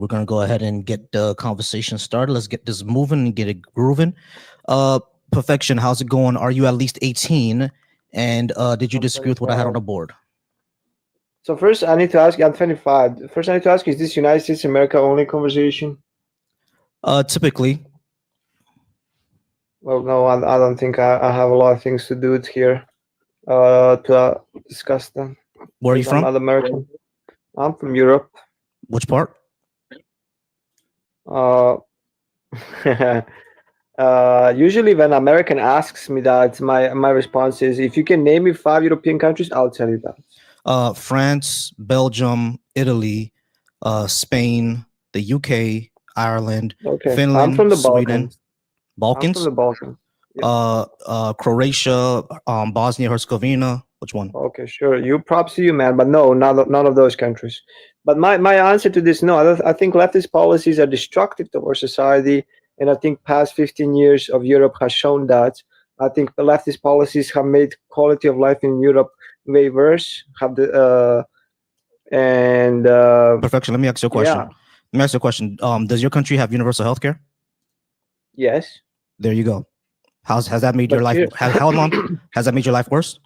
We're gonna go ahead and get the conversation started. Let's get this moving and get it grooving. Perfection, how's it going? Are you at least 18? And did you I'm disagree with what I had on 25. the board? So first, I need to ask you. I'm 25. First, I need to ask you: is this United States America only conversation? Typically. Well, no, I don't think I have a lot of things to do it here. To discuss them. Where are you Because I'm from? not American. I'm from Europe. Which part? Uh, Usually when American asks me that, my response is, if you can name me 5 European countries, I'll tell you that. France, Belgium, Italy, Spain, the UK, Ireland, Okay, I'm Finland, from the Sweden, Balkans. I'm from Balkans, the Balkans. Yeah. Croatia, Bosnia Herzegovina. Which one? Okay, sure. You props to you, man. But no, none of those countries. But my answer to this, no. I think leftist policies are destructive to our society, and I think past 15 years of Europe has shown that. I think the leftist policies have made quality of life in Europe way worse. Have the and Perfection. Let me ask you a question. yeah, Let me ask you a question. Does your country have universal health care? yes. There you go. Has that made your But life? here, How long has that made your life worse?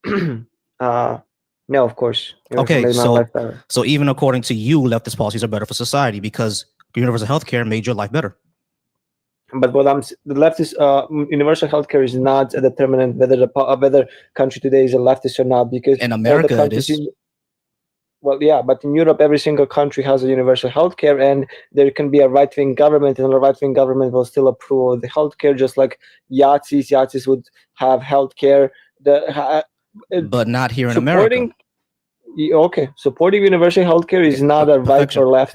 no, of course, it has Okay, made my life better. so even according to you, leftist policies are better for society because universal health care made your life better. But the leftist universal healthcare is not a determinant whether country today is a leftist or not, because In all the America, it countries is. well, yeah, but in Europe, every single country has a universal healthcare, and there can be a right-wing government, and the right-wing government will still approve of the healthcare, just like Yazis would have healthcare. But not here in America. Supporting, okay, supporting universal healthcare is not a right Perfection. or left.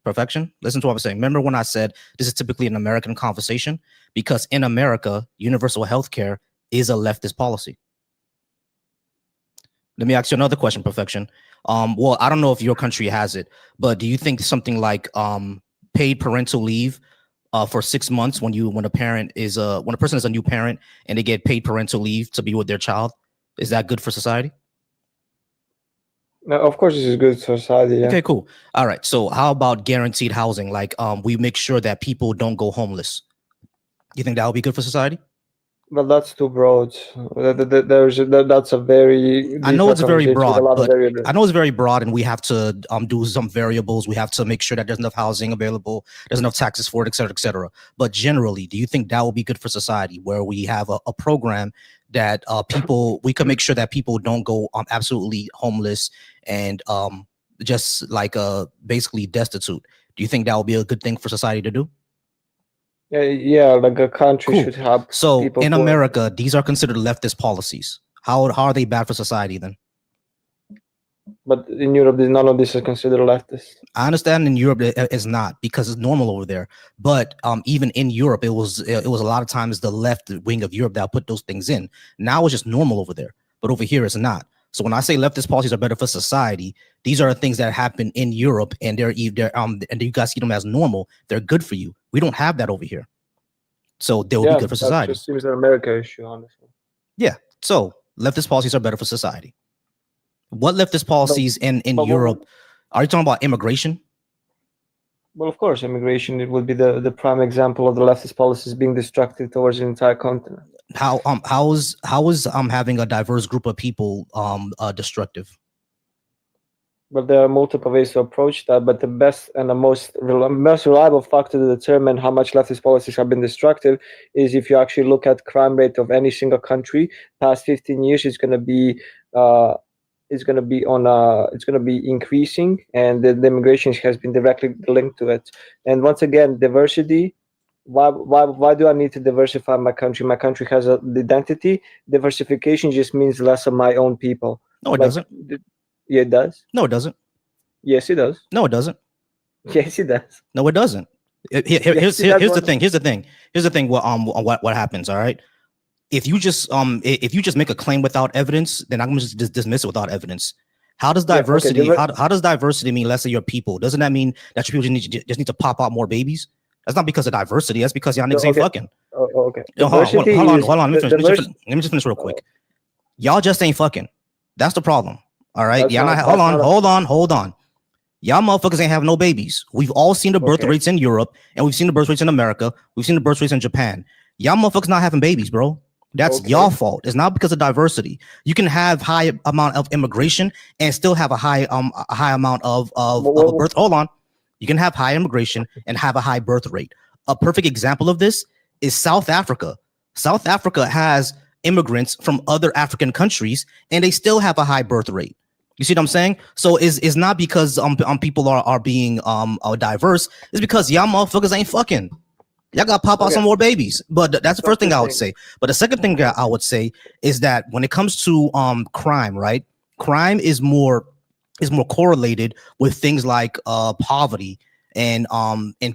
Perfection. Listen to what I'm saying. Remember when I said this is typically an American conversation? Because in America, universal health care is a leftist policy. Let me ask you another question, Perfection. Well, I don't know if your country has it, but do you think something like paid parental leave for 6 months when a person is a new parent and they get paid parental leave to be with their child, is that good for society? No, of course, this is good for society. Yeah. Okay, cool. All right. So how about guaranteed housing? Like we make sure that people don't go homeless. You think that would be good for society? Well, that's too broad. That's a very I deep know it's very conversation with a broad, lot of but variables. I know it's very broad, and we have to do some variables. We have to make sure that there's enough housing available, there's enough taxes for it, et cetera, et cetera. But generally, do you think that will be good for society, where we have a program that we can make sure that people don't go absolutely homeless and just like basically destitute? Do you think that will be a good thing for society to do? Yeah, like a country Cool. should have So people in who are- America, these are considered leftist policies. How are they bad for society then? but in Europe, none of this is considered leftist. I understand in Europe it is not, because it's normal over there. But even in Europe, it was a lot of times the left wing of Europe that put those things in. Now it's just normal over there, but over here it's not. So when I say leftist policies are better for society, these are things that happen in Europe, and they're and you guys see them as normal. They're good for you. We don't have that over here, so they will be good for That society. just seems an America issue, honestly. Yeah. So leftist policies are better for society. What leftist policies in Europe? Are you talking about immigration? Well, of course, immigration, it would be the prime example of the leftist policies being destructive towards the entire continent. How is having a diverse group of people destructive? But there are multiple ways to approach that. But the best and the most reliable factor to determine how much leftist policies have been destructive is if you actually look at crime rate of any single country past 15 years, it's going to be increasing, and the immigration has been directly linked to it. And once again, diversity. Why do I need to diversify my country? My country has an identity. Diversification just means less of my own people. No, it doesn't. Yeah, it does. No, it doesn't. Yes, it does. No, it doesn't. Yes, it does. No, it doesn't. Here's the thing. Here's the thing. What happens? All right. If you just make a claim without evidence, then I'm going to just dismiss it without evidence. How does diversity? How does diversity mean less of your people? Doesn't that mean that your people just need to pop out more babies? That's not because of diversity. That's because y'all niggas ain't fucking. Okay. Hold on. Let me just finish real quick. Y'all just ain't fucking. That's the problem. All right. Hold on. Y'all motherfuckers ain't have no babies. We've all seen the birth Okay. rates in Europe, and we've seen the birth rates in America. We've seen the birth rates in Japan. Y'all motherfuckers not having babies, bro. That's Okay. y'all fault. It's not because of diversity. You can have high amount of immigration and still have a high amount of a birth. Hold on. You can have high immigration and have a high birth rate. A perfect example of this is South Africa. South Africa has immigrants from other African countries, and they still have a high birth rate. You see what I'm saying? So it's not because people are being diverse. It's because y'all motherfuckers ain't fucking. Y'all gotta pop out some more babies. But that's the first thing I would say. But the second thing that I would say is that when it comes to crime, right? Crime is more correlated with things like poverty and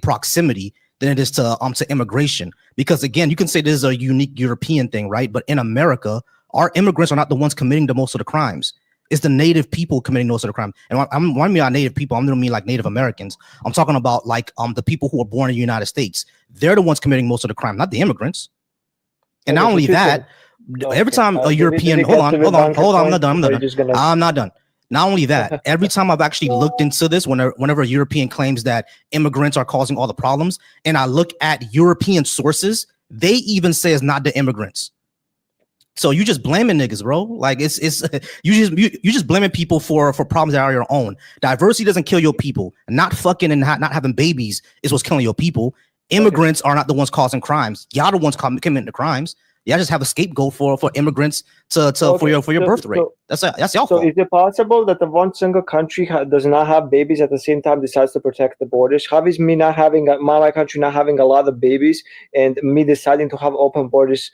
proximity than it is to immigration. Because again, you can say this is a unique European thing, right? But in America, our immigrants are not the ones committing the most of the crimes. It's the native people committing most of the crime. And when I mean by native people, I don't mean like Native Americans. I'm talking about like the people who are born in the United States. They're the ones committing most of the crime, not the immigrants. And not only that, every time a European, hold on, I'm not done. I'm not done. Not only that, every time I've actually looked into this, whenever a European claims that immigrants are causing all the problems, and I look at European sources, they even say it's not the immigrants. So you just blaming niggas, bro. Like it's you just blaming people for problems that are your own. Diversity doesn't kill your people. Not fucking and not having babies is what's killing your people. Immigrants are not the ones causing crimes. Y'all the ones committing the crimes. Y'all just have a scapegoat for immigrants for your birth rate. That's y'all fault. So is it possible that the one single country does not have babies at the same time decides to protect the borders? How is me not having my country not having a lot of babies and me deciding to have open borders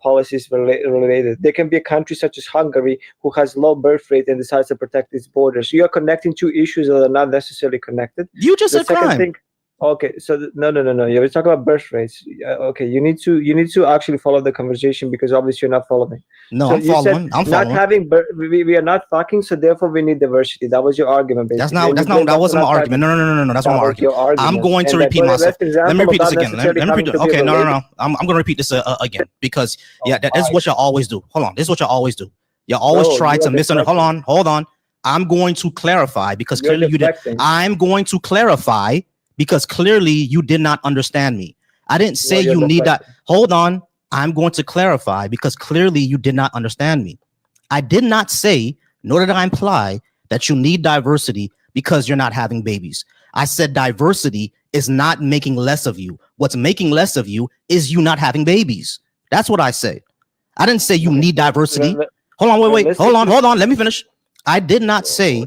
policies related? There can be a country such as Hungary who has low birth rate and decides to protect its borders. You are connecting two issues that are not necessarily connected. You just said crime. Okay, so no. You're talking about birth rates. Okay, you need to actually follow the conversation because obviously you're not following. No, so I'm following. I'm following. Not having we are not fucking, so therefore we need diversity. That was your argument, basically. That wasn't my argument. No. That's not my argument. I'm going to repeat myself. Let me repeat this again. Let me repeat. Okay, no. I'm going to repeat this again because that's what y'all always do. Hold on, this is what y'all always do. Y'all always try to misunderstand. Hold on. I'm going to clarify because clearly you did. I'm going to clarify. Because clearly you did not understand me. I didn't say you need that. Hold on. I'm going to clarify because clearly you did not understand me. I did not say, nor did I imply that you need diversity because you're not having babies. I said diversity is not making less of you. What's making less of you is you not having babies. That's what I say. I didn't say you need diversity. Hold on, wait. Hold on. Let me finish. I did not say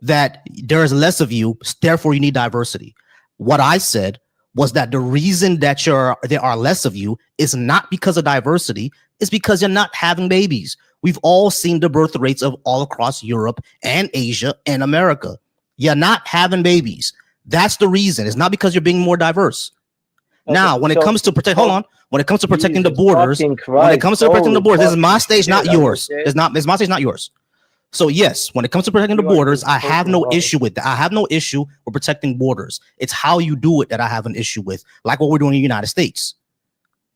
that there is less of you, therefore you need diversity. What I said was that the reason that there are less of you is not because of diversity, it's because you're not having babies. We've all seen the birth rates of all across Europe and Asia and America. You're not having babies. That's the reason. It's not because you're being more diverse. Okay, now, when it comes to when it comes to protecting the borders, this is my stage, not yours. It's my stage, not yours. So yes, when it comes to protecting the borders, I have no issue with that. I have no issue with protecting borders. It's how you do it that I have an issue with, like what we're doing in the United States.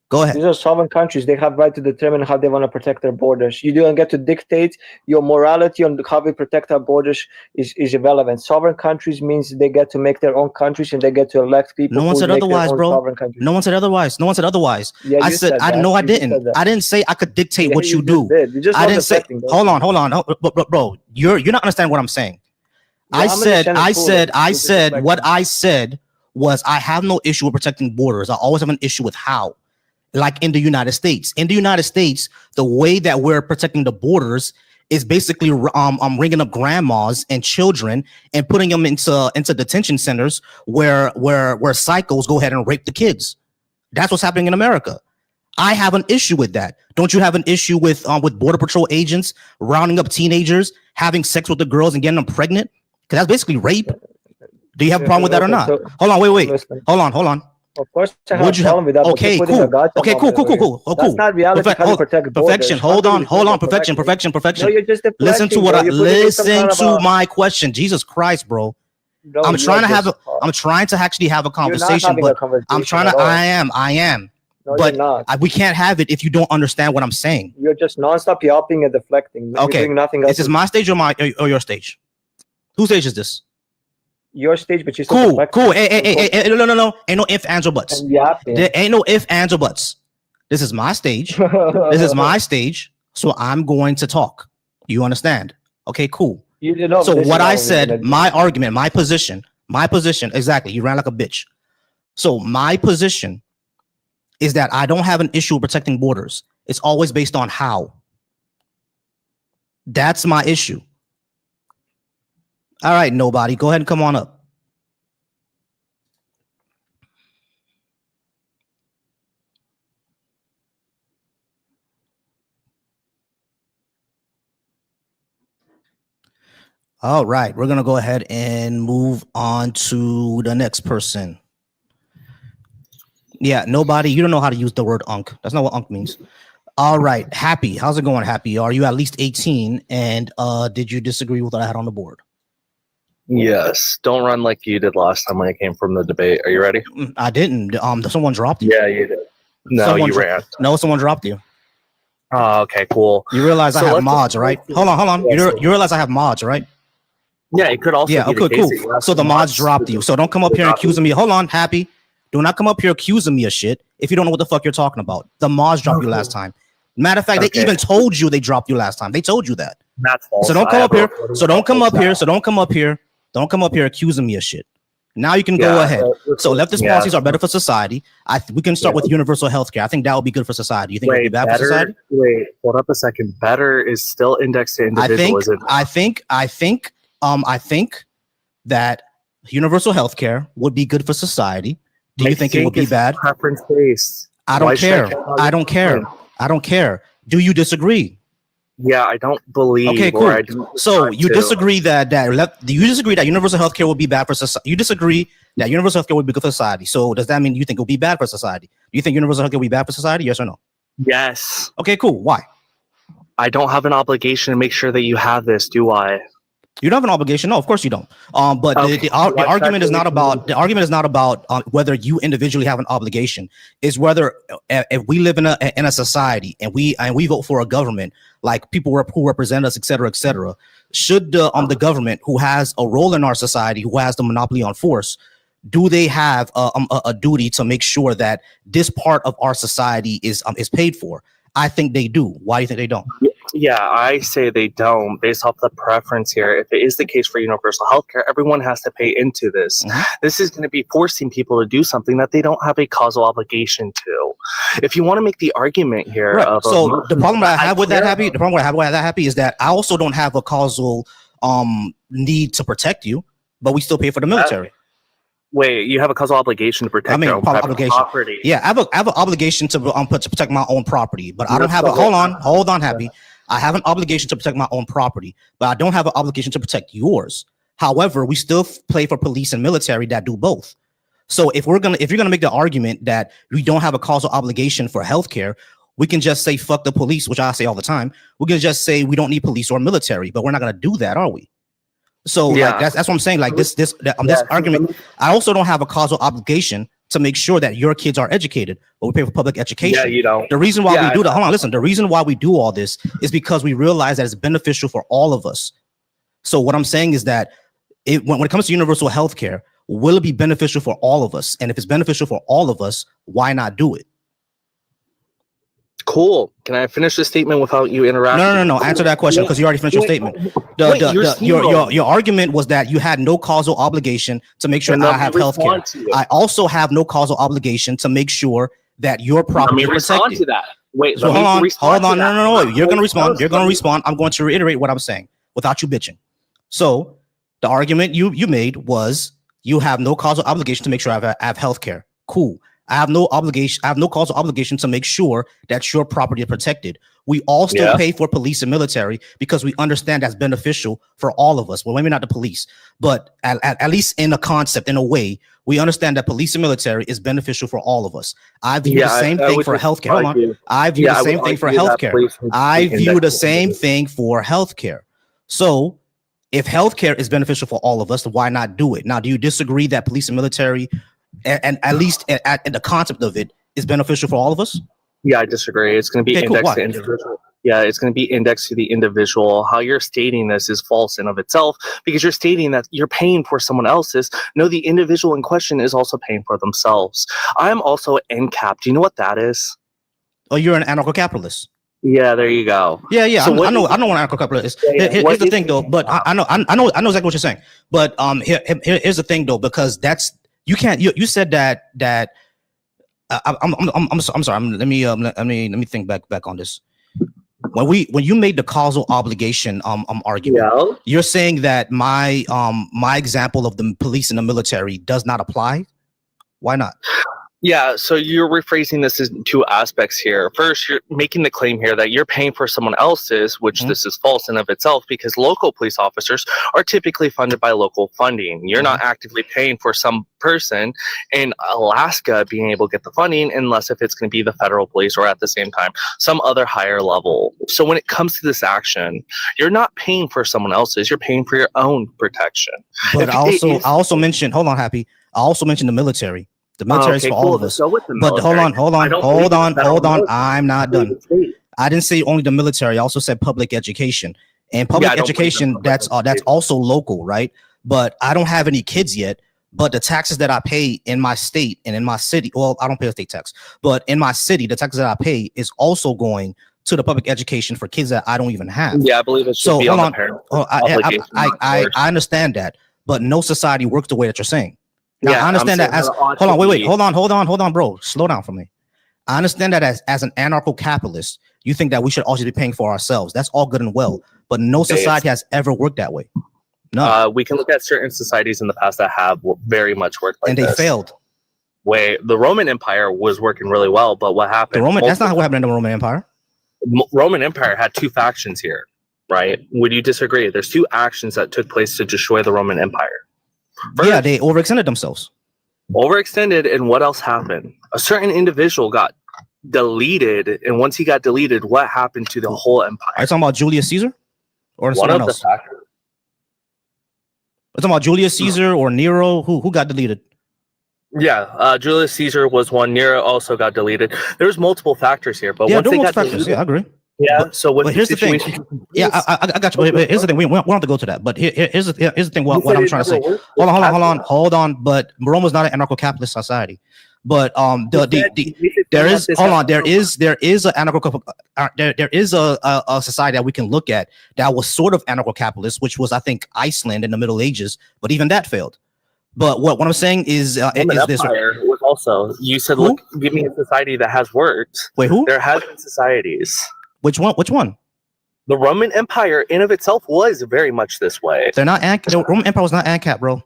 Go ahead. These are sovereign countries. They have right to determine how they want to protect their borders. You don't get to dictate your morality on how we protect our borders is irrelevant. Sovereign countries means they get to make their own countries and they get to elect people. No one said otherwise, bro. No one said otherwise. Yeah, I said I didn't. I didn't say I could dictate what you do. I didn't say. Hold on. Bro, you're not understanding what I'm saying. I said what I said was I have no issue with protecting borders. I always have an issue with how. Like in the United States. In the United States, the way that we're protecting the borders is basically ringing up grandmas and children and putting them into detention centers where psychos go ahead and rape the kids. That's what's happening in America. I have an issue with that. Don't you have an issue with Border Patrol agents rounding up teenagers, having sex with the girls and getting them pregnant? Because that's basically rape. Do you have a problem with that or not? Hold on, wait. Hold on. Of course, I have a problem with that. Okay, cool. That's not reality. Perfection. Hold on. Perfection. No, you're just listen to my question. Jesus Christ, bro. No, I'm trying to actually have a conversation, but I am. No, but we can't have it if you don't understand what I'm saying. You're just nonstop yapping and deflecting. Okay. This is my stage or your stage? Whose stage is this? your stage, but she's Cool. Hey, no. Ain't no ifs, ands, or buts. There ain't no ifs, ands, or buts. This is my stage. This is my stage. So I'm going to talk. You understand? Okay, cool. So what I said, my argument, my position, exactly. You ran like a bitch. So my position is that I don't have an issue protecting borders. It's always based on how. That's my issue. All right, nobody. Go ahead and come on up. All right, we're going to go ahead and move on to the next person. Yeah, nobody. You don't know how to use the word unk. That's not what unk means. All right, Happy. How's it going, Happy? Are you at least 18? And did you disagree with what I had on the board? Yes. Don't run like you did last time when I came from the debate. Are you ready? I didn't. Someone dropped you. Yeah, you did. No, you ran. No, someone dropped you. Oh, okay, cool. You realize I have mods, right? Hold on. You realize I have mods, right? Yeah, it could also be the case cool. So the mods dropped you. So don't come up here and accusing me. Hold on, Happy. Do not come up here accusing me of shit if you don't know what the fuck you're talking about. The mods dropped you last time. Matter of fact, they even told you they dropped you last time. They told you that. That's false. So don't come up here. So don't come up here. So don't come up here. Don't come up here accusing me of shit. Now you can go ahead. So leftist policies are better for society. We can start with universal healthcare. I think that would be good for society. You think it would be bad for society? Wait, hold up a second. Better is still indexed to individualism. I think that universal healthcare would be good for society. Do you think it would be bad? Preference based. I don't care. Do you disagree? Yeah, I don't believe. Okay, cool. So you disagree do you disagree that universal healthcare would be bad for society? You disagree that universal healthcare would be good for society. So does that mean you think it would be bad for society? Do you think universal healthcare would be bad for society? Yes or no? Yes. Okay, cool. Why? I don't have an obligation to make sure that you have this, do I? You don't have an obligation. No, of course you don't. But the argument is not about whether you individually have an obligation. It's whether if we live in a society and we vote for a government, like people who represent us, et cetera, should the government who has a role in our society, who has the monopoly on force, do they have a duty to make sure that this part of our society is paid for? I think they do. Why do you think they don't? Yeah, I say they don't based off the preference here. If it is the case for universal healthcare, everyone has to pay into this. Mm-hmm. This is going to be forcing people to do something that they don't have a causal obligation to. If you want to make the argument here, right. So the problem I have with that, Happy, is that I also don't have a causal need to protect you, but we still pay for the military. Wait, you have a causal obligation to protect your own property. Yeah, I have an obligation to protect my own property, but I don't have a hold on, Happy. I have an obligation to protect my own property, but I don't have an obligation to protect yours. However, we still pay for police and military that do both. So if you're gonna make the argument that we don't have a causal obligation for healthcare, we can just say fuck the police, which I say all the time. We can just say we don't need police or military, but we're not gonna do that, are we? So yeah. Like that's what I'm saying. Like this argument, I also don't have a causal obligation to make sure that your kids are educated, but we pay for public education. Yeah, you don't. The reason why we do that, hold on, listen. The reason why we do all this is because we realize that it's beneficial for all of us. So what I'm saying is that when it comes to universal health care, will it be beneficial for all of us? And if it's beneficial for all of us, why not do it? Cool. Can I finish the statement without you interrupting? No. Answer that question because you already finished your statement. Your argument was that you had no causal obligation to make sure that I have health care. I also have no causal obligation to make sure that your property is protected. To that. Wait, so hold on. No. You're going to respond. I'm going to reiterate what I'm saying without you bitching. So the argument you made was you have no causal obligation to make sure I have health care. Cool. I have no causal obligation to make sure that your property is protected. We all still pay for police and military because we understand that's beneficial for all of us. Well, maybe not the police, but at least in a concept, in a way, we understand that police and military is beneficial for all of us. I view the same thing for healthcare. Hold on. I view the same thing for healthcare. I view the same thing for healthcare. So if healthcare is beneficial for all of us, then why not do it? Now, do you disagree that police and military, and at least at the concept of it, is beneficial for all of us? Yeah, I disagree. It's going to be indexed to individual. Yeah, it's going to be indexed to the individual. How you're stating this is false in of itself because you're stating that you're paying for someone else's. No, the individual in question is also paying for themselves. I'm also NCAP. Do you know what that is? Oh, you're an anarcho-capitalist. Yeah, there you go. Yeah. So I know what anarcho-capitalist is. Yeah, Here's the thing, though. But I know exactly what you're saying. But here's the thing, though, because that's you can't. You said that. I'm sorry. Let me think back on this. When you made the causal obligation argument, Yeah. you're saying that my example of the police and the military does not apply. Why not? Yeah, so you're rephrasing this in two aspects here. First, you're making the claim here that you're paying for someone else's, which this is false in of itself because local police officers are typically funded by local funding. You're not actively paying for some person in Alaska being able to get the funding unless if it's going to be the federal police or at the same time some other higher level. So when it comes to this action, you're not paying for someone else's, you're paying for your own protection. But I also mentioned, hold on, Happy. I also mentioned the military. The military is for all of us. But hold on. I'm not done. I didn't say only the military. I also said public education. And public education, that's also local, right? But I don't have any kids yet. But the taxes that I pay in my state and in my city, well, I don't pay a state tax, but in my city, the taxes that I pay is also going to the public education for kids that I don't even have. Yeah, I believe it should be on the parent. I understand that, but no society works the way that you're saying. Now, Yeah, I understand that as hold on, bro. Slow down for me. I understand that as an anarcho-capitalist, you think that we should also be paying for ourselves. That's all good and well, but no society has ever worked that way. No. We can look at certain societies in the past that have very much worked like this. And they failed. The Roman Empire was working really well, but what happened? That's not what happened in the Roman Empire. Roman Empire had two factions here, right? Would you disagree? There's two actions that took place to destroy the Roman Empire. First, they overextended themselves. Overextended, and what else happened? A certain individual got deleted, and once he got deleted, what happened to the whole empire? Are you talking about Julius Caesar? Or One someone of else? the factors. Are you talking about Julius Caesar or Nero? Who got deleted? Yeah, Julius Caesar was one. Nero also got deleted. There's multiple factors here, but once they got deleted, I agree. Yeah. But here's the thing. Yeah, I got you. But here's the thing. We don't have to go to that. But here's the thing. What I'm trying to say. Hold on. But Rome was not an anarcho-capitalist society. But there is a society that we can look at that was sort of anarcho-capitalist, which was I think Iceland in the Middle Ages. But even that failed. But what I'm saying is this was also, you said, look, give me a society that has worked. Wait, who? There has been societies. Which one? The Roman Empire in of itself was very much this way. They're not the Roman Empire was not ANCAP, bro.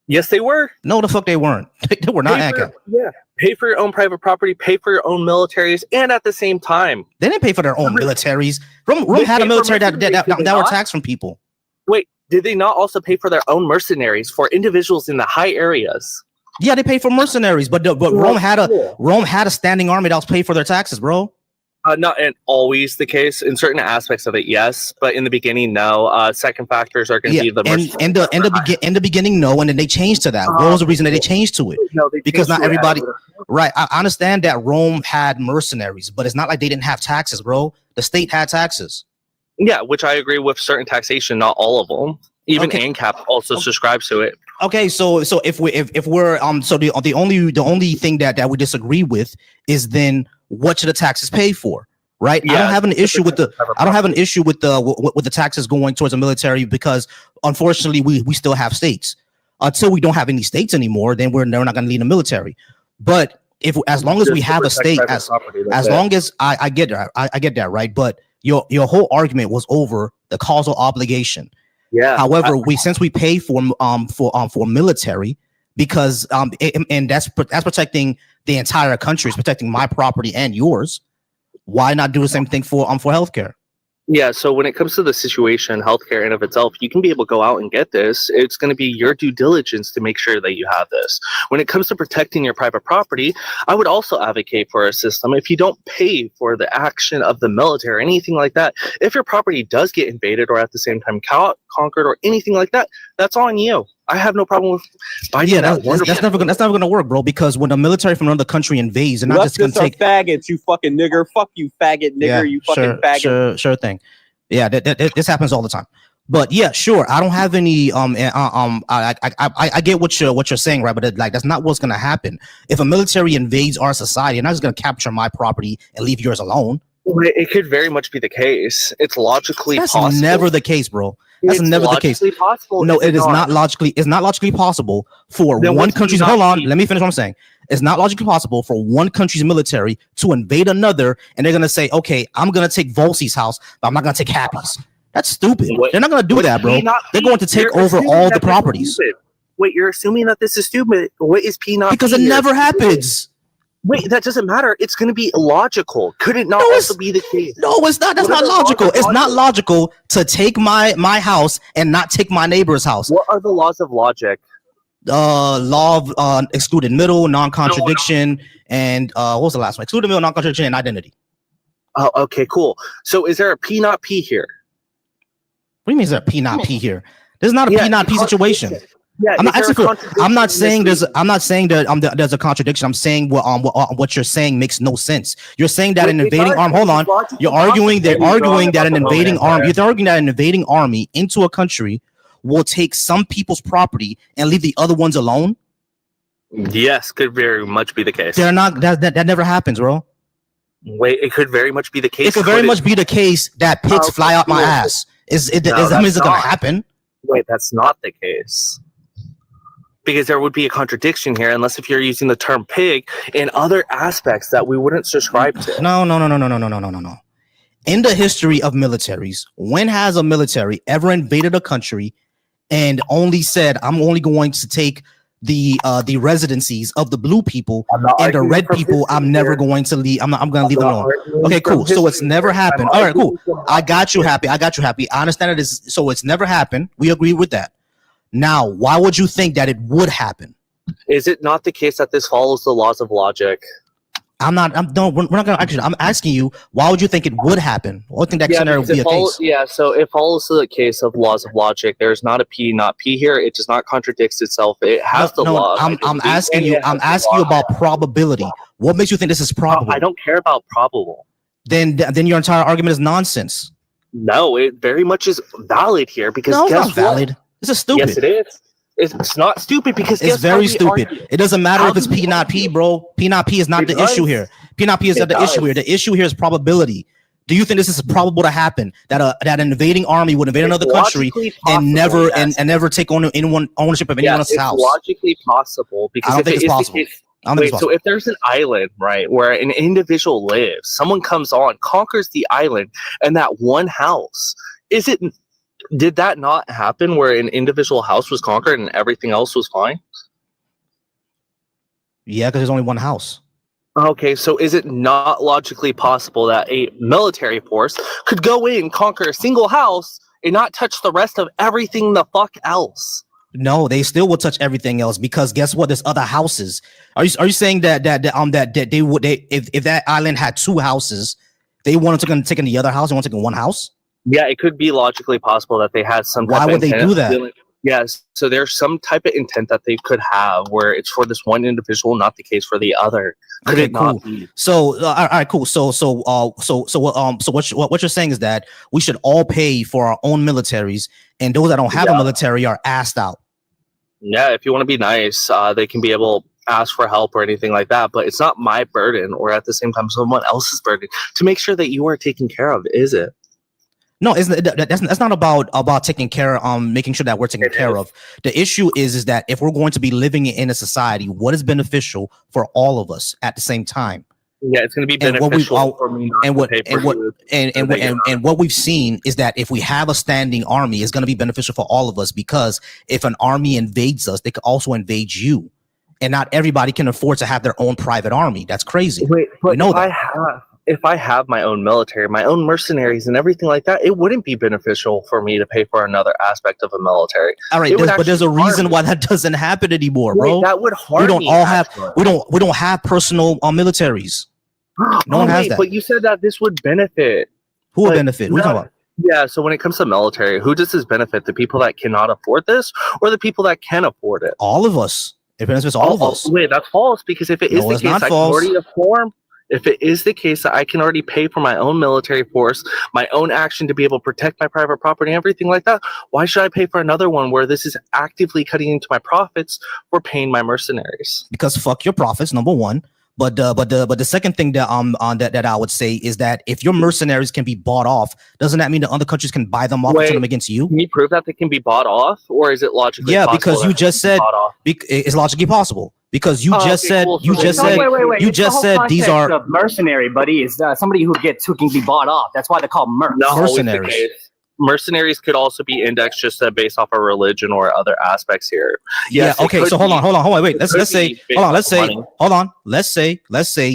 Yes, they were. No, the fuck they weren't. They were not ANCAP. Yeah. Pay for your own private property, pay for your own militaries, and at the same time. They didn't pay for their own militaries. Rome had a military that were taxed from people. Wait, did they not also pay for their own mercenaries for individuals in the high areas? Yeah, they paid for mercenaries, but Rome had a standing army that was paid for their taxes, bro. Not always the case. In certain aspects of it, yes, but in the beginning, no. Second factors are going to be the in the beginning, no, and then they changed to that. What was the reason that they changed to it? No, because not everybody. Right, I understand that Rome had mercenaries, but it's not like they didn't have taxes, bro. The state had taxes. Yeah, which I agree with certain taxation, not all of them. Even ANCAP also subscribes to it. Okay, so if we're so the only thing that we disagree with is then what should the taxes pay for, right? Yeah, I don't have an issue with the taxes going towards the military because unfortunately we still have states. Until we don't have any states anymore, then they're not going to need a military. But as long as we have a state, as long as I get that, I get that, right? But your whole argument was over the causal obligation. Yeah. However, since we pay for military because and that's protecting the entire country, it's protecting my property and yours. Why not do the same thing for healthcare? Yeah, so when it comes to the situation, healthcare in of itself, you can be able to go out and get this. It's going to be your due diligence to make sure that you have this. When it comes to protecting your private property, I would also advocate for a system. If you don't pay for the action of the military or anything like that, if your property does get invaded or at the same time conquered or anything like that, That's on you. I have no problem with fighting that's never gonna work, bro. Because when the military from another country invades, they're not just gonna take faggots. You fucking nigger. Fuck you, faggot nigger. You fucking faggot. Sure thing. Yeah, this happens all the time. But yeah, sure. I don't have any. I get what you're saying, right? But like, that's not what's gonna happen. If a military invades our society, they're not just gonna capture my property and leave yours alone. It could very much be the case. It's logically possible. That's never the case, bro. That's never the case. Possible. No, it is not logically. It's not logically possible for one country's. Hold on, let me finish what I'm saying. It's not logically possible for one country's military to invade another, and they're gonna say, "Okay, I'm gonna take Volsi's house, but I'm not gonna take Happy's." That's stupid. They're not gonna do that, bro. They're going to take over all the properties. Wait, you're assuming that this is stupid. What is P not? Because it never happens. Wait, that doesn't matter. It's going to be illogical. Could it not also be the case? No, it's not. That's not logical. It's not logical to take my house and not take my neighbor's house. What are the laws of logic? Law of excluded middle, non-contradiction, and what was the last one? Excluded middle, non-contradiction, and identity. Oh, okay, cool. So is there a P not P here? What do you mean is there a P not P here? This is not a P not P situation. Yeah, I'm not saying there's a contradiction. I'm saying what you're saying makes no sense. You're saying that an invading army. Hold on. You're arguing that an invading army. You're arguing that an invading army into a country will take some people's property and leave the other ones alone. Yes, could very much be the case. They're not. That never happens, bro. Wait, it could very much be the case. It could very much be the case that pigs fly out my ass. Is it going to happen? Wait, that's not the case. Because there would be a contradiction here, unless if you're using the term pig in other aspects that we wouldn't subscribe to. No. In the history of militaries, when has a military ever invaded a country and only said, "I'm only going to take the residencies of the blue people and the red people, I'm never going to leave. I'm going to leave them alone." Okay, cool. So it's never happened. All right, cool. I got you happy. I understand it is. So it's never happened. We agree with that. Now, why would you think that it would happen? Is it not the case that this follows the laws of logic? We're not going to actually. I'm asking you, why would you think it would happen? I think that scenario would be a case. Yeah, so it follows the case of laws of logic. There's not a P, not P here. It does not contradict itself. It has the law. I'm asking you about probability. What makes you think this is probable? I don't care about probable. Then your entire argument is nonsense. No, it very much is valid here because it's not valid. This is stupid. Yes, it is. It's not stupid because it's very stupid. It doesn't matter if it's P not P, bro. P not P is not the issue here. P not P is not the issue here. The issue here is probability. Do you think this is probable to happen? That an invading army would invade another country and never take on ownership of anyone else's house? It's logically possible because I don't think it's possible. So if there's an island, right, where an individual lives, someone comes on, conquers the island, and that one house, did that not happen where an individual house was conquered and everything else was fine? Yeah, because there's only one house. Okay, so is it not logically possible that a military force could go in, conquer a single house, and not touch the rest of everything the fuck else? No, they still will touch everything else because guess what? There's other houses. Are you saying that they would if that island had two houses, they wanted to take in the other house and want to take in one house? Yeah, it could be logically possible that they had some. Why would they do that? Yes, so there's some type of intent that they could have where it's for this one individual, not the case for the other. Could it cool. not be? So, all right, cool. So what you're saying is that we should all pay for our own militaries, and those that don't have a military are asked out. Yeah, if you want to be nice, they can be able to ask for help or anything like that. But it's not my burden, or at the same time, someone else's burden to make sure that you are taken care of, is it? No, that's not about taking care of, making sure that we're taken care of. The issue is that if we're going to be living in a society, what is beneficial for all of us at the same time? Yeah, it's going to be beneficial for me not to pay for you. And what we've seen is that if we have a standing army, it's going to be beneficial for all of us because if an army invades us, they could also invade you, and not everybody can afford to have their own private army. That's crazy. Wait, but if I have my own military, my own mercenaries and everything like that, it wouldn't be beneficial for me to pay for another aspect of a military. All right, but there's a reason why that doesn't happen anymore, bro. Wait, that would harm me. We don't have personal militaries. No one has that. But you said that this would benefit. Who would benefit? What are you talking about? Yeah, so when it comes to military, who does this benefit? The people that cannot afford this, or the people that can afford it? All of us. It benefits all of us. Wait, that's false, because if it is the case, I can already afford. If it is the case that I can already pay for my own military force, my own action to be able to protect my private property, everything like that, why should I pay for another one where this is actively cutting into my profits for paying my mercenaries? Because fuck your profits, number one. But the second thing that that I would say is that if your mercenaries can be bought off, doesn't that mean that other countries can buy them off and turn them against you? Can you prove that they can be bought off, or is it logically possible? Yeah, because you just said it's logically possible. Because you just said these are mercenary, buddy. Is somebody who can be bought off. That's why they're called mercenaries. Mercenaries could also be indexed just based off of religion or other aspects here. Yes, yeah. Okay. So hold on. Wait. Let's say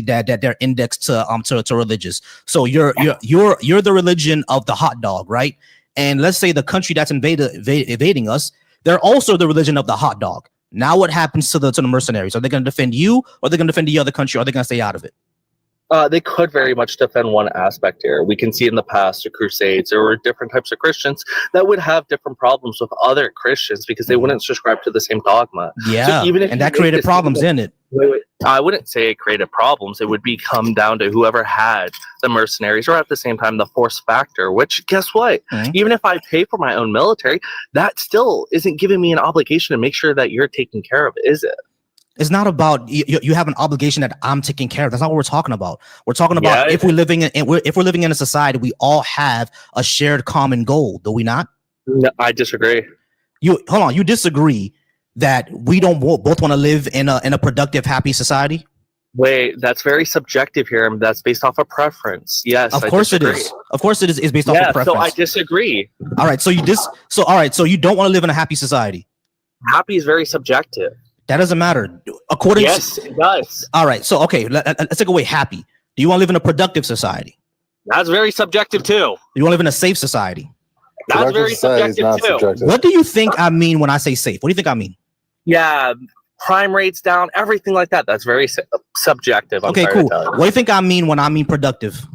that they're indexed to religious. So you're the religion of the hot dog, right? And let's say the country that's invading us, they're also the religion of the hot dog. Now what happens to the mercenaries? Are they going to defend you, or are they going to defend the other country, or are they going to stay out of it? They could very much defend one aspect here. We can see in the past, the Crusades, there were different types of Christians that would have different problems with other Christians because they wouldn't subscribe to the same dogma. Yeah, so and that created problems in it. Wait. I wouldn't say it created problems. It would come down to whoever had the mercenaries, or at the same time, the force factor, which, guess what? Even if I pay for my own military, that still isn't giving me an obligation to make sure that you're taken care of, is it? It's not about you have an obligation that I'm taking care of. That's not what we're talking about. We're talking about if we're living in a society, we all have a shared common goal. Do we not? No, I disagree. You disagree that we don't both want to live in a productive, happy society? Wait, that's very subjective here. That's based off of preference. Yes, of course it is. Of course it is. It's based off of preference. So I disagree. All right. So you don't want to live in a happy society. Happy is very subjective. That doesn't matter. Yes, it does. All right. So, okay, let's take away happy. Do you want to live in a productive society? That's very subjective, too. Do you want to live in a safe society? That's very subjective, too. Subjective. What do you think I mean when I say safe? What do you think I mean? Yeah, crime rates down, everything like that. That's very subjective. Okay, cool. What do you think I mean when I mean productive?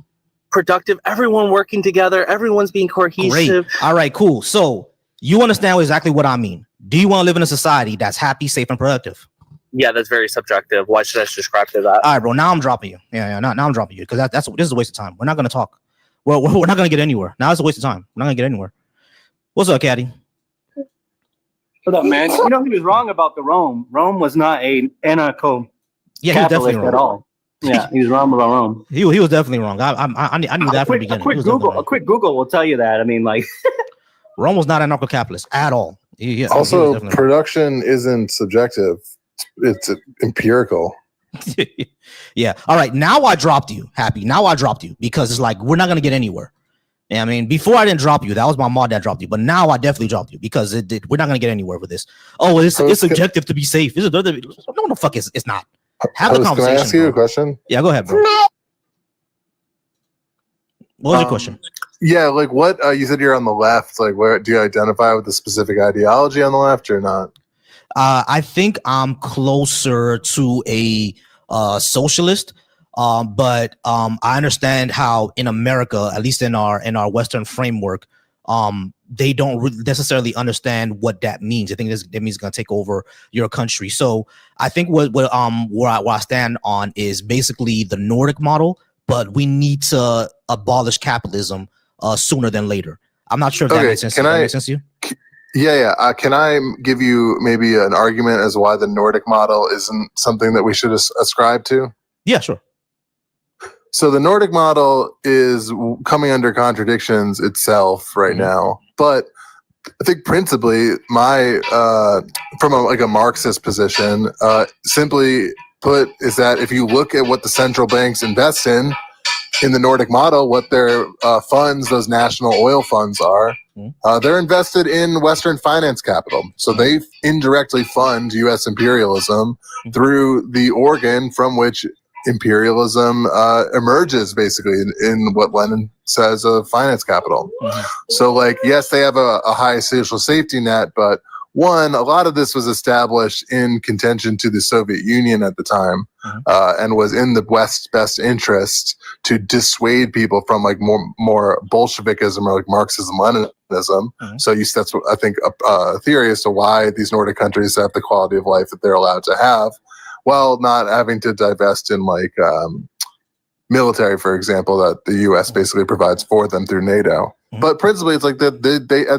Productive, everyone working together, everyone's being cohesive. Great. All right, cool. So you understand exactly what I mean. Do you want to live in a society that's happy, safe, and productive? Yeah, that's very subjective. Why should I subscribe to that? All right, bro. Now I'm dropping you. Yeah. Now I'm dropping you because this is a waste of time. We're not going to talk. We're not going to get anywhere. Now it's a waste of time. We're not going to get anywhere. What's up, Caddy? What up, man? You know, he was wrong about the Rome. Rome was not a anarcho. Yeah, he was definitely wrong at all. Yeah, he was wrong about Rome. He was definitely wrong. I knew that from the beginning. A quick Google will tell you that. I mean, like, Rome was not anarcho-capitalist at all. Also, production isn't subjective; it's empirical. Yeah. All right. Now I dropped you, Happy. Now I dropped you because it's like we're not gonna get anywhere. Yeah, I mean, before I didn't drop you. That was my mod that dropped you. But now I definitely dropped you because we're not gonna get anywhere with this. Oh, it's subjective to be safe. No, the fuck is it's not. Have the conversation. Can I ask you a question? Yeah, go ahead, bro. What was your question? Yeah, like what you said you're on the left. Like, where do you identify with the specific ideology on the left or not? I think I'm closer to a socialist, but I understand how in America, at least in our Western framework, they don't really necessarily understand what that means. I think that means it's going to take over your country. So I think where I stand on is basically the Nordic model, but we need to abolish capitalism sooner than later. I'm not sure if that makes sense. Can that make sense to you? Yeah. Can I give you maybe an argument as why the Nordic model isn't something that we should ascribe to? Yeah, sure. So the Nordic model is coming under contradictions itself right now, but I think principally from a Marxist position, simply put, is that if you look at what the central banks invest in the Nordic model, what their funds, those national oil funds are, they're invested in Western finance capital. So they indirectly fund U.S. imperialism through the organ from which imperialism emerges, basically, in what Lenin says of finance capital. So, like, yes, they have a high social safety net, but one, a lot of this was established in contention to the Soviet Union at the time, and was in the West's best interest to dissuade people from like more Bolshevikism or like Marxism, Leninism. So that's what I think a theory as to why these Nordic countries have the quality of life that they're allowed to have, while not having to divest in like military, for example, that the U.S. basically provides for them through NATO. But principally, it's like they at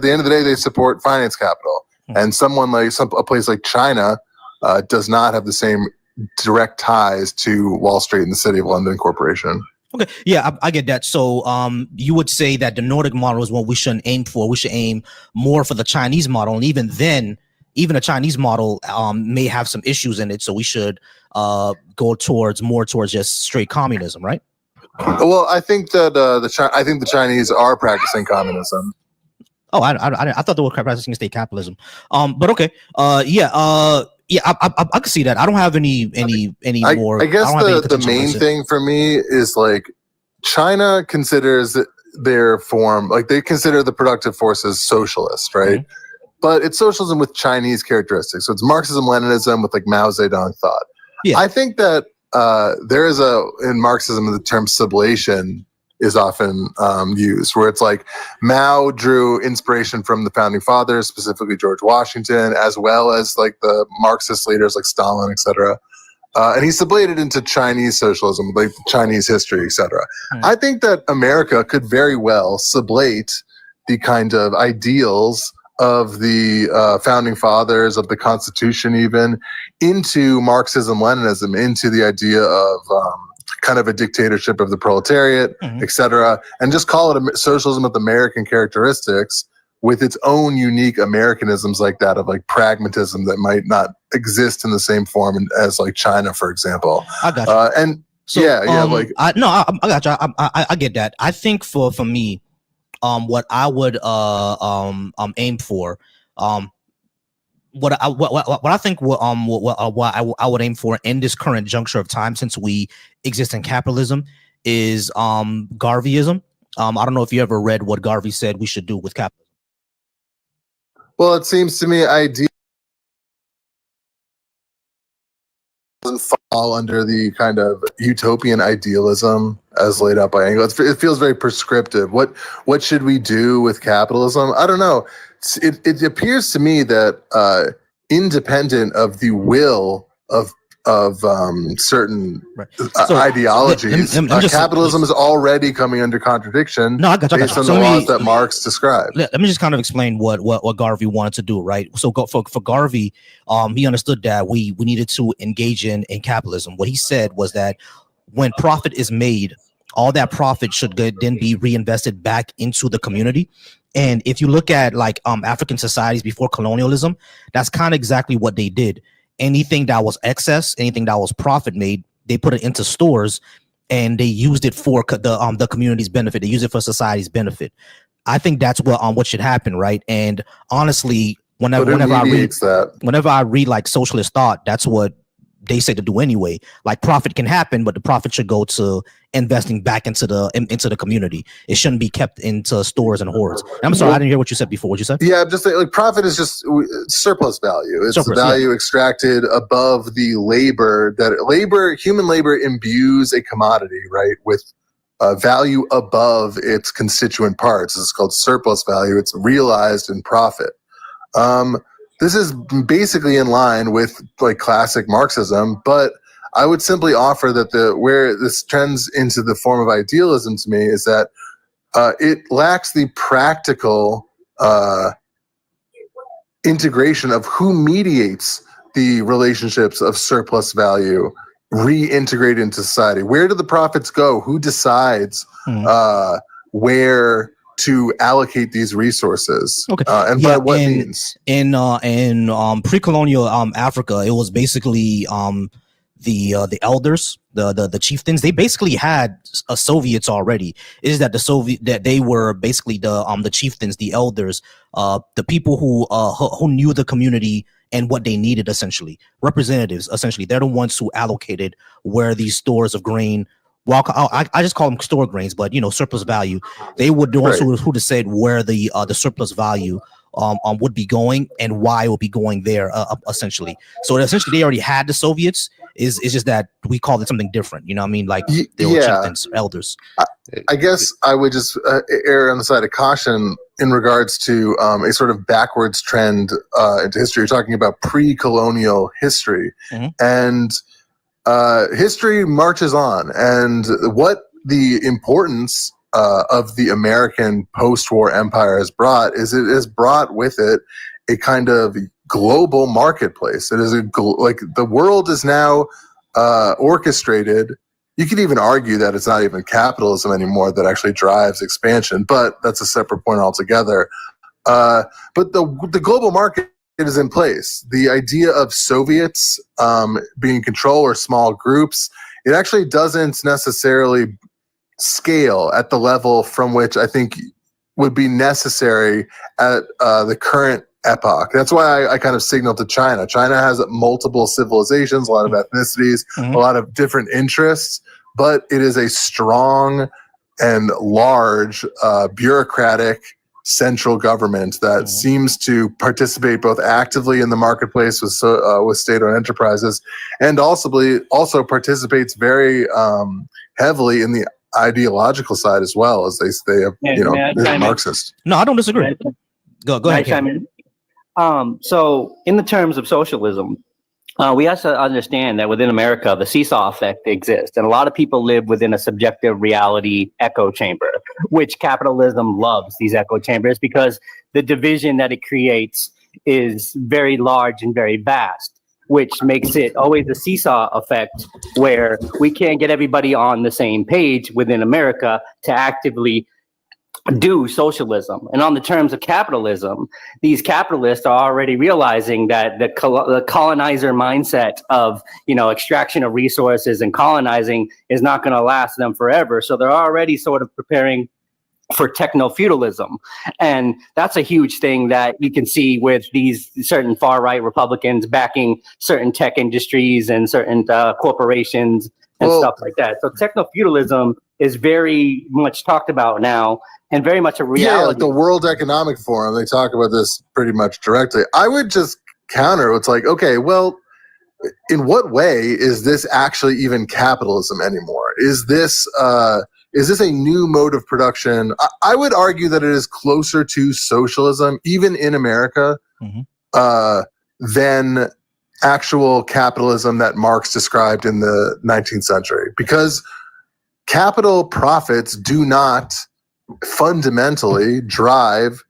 the end of the day, they support finance capital. And someone like a place like China does not have the same direct ties to Wall Street and the City of London Corporation. Okay, yeah, I get that. So you would say that the Nordic model is what we shouldn't aim for. We should aim more for the Chinese model. And even then, even a Chinese model may have some issues in it. So we should go more towards just straight communism, right? Well, I think that the Chinese are practicing communism. Oh, I thought they were practicing state capitalism. But okay, yeah, I can see that. I don't have any more. I guess the main thing for me is like China considers their form, like they consider the productive forces socialist, right? But it's socialism with Chinese characteristics. So it's Marxism, Leninism with like Mao Zedong thought. Yeah. I think that there is in Marxism the term sublation is often used, where it's like Mao drew inspiration from the founding fathers, specifically George Washington, as well as like the Marxist leaders like Stalin, etc. And he sublated into Chinese socialism, like Chinese history, etc. I think that America could very well sublate the kind of ideals of the founding fathers, of the Constitution, even into Marxism, Leninism, into the idea of kind of a dictatorship of the proletariat, etc., and just call it a socialism with American characteristics, with its own unique Americanisms like that of like pragmatism that might not exist in the same form as like China, for example. I got you. And so, like I got you. I get that. I think for me, what I would aim for, what I think what I would aim for in this current juncture of time, since we exist in capitalism, is Garveyism. I don't know if you ever read what Garvey said we should do with capitalism. Well, it seems to me ideal doesn't fall under the kind of utopian idealism as laid out by Engels. It feels very prescriptive. What should we do with capitalism? I don't know. It appears to me that independent of the will of certain ideologies, capitalism is already coming under contradiction based on the laws that Marx described. Let me just kind of explain what Garvey wanted to do, right? So for Garvey, he understood that we needed to engage in capitalism. What he said was that when profit is made, all that profit should then be reinvested back into the community. And if you look at like African societies before colonialism, that's kind of exactly what they did. Anything that was excess, anything that was profit made, they put it into stores and they used it for the community's benefit. They use it for society's benefit. I think that's what should happen, right? And honestly, whenever I read like socialist thought, that's what they say to do anyway. Like profit can happen, but the profit should go to investing back into the community. It shouldn't be kept into stores and hoards. And I'm sorry, I didn't hear what you said before. What you said? Yeah, I'm just saying, like profit is just surplus value. It's surplus, value extracted above the labor that human labor imbues a commodity, right, with value above its constituent parts. It's called surplus value. It's realized in profit. This is basically in line with like classic Marxism, but I would simply offer that where this trends into the form of idealism to me is that it lacks the practical integration of who mediates the relationships of surplus value reintegrated into society. Where do the profits go? Who decides where to allocate these resources? Okay, and by what means? In pre-colonial Africa, it was basically the elders, the chieftains. They basically had Soviets already. Is that that they were basically the chieftains, the elders, the people who knew the community and what they needed, essentially representatives. Essentially, they're the ones who allocated where these stores of grain. Well, I just call them store grains, but surplus value. They were the ones who decided where the surplus value would be going and why it will be going there essentially. So essentially they already had the Soviets. Is just that we called it something different. You know what I mean? Like they were chieftains, elders. I guess I would just err on the side of caution in regards to a sort of backwards trend into history. You're talking about pre-colonial history, and history marches on. And what the importance of the American post-war empire has brought is it has brought with it a kind of global marketplace. It is like the world is now orchestrated. You could even argue that it's not even capitalism anymore that actually drives expansion, but that's a separate point altogether. But the global market is in place. The idea of Soviets being in control or small groups, it actually doesn't necessarily scale at the level from which I think would be necessary at the current epoch. That's why I kind of signaled to China. China has multiple civilizations, a lot of ethnicities, a lot of different interests, but it is a strong and large bureaucratic central government that seems to participate both actively in the marketplace with state-owned enterprises, and also participates very heavily in the ideological side as well, as they have, they're Marxist. No, I don't disagree. Go ahead. So in the terms of socialism, we have to understand that within America, the seesaw effect exists. And a lot of people live within a subjective reality echo chamber, which capitalism loves these echo chambers because the division that it creates is very large and very vast, which makes it always a seesaw effect where we can't get everybody on the same page within America to actively do socialism. And on the terms of capitalism, these capitalists are already realizing that the colonizer mindset of, extraction of resources and colonizing is not going to last them forever. So they're already sort of preparing for techno-feudalism. And that's a huge thing that you can see with these certain far-right Republicans backing certain tech industries and certain corporations and stuff like that. So techno-feudalism is very much talked about now and very much a reality. Yeah, like the World Economic Forum, they talk about this pretty much directly. I would just counter. It's like, okay, well, in what way is this actually even capitalism anymore? Is this a new mode of production? I would argue that it is closer to socialism, even in America, than actual capitalism that Marx described in the 19th century, because capital profits do not fundamentally drive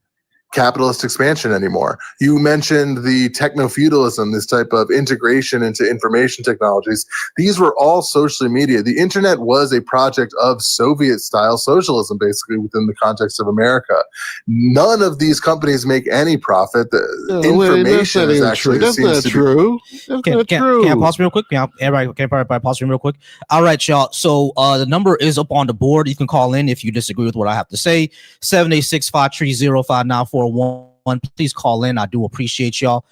capitalist expansion anymore. You mentioned the techno-feudalism, this type of integration into information technologies. These were all social media. The internet was a project of Soviet-style socialism, basically, within the context of America. None of these companies make any profit. The information is actually that's not true. That's not true. Can I pause real quick? Everybody pause real quick. All right, y'all. So the number is up on the board. You can call in if you disagree with what I have to say. 786-530-5941. Please call in. I do appreciate y'all.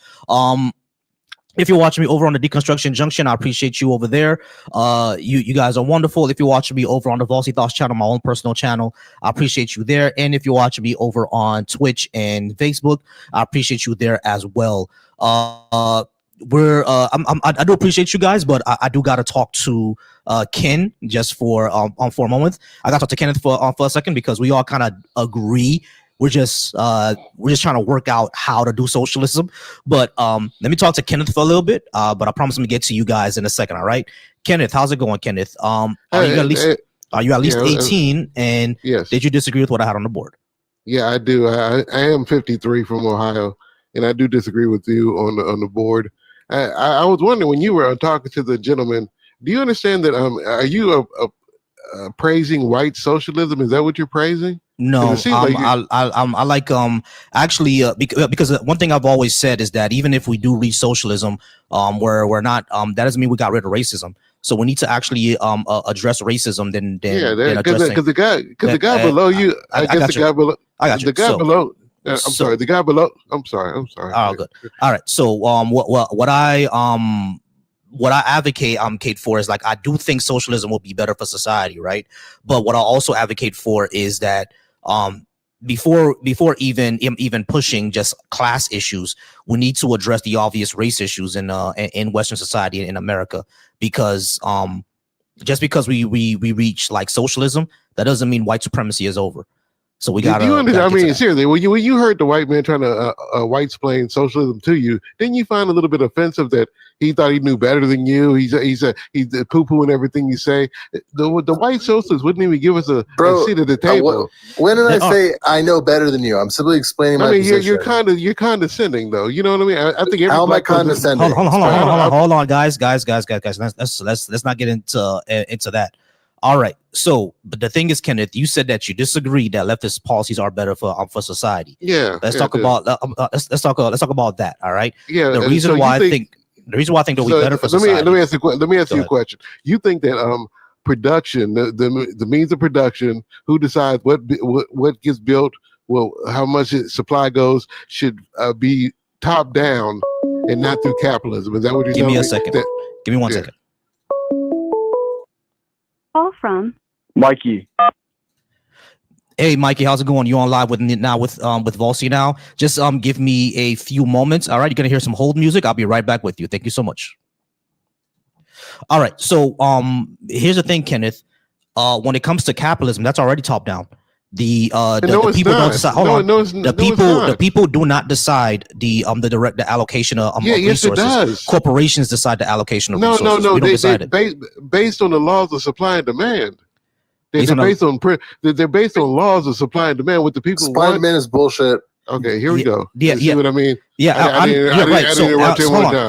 If you're watching me over on the Deconstruction Junction, I appreciate you over there. You guys are wonderful. If you're watching me over on the Volsy Thoughts channel, my own personal channel, I appreciate you there. And if you're watching me over on Twitch and Facebook, I appreciate you there as well. I do appreciate you guys, but I do got to talk to Ken just for a moment. I got to talk to Kenneth for a second because we all kind of agree. We're just trying to work out how to do socialism. But let me talk to Kenneth for a little bit. But I promise I'm gonna get to you guys in a second. All right, Kenneth, how's it going, Kenneth? Are you at least 18? And yes. Did you disagree with what I had on the board? Yeah, I do. I am 53 from Ohio, and I do disagree with you on the board. I was wondering, when you were talking to the gentleman, do you understand that? Are you praising white socialism? Is that what you're praising? No, I like actually because one thing I've always said is that even if we do reach socialism, we're not that doesn't mean we got rid of racism. So we need to actually address racism. Then because the guy below you, I guess the guy below. I got you. The guy below. I'm sorry. The guy below. I'm sorry. Oh, good. All right. So what I advocate for is, like, I do think socialism will be better for society, right? But what I also advocate for is that before even pushing just class issues, we need to address the obvious race issues in Western society in America, because just because we reach like socialism, that doesn't mean white supremacy is over. So we got. I mean, seriously, when you heard the white man trying to white-splain socialism to you, didn't you find a little bit offensive that he thought he knew better than you? He's poo-pooing everything you say. The white socialists wouldn't even give us a seat at the table. When did I say I know better than you? I'm simply explaining my position. You're condescending though. You know what I mean? I think how am I condescending? Hold on, guys. Let's not get into that. All right. So, but the thing is, Kenneth, you said that you disagree that leftist policies are better for society. Yeah. Let's talk about let's talk about that. All right. Yeah. The reason why I think that we better for society. Let me ask you a question. You think that production, the means of production, who decides what gets built, well, how much supply goes, should be top down and not through capitalism? Is that what you're Give telling me me? a second. Give me one second. Call from Mikey. Hey, Mikey, how's it going? You on live with Volsi now? Just give me a few moments. All right, you're gonna hear some hold music. I'll be right back with you. Thank you so much. All right, so here's the thing, Kenneth. When it comes to capitalism, that's already top down. The people don't decide. The people do not decide the allocation of resources. It does. Corporations decide the allocation of resources. No. They based on the laws of supply and demand. They're based on laws of supply and demand. What the people supply and demand is bullshit. Okay, here we go. Yeah. See what I mean? Yeah,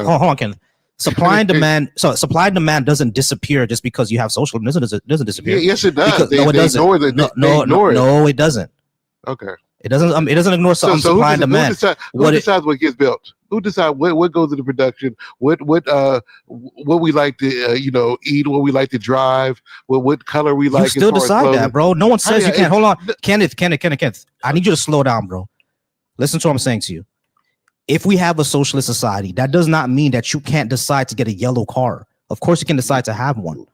hold on, Kenneth. Supply and demand. So supply and demand doesn't disappear just because you have socialism. It doesn't disappear. Yes, it does. It doesn't. No, it doesn't. Okay. It doesn't. It doesn't ignore supply and demand. Who decides what gets built? Who decides what goes into production? What we like to eat? What we like to drive? What color we like? You still decide that, bro. No one says you can't. Hold on, Kenneth. I need you to slow down, bro. Listen to what I'm saying to you. If we have a socialist society, that does not mean that you can't decide to get a yellow car. Of course, you can decide to have one.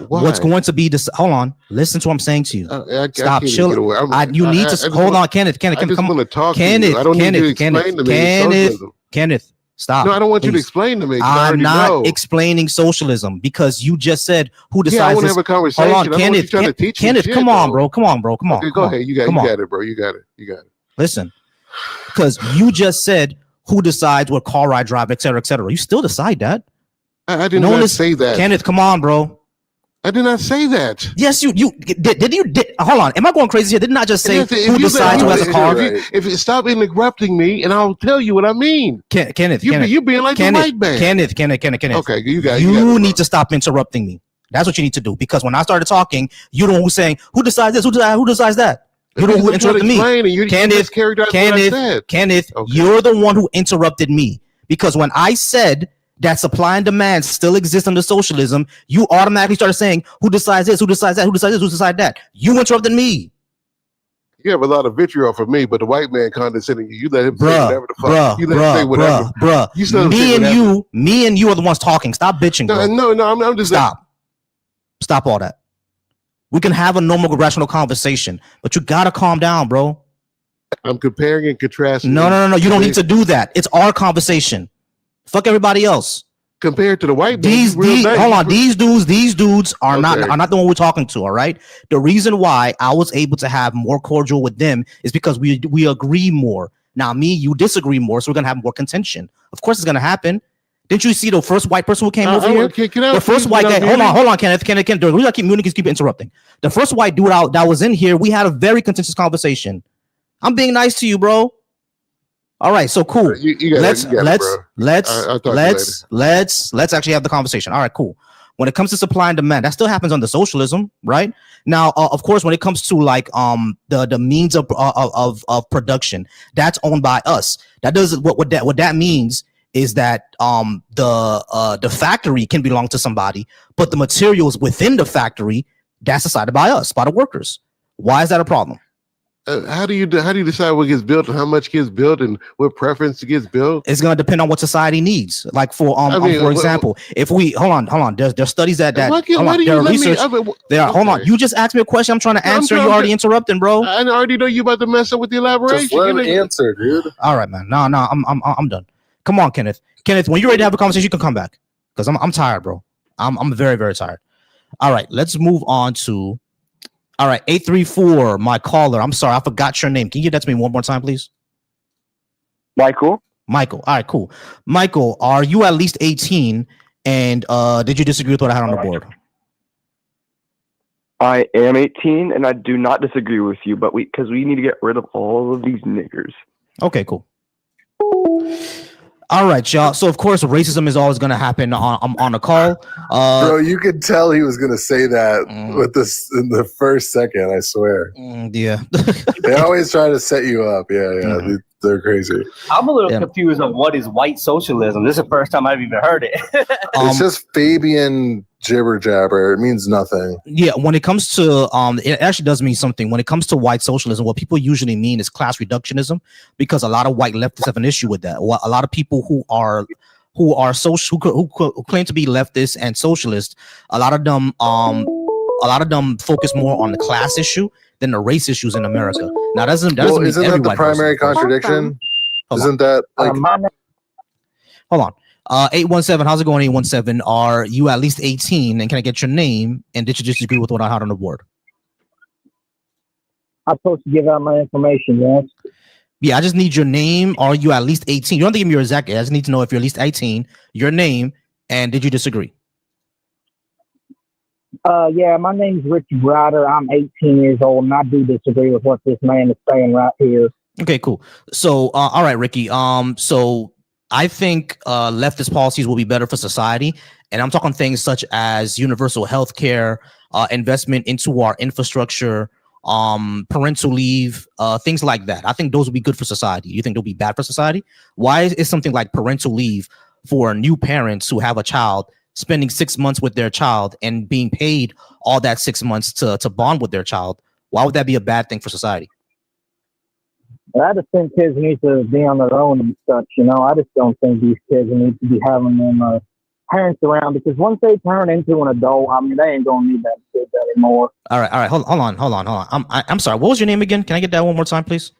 Why? What's going to be this? Hold on. Listen to what I'm saying to you. Stop. Chill. You need to hold on, Kenneth. Kenneth, come on. Kenneth, I don't need you to explain to me. Kenneth, stop. No, I don't want you to explain to me. I'm not explaining socialism because you just said who decides. Yeah, I want to have a conversation. Hold on, Kenneth. Come on, bro. Come on. Okay, go ahead. You got it, bro. You got it. Listen, because you just said who decides what car I drive, et cetera, et cetera. You still decide that. I did not say that. Kenneth, come on, bro. I did not say that. Yes, you did. Hold on. Am I going crazy here? Didn't I just say who decides who has a car? If you stop interrupting me, and I'll tell you what I mean. Kenneth, you're being like the white man. Kenneth. Okay, you need to stop interrupting me. That's what you need to do. Because when I started talking, you know who's saying who decides this, who decides that. You know who interrupted me. Kenneth, you're the one who interrupted me. Because when I said that supply and demand still exists under socialism, you automatically started saying who decides this, who decides that, who decides this, who decides that. You interrupted me. You have a lot of vitriol for me, but the white man condescending you. You let him say whatever the fuck. You let him say whatever. Me and you are the ones talking. Stop bitching, bro. No, I'm just Stop all that. We can have a normal, rational conversation, but you gotta calm down, bro. I'm comparing and contrasting. No. You don't need to do that. It's our conversation. Fuck everybody else. Compared to the white man, hold on. These dudes are not the one we're talking to. All right. The reason why I was able to have more cordial with them is because we agree more. Now, you disagree more, so we're gonna have more contention. Of course, it's gonna happen. Didn't you see the first white person who came over here? The first white guy. Hold on, Kenneth. The reason I keep muting is keep interrupting. The first white dude that was in here, we had a very contentious conversation. I'm being nice to you, bro. All right, so cool. Let's actually have the conversation. All right, cool. When it comes to supply and demand, that still happens under socialism, right? Now, of course, when it comes to like the means of production, that's owned by us. That does what that means is that the factory can belong to somebody, but the materials within the factory, that's decided by us, by the workers. Why is that a problem? How do you decide what gets built and how much gets built and what preference gets built? It's going to depend on what society needs. Like for example, if we hold on, there's studies that why do you let research. Hold on. You just asked me a question. I'm trying to answer. You already interrupting, bro. I already know you about to mess up with the elaboration. Just let him answer, dude. All right, man. No, I'm done. Come on, Kenneth. Kenneth, when you're ready to have a conversation, you can come back because I'm tired, bro. I'm very, very tired. All right, let's move on to. All right, 834, my caller. I'm sorry, I forgot your name. Can you give that to me one more time, please? Michael. All right, cool. Michael, are you at least 18? And did you disagree with what I had on the board? I am 18, and I do not disagree with you, but because we need to get rid of all of these niggers. Okay, cool. All right, y'all. So of course, racism is always going to happen on a call. Bro, you could tell he was going to say that with this in the first second. I swear. Yeah. They always try to set you up. Yeah. They're crazy. I'm a little confused on what is white socialism. This is the first time I've even heard it. It's just Fabian jibber jabber. It means nothing. Yeah, when it comes to it actually does mean something. When it comes to white socialism, what people usually mean is class reductionism, because a lot of white leftists have an issue with that. A lot of people who claim to be leftist and socialist, a lot of them focus more on the class issue than the race issues in America. Now, isn't that the primary contradiction? Isn't that like? Hold on. 817, how's it going, 817? Are you at least 18? And can I get your name? And did you disagree with what I had on the board? I'm supposed to give out my information, yes? Yeah, I just need your name. Are you at least 18? You don't have to give me your exact age. I just need to know if you're at least 18, your name, and did you disagree? Yeah, my name's Richard Ryder. I'm 18 years old, and I do disagree with what this man is saying right here. Okay, cool. So, all right, Ricky. So I think leftist policies will be better for society, and I'm talking things such as universal health care, investment into our infrastructure, parental leave, things like that. I think those will be good for society. You think they'll be bad for society? Why is something like parental leave for new parents who have a child spending 6 months with their child and being paid all that 6 months to bond with their child? Why would that be a bad thing for society? I just think kids need to be on their own and such, you know. I just don't think these kids need to be having them parents around, because once they turn into an adult, I mean, they ain't gonna need that kids anymore. All right. Hold on. I'm sorry. What was your name again? Can I get that one more time, please?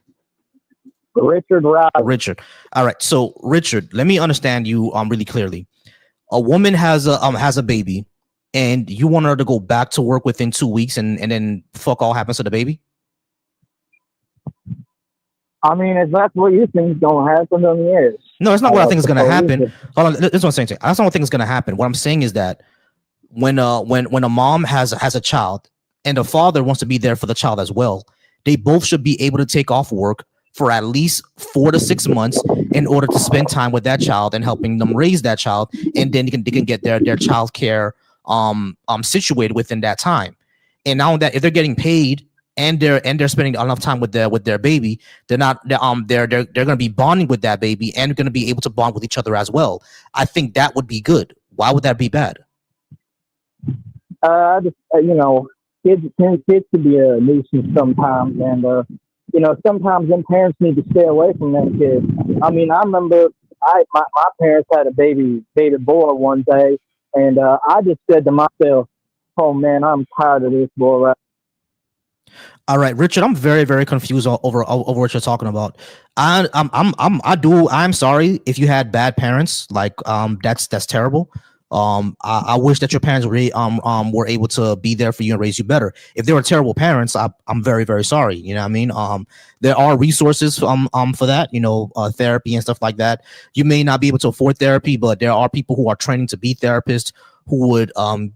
Richard Ryder. Richard. All right. So, Richard, let me understand you really clearly. A woman has a baby, and you want her to go back to work within 2 weeks, and then fuck all happens to the baby? I mean, if that's what you think is going to happen, then yes. No, it's not what I think is going to happen. Hold on, this is what I'm saying. That's not what I think is going to happen. What I'm saying is that when a mom has a child and the father wants to be there for the child as well, they both should be able to take off work for at least 4 to 6 months in order to spend time with that child and helping them raise that child, and then they can get their child care situated within that time. And now that if they're getting paid and they're spending enough time with their baby, they're going to be bonding with that baby and going to be able to bond with each other as well. I think that would be good. Why would that be bad? Just you know, kids can be a nuisance sometimes, and you know, sometimes them parents need to stay away from them kids. I mean, I remember my parents had a baby boy one day, and I just said to myself, "Oh man, I'm tired of this boy." Right? All right, Richard, I'm very, very confused over what you're talking about. I'm sorry if you had bad parents. Like, that's terrible. I wish that your parents really were able to be there for you and raise you better. If they were terrible parents, I'm very, very sorry. You know what I mean? There are resources for that, you know, therapy and stuff like that. You may not be able to afford therapy, but there are people who are training to be therapists who would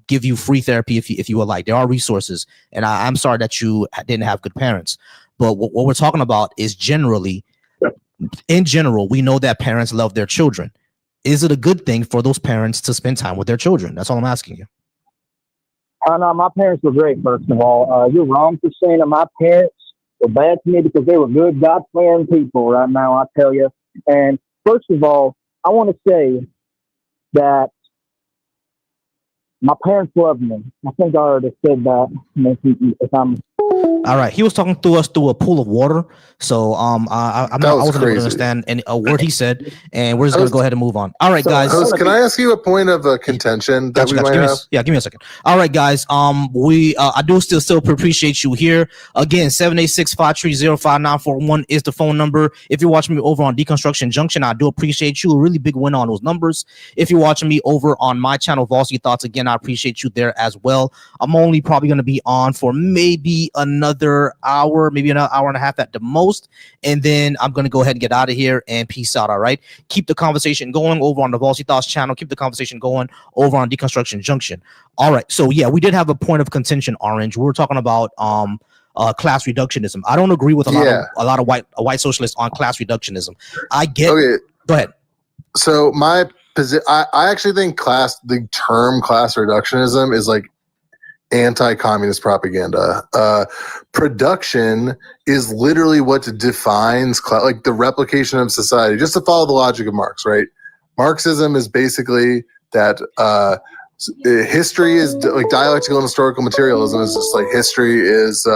give you free therapy if you would like. There are resources, and I'm sorry that you didn't have good parents. But what we're talking about is in general, we know that parents love their children. Is it a good thing for those parents to spend time with their children? That's all I'm asking you. No, my parents were great, first of all. You're wrong for saying that my parents were bad to me, because they were good, God-fearing people right now, I tell you. And first of all, I want to say that my parents love me. I think I already said that. If I'm... All All right, he was talking to us through a pool of water, so I wasn't able to understand a word he said, and we're just gonna go ahead and move on. All right, guys. Host, can I ask you a point of contention that we might have? Give me a second. All right, guys. I do still appreciate you here. Again, 786-530-5941 is the phone number. If you're watching me over on Deconstruction Junction, I do appreciate you. A really big win on those numbers. If you're watching me over on my channel, Varsity Thoughts, again, I appreciate you there as well. I'm only probably gonna be on for maybe another hour, maybe another hour and a half at the most, and then I'm gonna go ahead and get out of here and peace out. All right, keep the conversation going over on the Varsity Thoughts channel, keep the conversation going over on Deconstruction Junction. All right, so yeah, we did have a point of contention, Orange. We were talking about class reductionism. I don't agree with a lot of white socialists on class reductionism. I get go ahead. So my position, I actually think the term class reductionism is like anti-communist propaganda. Production is literally what defines like the replication of society. Just to follow the logic of Marx, right? Marxism is basically that history is like dialectical and historical materialism is just like history is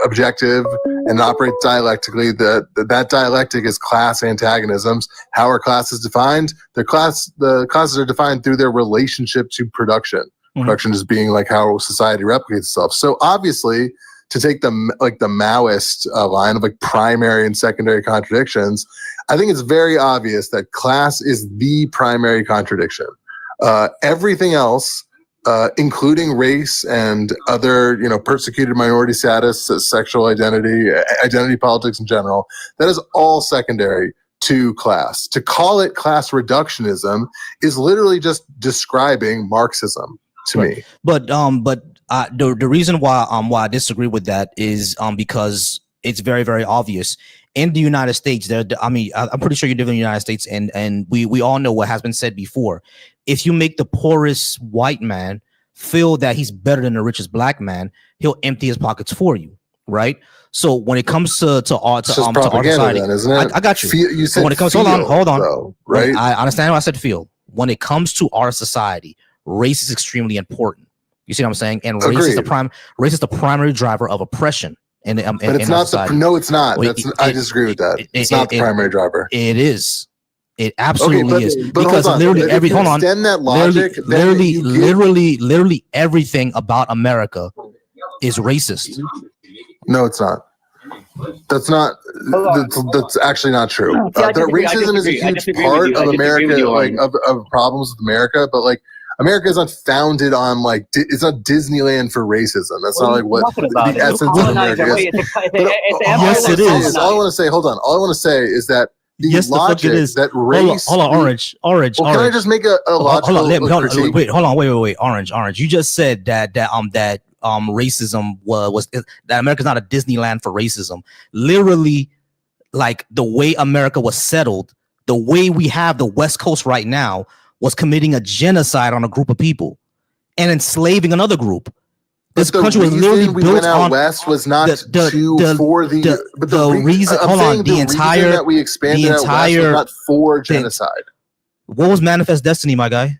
objective and operates dialectically. That dialectic is class antagonisms. How are classes defined? The classes are defined through their relationship to production. Production just being like how society replicates itself. So obviously, to take the Maoist line of like primary and secondary contradictions, I think it's very obvious that class is the primary contradiction. Everything else, including race and other, persecuted minority status, sexual identity politics in general, that is all secondary to class. To call it class reductionism is literally just describing Marxism. To me, but the reason why I disagree with that is because it's very, very obvious in the United States. I'm pretty sure you live in the United States, and we all know what has been said before. If you make the poorest white man feel that he's better than the richest black man, he'll empty his pockets for you, right? So when it comes to our society, then, isn't it? I got you. You said when it comes, hold on, though, right? I understand what I said. Feel when it comes to our society. Race is extremely important. You see what I'm saying? And race is the primary driver of oppression. But it's not no, it's not. I disagree with that. It's not the primary driver. It is. It absolutely is. But because literally literally everything about America is racist. No, it's not. That's actually not true. Racism is a huge part of America, of problems with America, but like America is not founded on it's not Disneyland for racism. That's not like what the essence of America is. Yes, it is. All I want to say, hold on. All I want to say is that the logic that race. Hold on, Orange. Well, can I just make a logical critique? Wait, Orange. You just said that racism was that America's not a Disneyland for racism. Literally, like the way America was settled, the way we have the West Coast right now was committing a genocide on a group of people and enslaving another group. This country was literally built on West was not the reason. Hold on, the entire that we expanded out West was not for genocide. What was Manifest Destiny, my guy?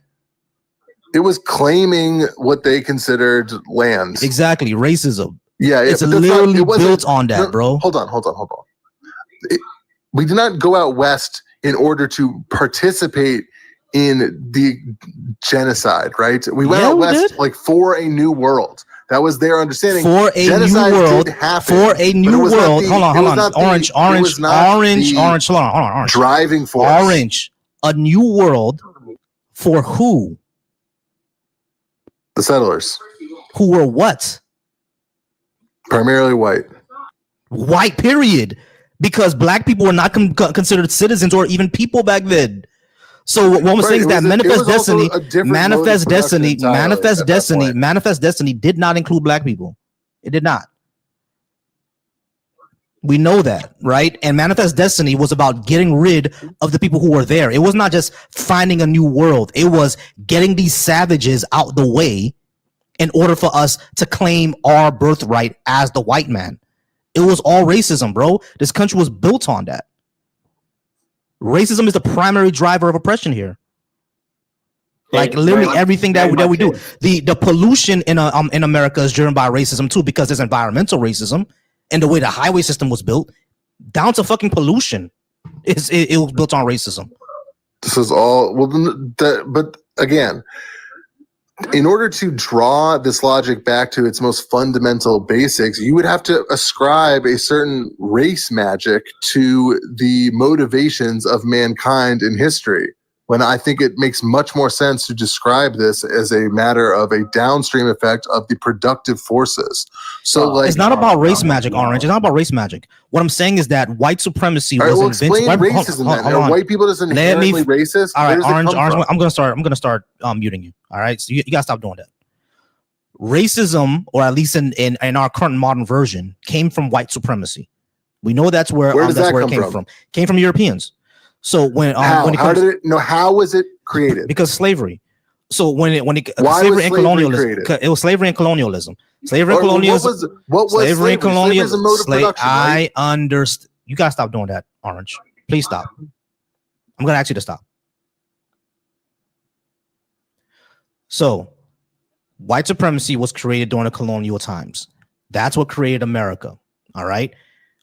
It was claiming what they considered land. Exactly, racism. Yeah, it's literally built on that, bro. Hold on. We did not go out West in order to participate in the genocide, right? We went out West for a new world. That was their understanding. For a genocide new world. For a new world. Hold on. Orange. Driving force. Orange. A new world for who? The settlers. Who were what? Primarily white. White, period. Because black people were not considered citizens or even people back then. So what I'm saying is that Manifest Destiny did not include black people. It did not. We know that, right? And Manifest Destiny was about getting rid of the people who were there. It was not just finding a new world. It was getting these savages out the way in order for us to claim our birthright as the white man. It was all racism, bro. This country was built on that. Racism is the primary driver of oppression here. Like literally everything that we do. The pollution in America is driven by racism too, because there's environmental racism and the way the highway system was built, down to fucking pollution. It was built on racism. This is all but again, in order to draw this logic back to its most fundamental basics, you would have to ascribe a certain race magic to the motivations of mankind in history. When I think it makes much more sense to describe this as a matter of a downstream effect of the productive forces. So, it's not about race magic, Orange. It's not about race magic. What I'm saying is that white supremacy was invented. Explain racism then. Are white people just inherently racist? All right, Orange. I'm gonna start muting you. All right, so you gotta stop doing that. Racism, or at least in our current modern version, came from white supremacy. We know that's where it came from. Came from Europeans. So when how was it created? Because slavery. So slavery and colonialism. It was slavery and colonialism. Slavery and colonialism. What was slavery and colonialism? I understand. You gotta stop doing that, Orange. Please stop. I'm gonna ask you to stop. So, white supremacy was created during the colonial times. That's what created America. All right.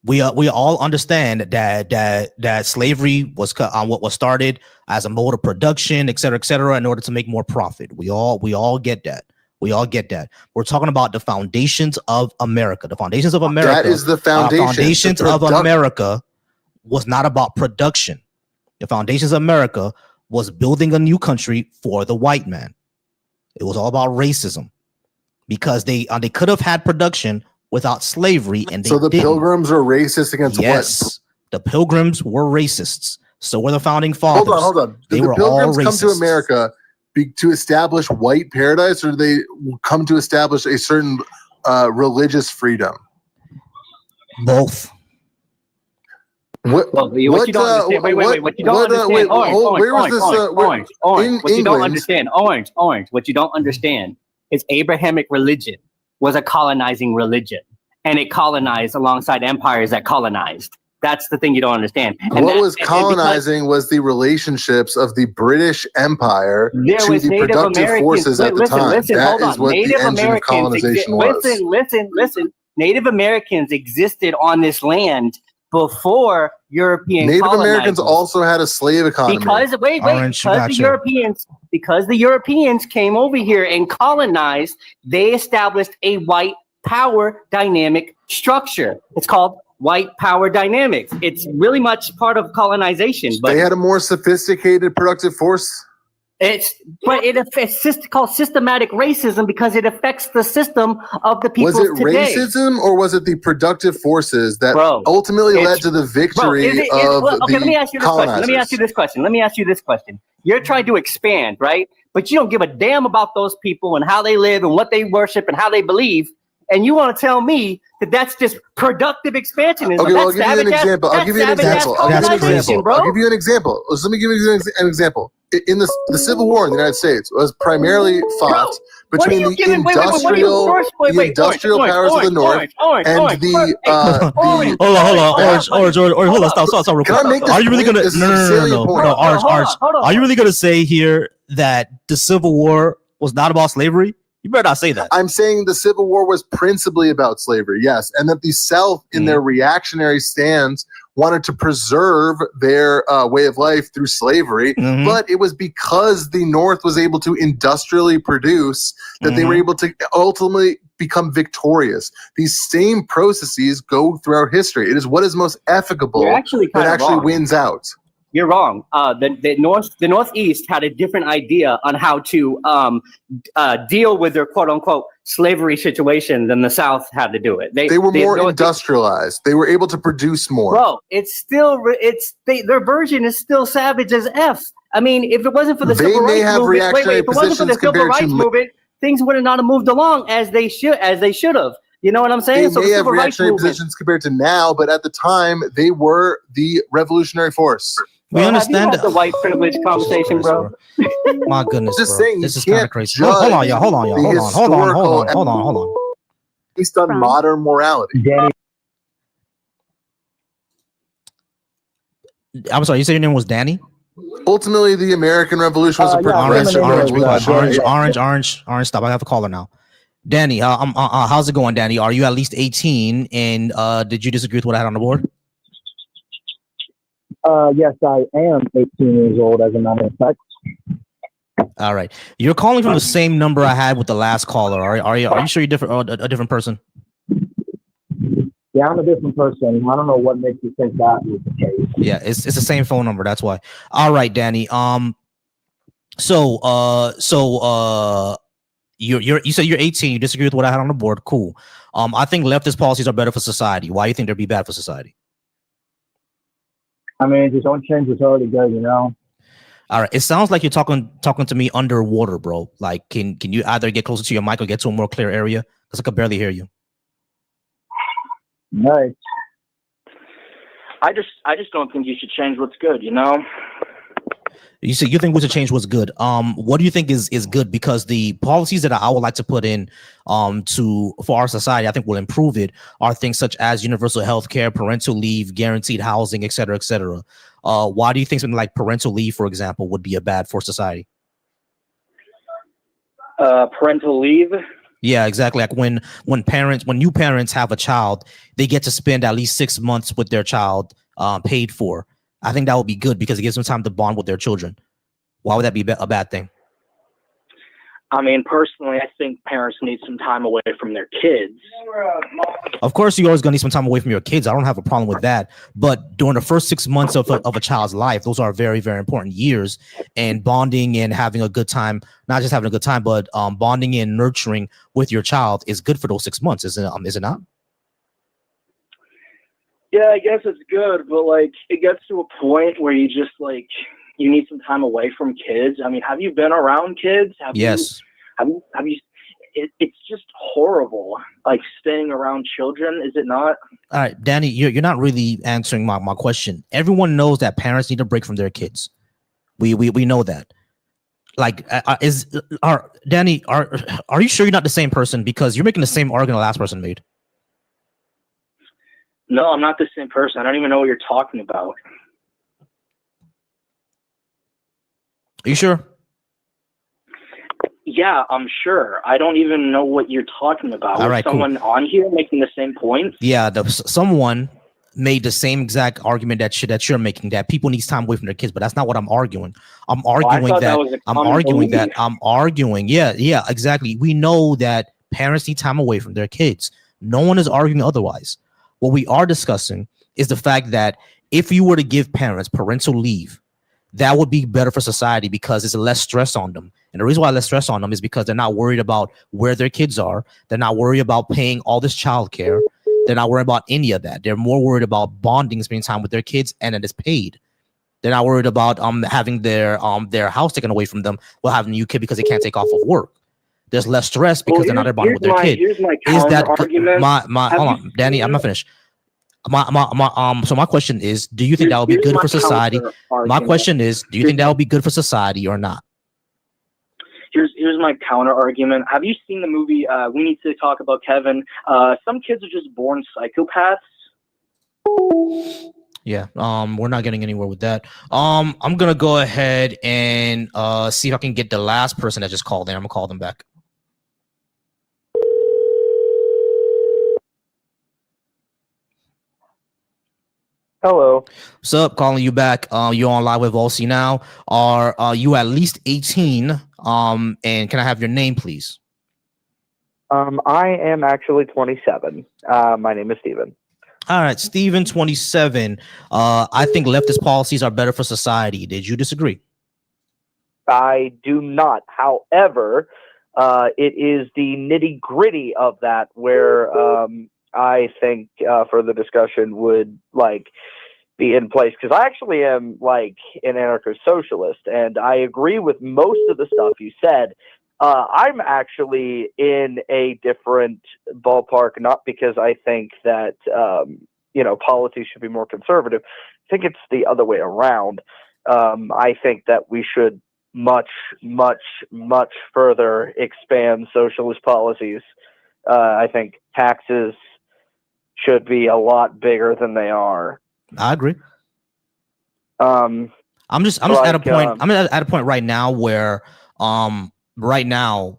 We all understand that slavery was what was started as a mode of production, et cetera, in order to make more profit. We all get that. We all get that. We're talking about the foundations of America. The foundations of America. That is the foundation. Foundations of America was not about production. The foundations of America was building a new country for the white man. It was all about racism, because they could have had production without slavery, and they didn't. Pilgrims were racist against what? The Pilgrims were racists. So were the founding fathers. Hold on. Did the Pilgrims come to America to establish white paradise, or did they come to establish a certain religious freedom? Both. What you don't understand? Wait. What you don't understand? Orange. What you don't understand? Orange. What you don't understand is Abrahamic religion was a colonizing religion, and it colonized alongside empires that colonized. That's the thing you don't understand. And what was colonizing was the relationships of the British Empire to the productive forces at the time. That is what the engine of colonization was. Listen. Native Americans existed on this land before European Native colonizers. Americans also had a slave economy. Because the Europeans came over here and colonized, they established a white power dynamic structure. It's called white power dynamics. It's really much part of colonization. But they had a more sophisticated productive force. It's called systematic racism, because it affects the system of the people today. Was it racism, or was it the productive forces that ultimately led to the victory of the let me ask you this question. Let me ask you this question. You're trying to expand, right? But you don't give a damn about those people and how they live and what they worship and how they believe. And you want to tell me that that's just productive expansionism? Okay, well, I'll give you an example. I'll give you an example. Let me give you an example. In the Civil War in the United States was primarily fought between the industrial powers of the North and the. Hold on, Orange, stop real quick. Are you really gonna? No, Orange. Are you really gonna say here that the Civil War was not about slavery? You better not say that. I'm saying the Civil War was principally about slavery, yes, and that the South, in their reactionary stance, wanted to preserve their way of life through slavery, but it was because the North was able to industrially produce that they were able to ultimately become victorious. These same processes go throughout history. It is what is most efficable that actually wins out. You're wrong. The Northeast had a different idea on how to deal with their quote unquote slavery situation than the South had to do it. They were more industrialized. They were able to produce more. Bro, their version is still savage as F. I mean, if it wasn't for the civil rights movement, things would have not have moved along as they should have. You know what I'm saying? They may have reactionary positions compared to now, but at the time they were the revolutionary force. We understand the white privilege conversation, bro. My goodness, just bro. saying, this is kind of crazy. Hold on, y'all. Hold on. Based on modern morality. I'm sorry, you said your name was Danny? Ultimately, the American Revolution was a Yeah, progressive Orange, be quiet. revolution. Orange. Stop. I have a caller now. Danny, how's it going, Danny? Are you at least 18? And did you disagree with what I had on the board? Yes, I am 18 years old, as a matter of fact. All right. You're calling from the same number I had with the last caller. Are you sure you're different? A different person? Yeah, I'm a different person. I don't know what makes you think that was the case. Yeah, it's the same phone number. That's why. All right, Danny. So you said you're 18. You disagree with what I had on the board. Cool. I think leftist policies are better for society. Why do you think they'd be bad for society? I mean, just don't change what's already good, you know? All right. It sounds like you're talking to me underwater, bro. Like, can you either get closer to your mic or get to a more clear area? Because I could barely hear you. Nice. I just don't think you should change what's good, you know? You say you think we should change what's good. What do you think is good? Because the policies that I would like to put in for our society, I think will improve it, are things such as universal health care, parental leave, guaranteed housing, et cetera, et cetera. Why do you think something like parental leave, for example, would be a bad for society? Parental leave? Yeah, exactly. Like when new parents have a child, they get to spend at least 6 months with their child paid for. I think that would be good because it gives them time to bond with their children. Why would that be a bad thing? I mean, personally, I think parents need some time away from their kids. Of course, you're always going to need some time away from your kids. I don't have a problem with that. But during the first 6 months of a child's life, those are very, very important years. And bonding and having a good time, not just having a good time, but bonding and nurturing with your child is good for those 6 months, is it not? Yeah, I guess it's good, but like it gets to a point where you just like you need some time away from kids. I mean, have you been around kids? Yes. Have you? It's just horrible, like staying around children. Is it not? All right, Danny, you're not really answering my question. Everyone knows that parents need a break from their kids. We know that. Like, Danny, are you sure you're not the same person? Because you're making the same argument the last person made. No, I'm not the same person. I don't even know what you're talking about. Are you sure? Yeah, I'm sure. I don't even know what you're talking about. All right, someone cool. on here making the same point? Yeah, someone made the same exact argument that you're making, that people need time away from their kids, but that's not what I'm arguing. I'm arguing Yeah, exactly. We know that parents need time away from their kids. No one is arguing otherwise. What we are discussing is the fact that if you were to give parents parental leave, that would be better for society because it's less stress on them. And the reason why less stress on them is because they're not worried about where their kids are. They're not worried about paying all this childcare. They're not worried about any of that. They're more worried about bonding, spending time with their kids, and it is paid. They're not worried about having their house taken away from them while having a new kid because they can't take off of work. There's less stress because they're not there bonding with their kid. Here's my Is that argument? Hold on, Danny, I'm not finished. So my question is, do you think that would be good for society? My question is, do you think that would be good for society or not? Here's my counter argument. Have you seen the movie We Need to Talk About Kevin? Some kids are just born psychopaths. Yeah, we're not getting anywhere with that. I'm gonna go ahead and see if I can get the last person that just called in. I'm gonna call them back. Hello. What's up? Calling you back. You're on live with Volsi now. Are you at least 18? And can I have your name, please? I am actually 27. My name is Steven. All right, Steven, 27. I think leftist policies are better for society. Did you disagree? I do not. However, it is the nitty gritty of that where I think further discussion would be in place, because I actually am an anarchist socialist, and I agree with most of the stuff you said. I'm actually in a different ballpark, not because I think that policies should be more conservative. I think it's the other way around. I think that we should much further expand socialist policies. I think taxes should be a lot bigger than they are. I agree. I'm just at a point. I'm at a point right now where right now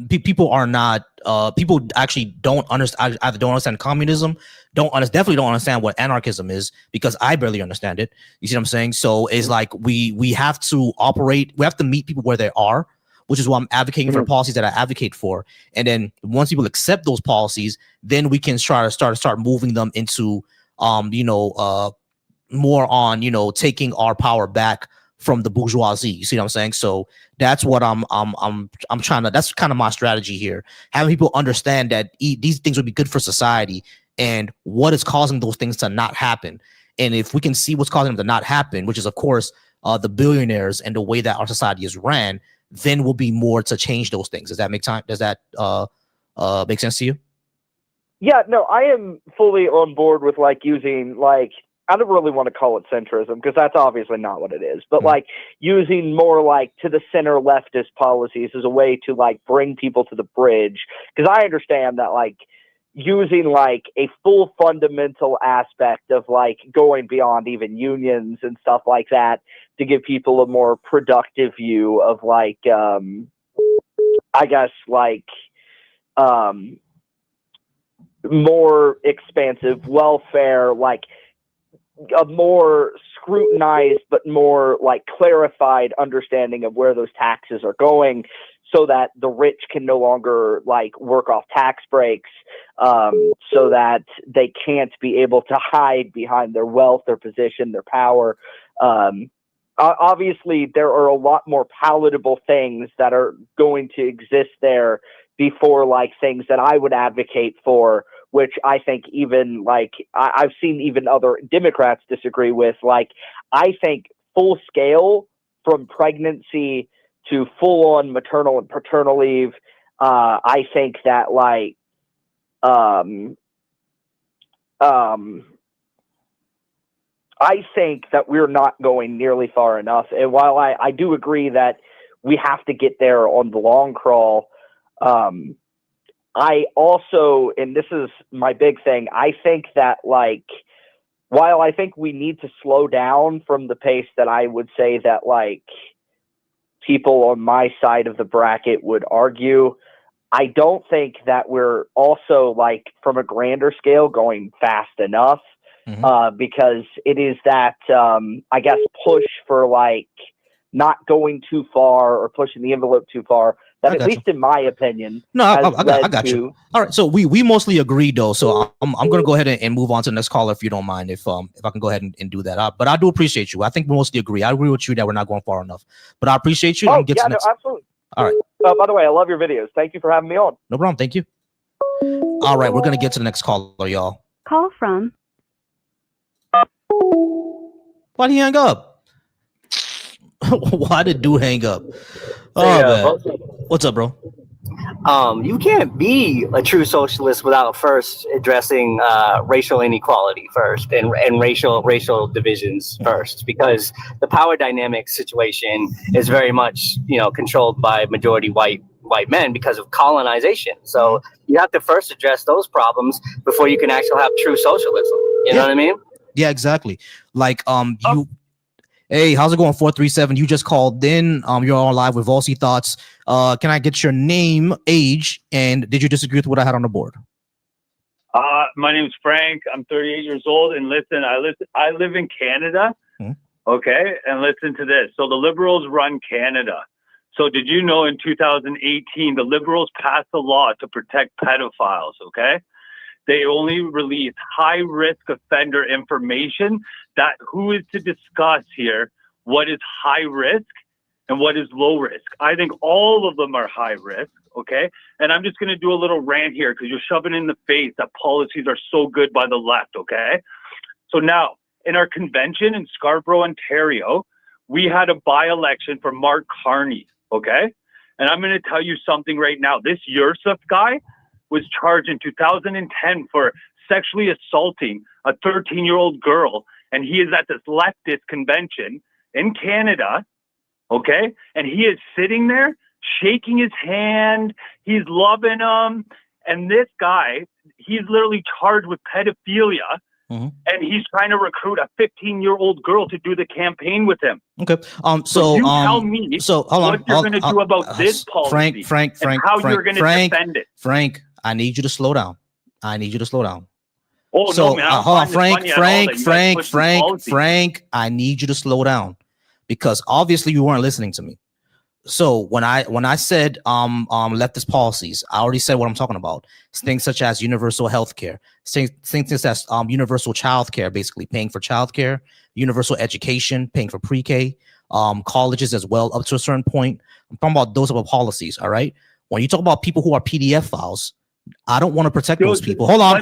people are not people actually don't understand, either don't understand communism, definitely don't understand what anarchism is, because I barely understand it. You see what I'm saying? So it's like we have to operate, we have to meet people where they are, which is why I'm advocating for the policies that I advocate for. And then once people accept those policies, then we can try to start moving them into more on taking our power back from the bourgeoisie. You see what I'm saying? So that's what I'm trying to, that's kind of my strategy here. Having people understand that these things would be good for society and what is causing those things to not happen. And if we can see what's causing them to not happen, which is of course the billionaires and the way that our society is ran, then we'll be more to change those things. Does that make make sense to you? Yeah, no, I am fully on board with using I don't really want to call it centrism because that's obviously not what it is, but using more to the center leftist policies as a way to bring people to the bridge. Because I understand that using a full fundamental aspect of going beyond even unions and stuff like that to give people a more productive view of I guess more expansive welfare, a more scrutinized but more clarified understanding of where those taxes are going, so that the rich can no longer work off tax breaks, so that they can't be able to hide behind their wealth, their position, their power. Obviously, there are a lot more palatable things that are going to exist there before things that I would advocate for, which I think even I've seen even other Democrats disagree with. I think full scale from pregnancy to full on maternal and paternal leave. I think that I think that we're not going nearly far enough. And while I do agree that we have to get there on the long crawl, I also, and this is my big thing, I think that while I think we need to slow down from the pace that I would say that people on my side of the bracket would argue, I don't think that we're also from a grander scale going fast enough. Because it is that I guess push for not going too far or pushing the envelope too far that, at least in my opinion, I got you. All right, so we mostly agree though. So I'm going to go ahead and move on to the next caller if you don't mind, if I can go ahead and do that. But I do appreciate you. I think we mostly agree. I agree with you that we're not going far enough. But I appreciate you. Oh yeah, no, absolutely. All right. By the way, I love your videos. Thank you for having me on. No problem. Thank you. All right, we're going to get to the next caller, y'all. Call from. Why'd he hang up? Why did dude hang up? Oh, man. What's up, bro? You can't be a true socialist without first addressing racial inequality first and racial divisions first, because the power dynamic situation is very much controlled by majority white men because of colonization. So you have to first address those problems before you can actually have true socialism. You know what I mean? Yeah, exactly. Hey, how's it going? 437. You just called in. You're on live with Volsy Thoughts. Can I get your name, age, and did you disagree with what I had on the board? My name's Frank. I'm 38 years old, and listen, I live in Canada. Okay, and listen to this. So the Liberals run Canada. So did you know in 2018 the Liberals passed a law to protect pedophiles? Okay. They only release high-risk offender information. That who is to discuss here what is high risk and what is low risk? I think all of them are high risk, okay? And I'm just going to do a little rant here because you're shoving in the face that policies are so good by the left, okay? So now, in our convention in Scarborough, Ontario, we had a by-election for Mark Carney, okay? And I'm going to tell you something right now. This Yusuf guy was charged in 2010 for sexually assaulting a 13-year-old girl, and he is at this leftist convention in Canada, okay? And he is sitting there, shaking his hand, he's loving him, and this guy, he's literally charged with pedophilia, and he's trying to recruit a 15-year-old girl to do the campaign with him. Okay. So you tell me hold on, what you're going to do about this policy, Frank, how you're going to defend it. Frank, I need you to slow down. I need you to slow down. Oh, so, no, man. Hold on, Frank, I need you to slow down because obviously you weren't listening to me. So when I said leftist policies, I already said what I'm talking about. Things such as universal health care, things such as universal child care, basically paying for child care, universal education, paying for pre-K, colleges as well up to a certain point. I'm talking about those type of policies, all right? When you talk about people who are PDF files, I don't want to protect those people. Hold on.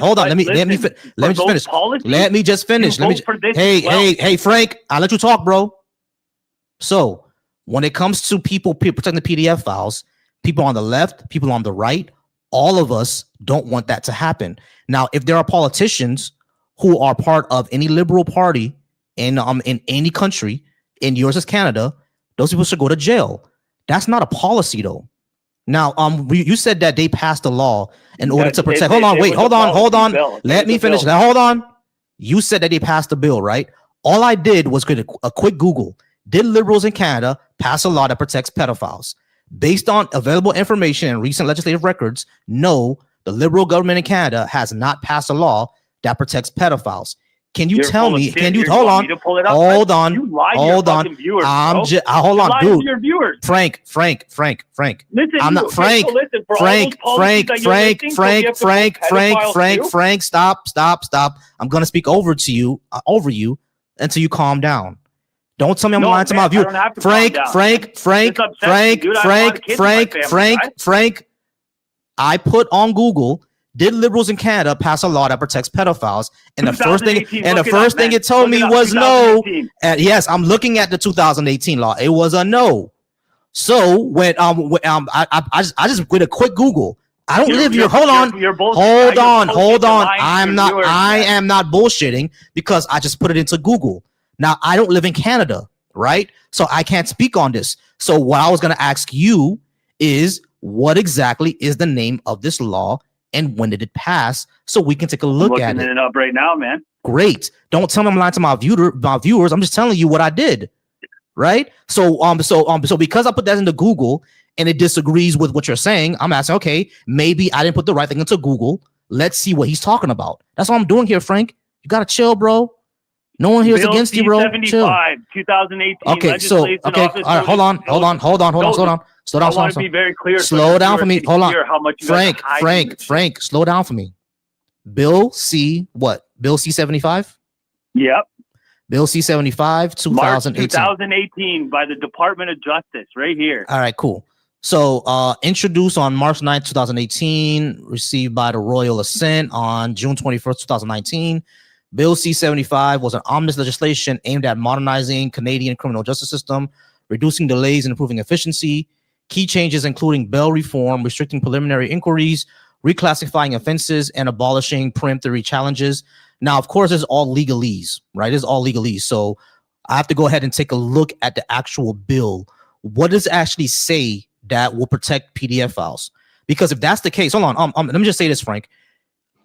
Let me just finish. Hey, Frank, I'll let you talk, bro. So when it comes to people protecting the PDF files, people on the left, people on the right, all of us don't want that to happen. Now, if there are politicians who are part of any liberal party in any country, in yours is Canada, those people should go to jail. That's not a policy, though. Now, you said that they passed a law in order to protect. Hold on. Let me finish. Now, hold on. You said that they passed a bill, right? All I did was get a quick Google. Did liberals in Canada pass a law that protects pedophiles? Based on available information and recent legislative records, no, the liberal government in Canada has not passed a law that protects pedophiles. Can you tell me? Can you hold on? Hold on. Hold on. Hold on, dude. Frank. Listen, I'm not Frank. Frank. Stop. I'm gonna speak over you until you calm down. Don't tell me I'm lying to my viewer. Frank. I put on Google, did liberals in Canada pass a law that protects pedophiles? And the first thing it told me was no. Yes, I'm looking at the 2018 law. It was a no. So when I just did a quick Google. I don't live here. Hold on. I am not bullshitting because I just put it into Google. Now I don't live in Canada, right? So I can't speak on this. So what I was going to ask you is, what exactly is the name of this law and when did it pass, so we can take a look at it? I'm looking it up right now, man. Great. Don't tell me I'm lying to my viewers. I'm just telling you what I did, right? So because I put that into Google and it disagrees with what you're saying, I'm asking, okay, maybe I didn't put the right thing into Google. Let's see what he's talking about. That's what I'm doing here, Frank. You gotta chill, bro. No one here is against you, bro. Chill. 2018. Okay, so all right, hold on. Slow down. I want to be very clear. Slow down for me. Hold on. Frank, slow down for me. Bill C 75? Yep. Bill C-75, 2018. 2018 by the Department of Justice, right here. All right, cool. So introduced on March 9th, 2018, received by the Royal Assent on June 21st, 2019. Bill C-75 was an omnibus legislation aimed at modernizing Canadian criminal justice system, reducing delays and improving efficiency. Key changes including bail reform, restricting preliminary inquiries, reclassifying offenses, and abolishing preemptory challenges. Now, of course, it's all legalese, right? It's all legalese. So I have to go ahead and take a look at the actual bill. What does it actually say that will protect PDF files? Because if that's the case, hold on. Let me just say this, Frank.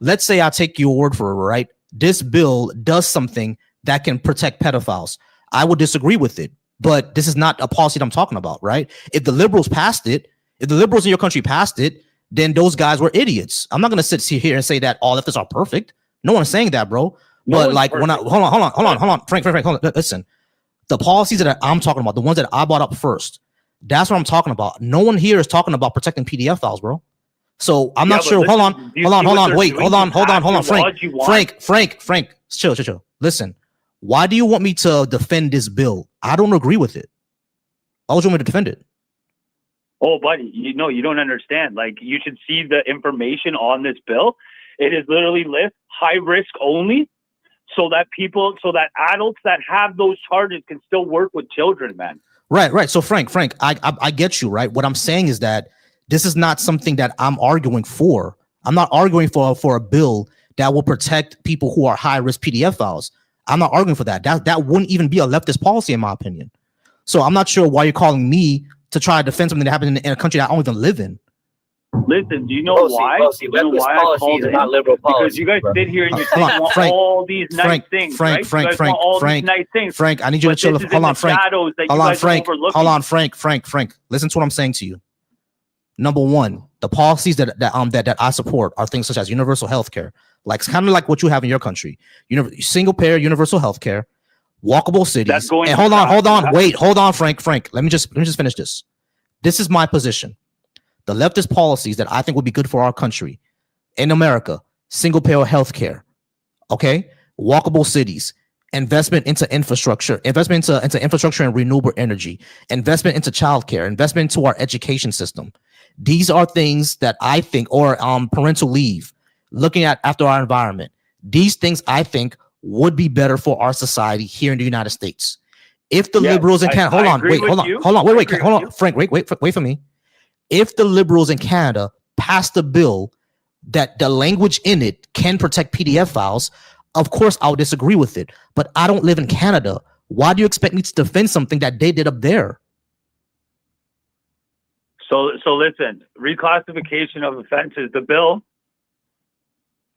Let's say I take your word for it, right? This bill does something that can protect pedophiles. I would disagree with it, but this is not a policy that I'm talking about, right? If the liberals passed it, if the liberals in your country passed it, then those guys were idiots. I'm not going to sit here and say that all leftists are perfect. No one's saying that, bro. But like, when I hold on, Frank, hold on. Listen, the policies that I'm talking about, the ones that I brought up first, that's what I'm talking about. No one here is talking about protecting PDF files, bro. So I'm not sure. Hold on. Wait, hold on. Frank, chill. Listen, why do you want me to defend this bill? I don't agree with it. Why would you want me to defend it? Oh, buddy, you don't understand. Like, you should see the information on this bill. It is literally list high risk only, so that adults that have those charges can still work with children, man. Right. So Frank, I get you, right? What I'm saying is that this is not something that I'm arguing for. I'm not arguing for a bill that will protect people who are high risk PDF files. I'm not arguing for that. That wouldn't even be a leftist policy, in my opinion. So I'm not sure why you're calling me to try to defend something that happened in a country that I don't even live in. Listen, do you know Mostly, why? mostly. Do you know Leftist why I policy called is it? not liberal Because policy. you guys bro. sit here and you say Hold you on, want Frank, all these nice Frank, things, Frank, right? Frank, You guys Frank, want all Frank, these nice things. Frank, I need you to But chill. this is Hold in on, the Frank. shadows that Hold you on, guys Frank. are overlooking. Hold on, Frank. Listen to what I'm saying to you. Number one, the policies that I support are things such as universal health care, like kind of like what you have in your country. Single payer universal health care, walkable cities. That's going And to hold on, crash. wait, hold on, Frank. Let me just finish this. This is my position. The leftist policies that I think would be good for our country in America: single payer health care, okay, walkable cities, investment into infrastructure, investment into infrastructure and renewable energy, investment into childcare, investment into our education system. These are things that I think, or parental leave, looking at after our environment. These things I think would be better for our society here in the United States. If the liberals in Canada, hold on, Frank, wait for me. If the liberals in Canada passed a bill that the language in it can protect PDF files, of course I'll disagree with it. But I don't live in Canada. Why do you expect me to defend something that they did up there? So listen, reclassification of offenses. The bill.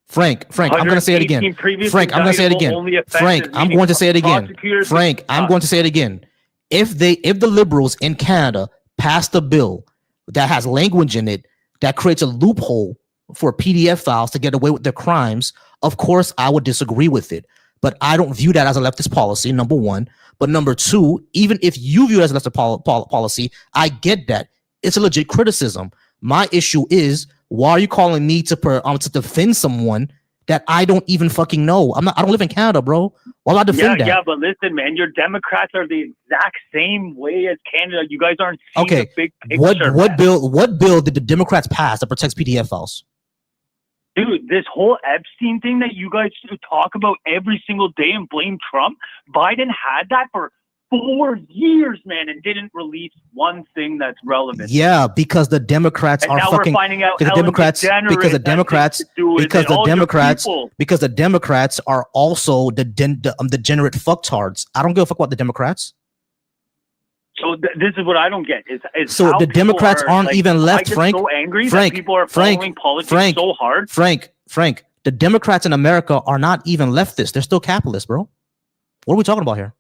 Frank, I'm going to say it again. Frank, I'm going to say it again. Frank, I'm going to say it again. Frank, I'm going to say it again. If the liberals in Canada passed a bill that has language in it that creates a loophole for PDF files to get away with their crimes, of course I would disagree with it. But I don't view that as a leftist policy, number one. But number two, even if you view it as a leftist policy, I get that. It's a legit criticism. My issue is, why are you calling me to defend someone that I don't even fucking know? I don't live in Canada, bro. Why would I defend that? Yeah, but listen, man, your Democrats are the exact same way as Canada. You guys aren't seeing the big picture. What bill did the Democrats pass that protects PDF files? Dude, this whole Epstein thing that you guys talk about every single day and blame Trump, Biden had that for 4 years, man, and didn't release one thing that's relevant. Yeah, because the Democrats and are now fucking. We're finding out Because the Democrats are also the degenerate fucktards. I don't give a fuck about the Democrats. So this is what I don't get. Is so the Democrats aren't even left, Frank. So angry that people are following politics so hard. Frank, the Democrats in America are not even leftists. They're still capitalists, bro. What are we talking about here?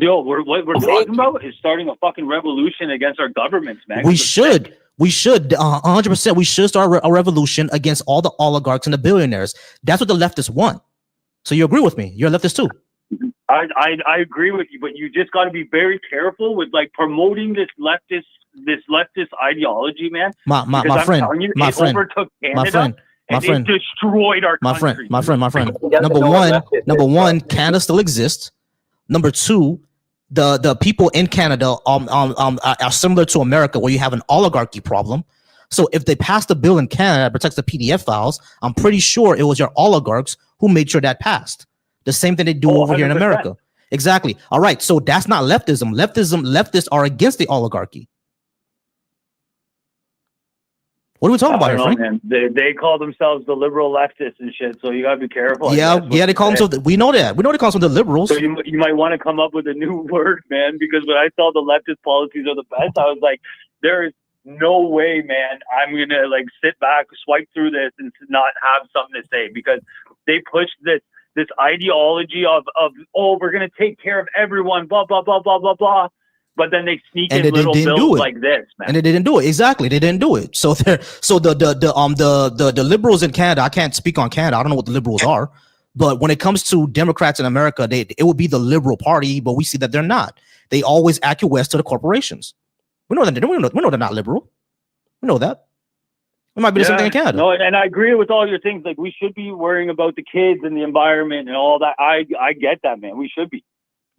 Yo, what we're talking about is starting a fucking revolution against our governments, man. We should 100%. We should start a revolution against all the oligarchs and the billionaires. That's what the leftists want. So you agree with me? You're a leftist too. I agree with you, but you just got to be very careful with like promoting this leftist ideology, man. My friend, overtook Canada. It destroyed our country. My friend. Number one, Canada still exists. Number two, the people in Canada are similar to America, where you have an oligarchy problem. So if they passed a bill in Canada that protects the PDF files, I'm pretty sure it was your oligarchs who made sure that passed. The same thing they do over here in America. Exactly. All right. So that's not leftism. Leftists are against the oligarchy. What are we talking about here, Frank? Man. They call themselves the liberal leftists and shit, so you gotta be careful. Yeah, they call themselves. We know that. We know they call themselves the liberals. So you might want to come up with a new word, man, because when I saw the leftist policies are the best, I was like, there is no way, man, I'm gonna like sit back, swipe through this, and not have something to say, because they push this ideology of we're gonna take care of everyone, blah blah blah blah blah blah. But then they sneak in little bills like this, man. And they didn't do it. Exactly, they didn't do it. So the liberals in Canada, I can't speak on Canada. I don't know what the liberals are. But when it comes to Democrats in America, it would be the Liberal Party, but we see that they're not. They always acquiesce to the corporations. We know that we know they're not liberal. We know that. It might be the same thing in Canada. No, and I agree with all your things. Like, we should be worrying about the kids and the environment and all that. I get that, man. We should be.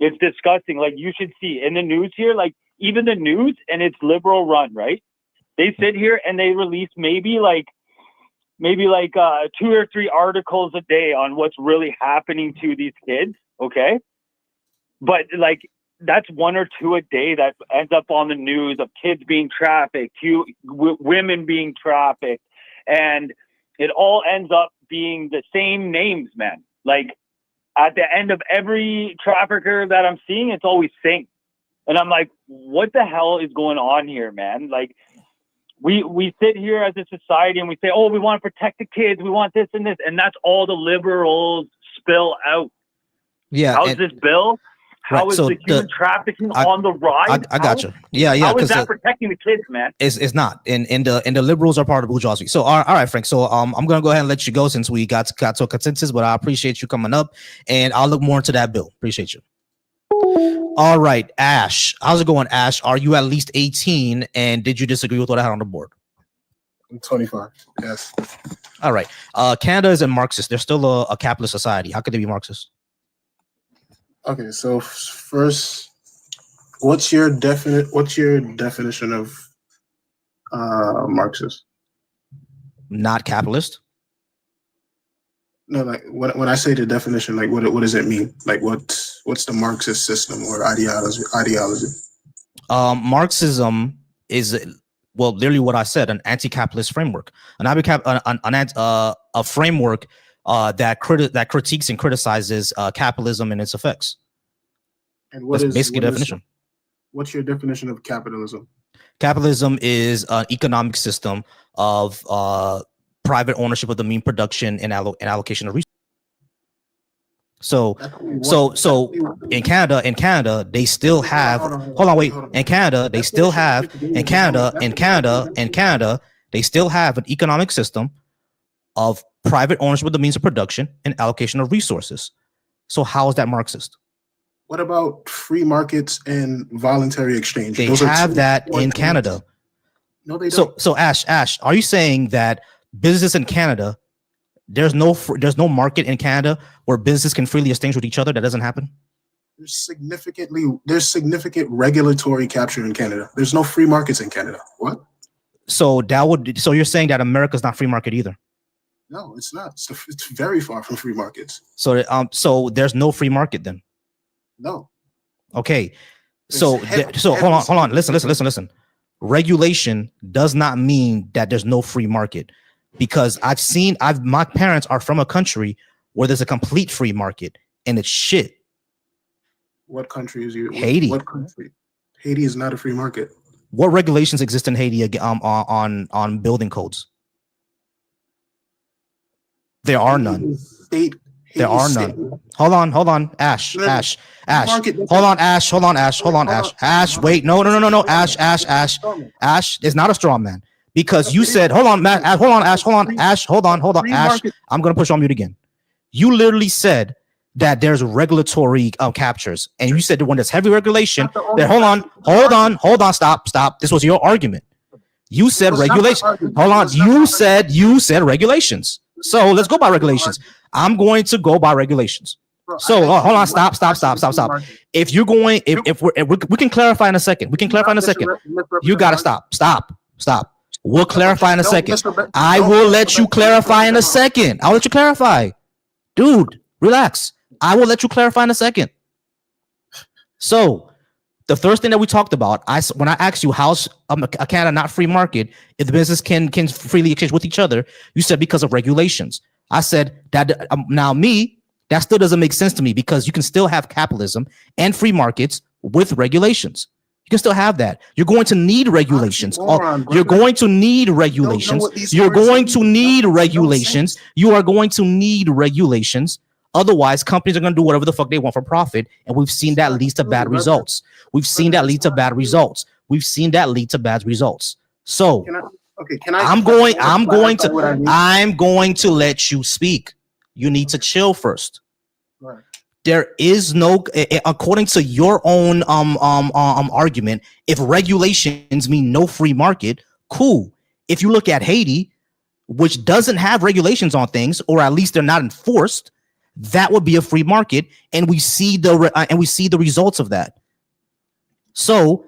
It's disgusting. Like, you should see in the news here, like even the news, and it's liberal run, right? They sit here and they release maybe like 2 or 3 articles a day on what's really happening to these kids. Okay. But like, that's 1 or 2 a day that ends up on the news of kids being trafficked, women being trafficked. And it all ends up being the same names, man. Like, at the end of every trafficker that I'm seeing, it's always Singh. And I'm like, what the hell is going on here, man? Like, we sit here as a society and we say, oh, we want to protect the kids, we want this and this, and that's all the liberals spill out. Yeah. How's this bill? How Right, is so the human trafficking on the rise? I got you. Yeah, yeah. How is that protecting the kids, man? It's not, and the liberals are part of bourgeoisie. So all right, Frank. So I'm gonna go ahead and let you go since we got to a consensus. But I appreciate you coming up, and I'll look more into that bill. Appreciate you. All right, Ash. How's it going, Ash? Are you at least 18? And did you disagree with what I had on the board? I'm 25. Yes. All right. Canada isn't Marxist. They're still a capitalist society. How could they be Marxist? Okay, so first, what's your definition of Marxist? Not capitalist. No, like when I say the definition, like what does it mean? Like what's the Marxist system or ideology? Marxism is, well, literally what I said, an anti-capitalist framework, a framework that critiques and criticizes capitalism and its effects. And what That's is basically the definition. What's your definition of capitalism? Capitalism is an economic system of private ownership of the mean production and allocation of resources. So in Canada, they still have. Hold on, wait. In Canada, they still have. In Canada, they still have an economic system of private ownership of the means of production and allocation of resources. So how is that Marxist? What about free markets and voluntary exchange? They have that in Canada. No, they don't. So Ash, are you saying that business in Canada, there's no market in Canada where business can freely exchange with each other? That doesn't happen. There's significant regulatory capture in Canada. There's no free markets in Canada. What? So you're saying that America's not free market either? No, it's not. It's very far from free markets. So there's no free market then? No. Okay. So hold on. Listen. Regulation does not mean that there's no free market, because my parents are from a country where there's a complete free market and it's shit. What country is you? Haiti. What country? Haiti is not a free market. What regulations exist in Haiti on building codes? There are none. There are none. Hold on, Ash. Hold on, Ash. Wait, no. Ash is not a straw man, because you said, hold on, Ash. I'm gonna push on mute again. You literally said that there's regulatory captures, and you said the one that's heavy regulation. Hold on, stop. This was your argument. You said regulation. Hold on. You said regulations. So let's go by regulations. I'm going to go by regulations. So hold on, stop. If you're going, if we can clarify in a second. You gotta stop. We'll clarify in a second. I will let you clarify in a second. I'll let you clarify, dude. Relax. I will let you clarify in a second. So the first thing that we talked about, when I asked you how's a Canada not free market, if the business can freely exchange with each other, you said because of regulations. I said that that still doesn't make sense to me, because you can still have capitalism and free markets with regulations. You can still have that. You're going to need regulations. You're going to need regulations. You are going to need regulations. Otherwise, companies are going to do whatever the fuck they want for profit, and we've seen that leads to bad results. So I'm going to let you speak. You need to chill first. Right. There is no, according to your own argument, if regulations mean no free market, cool. If you look at Haiti, which doesn't have regulations on things, or at least they're not enforced, that would be a free market, and we see the results of that. So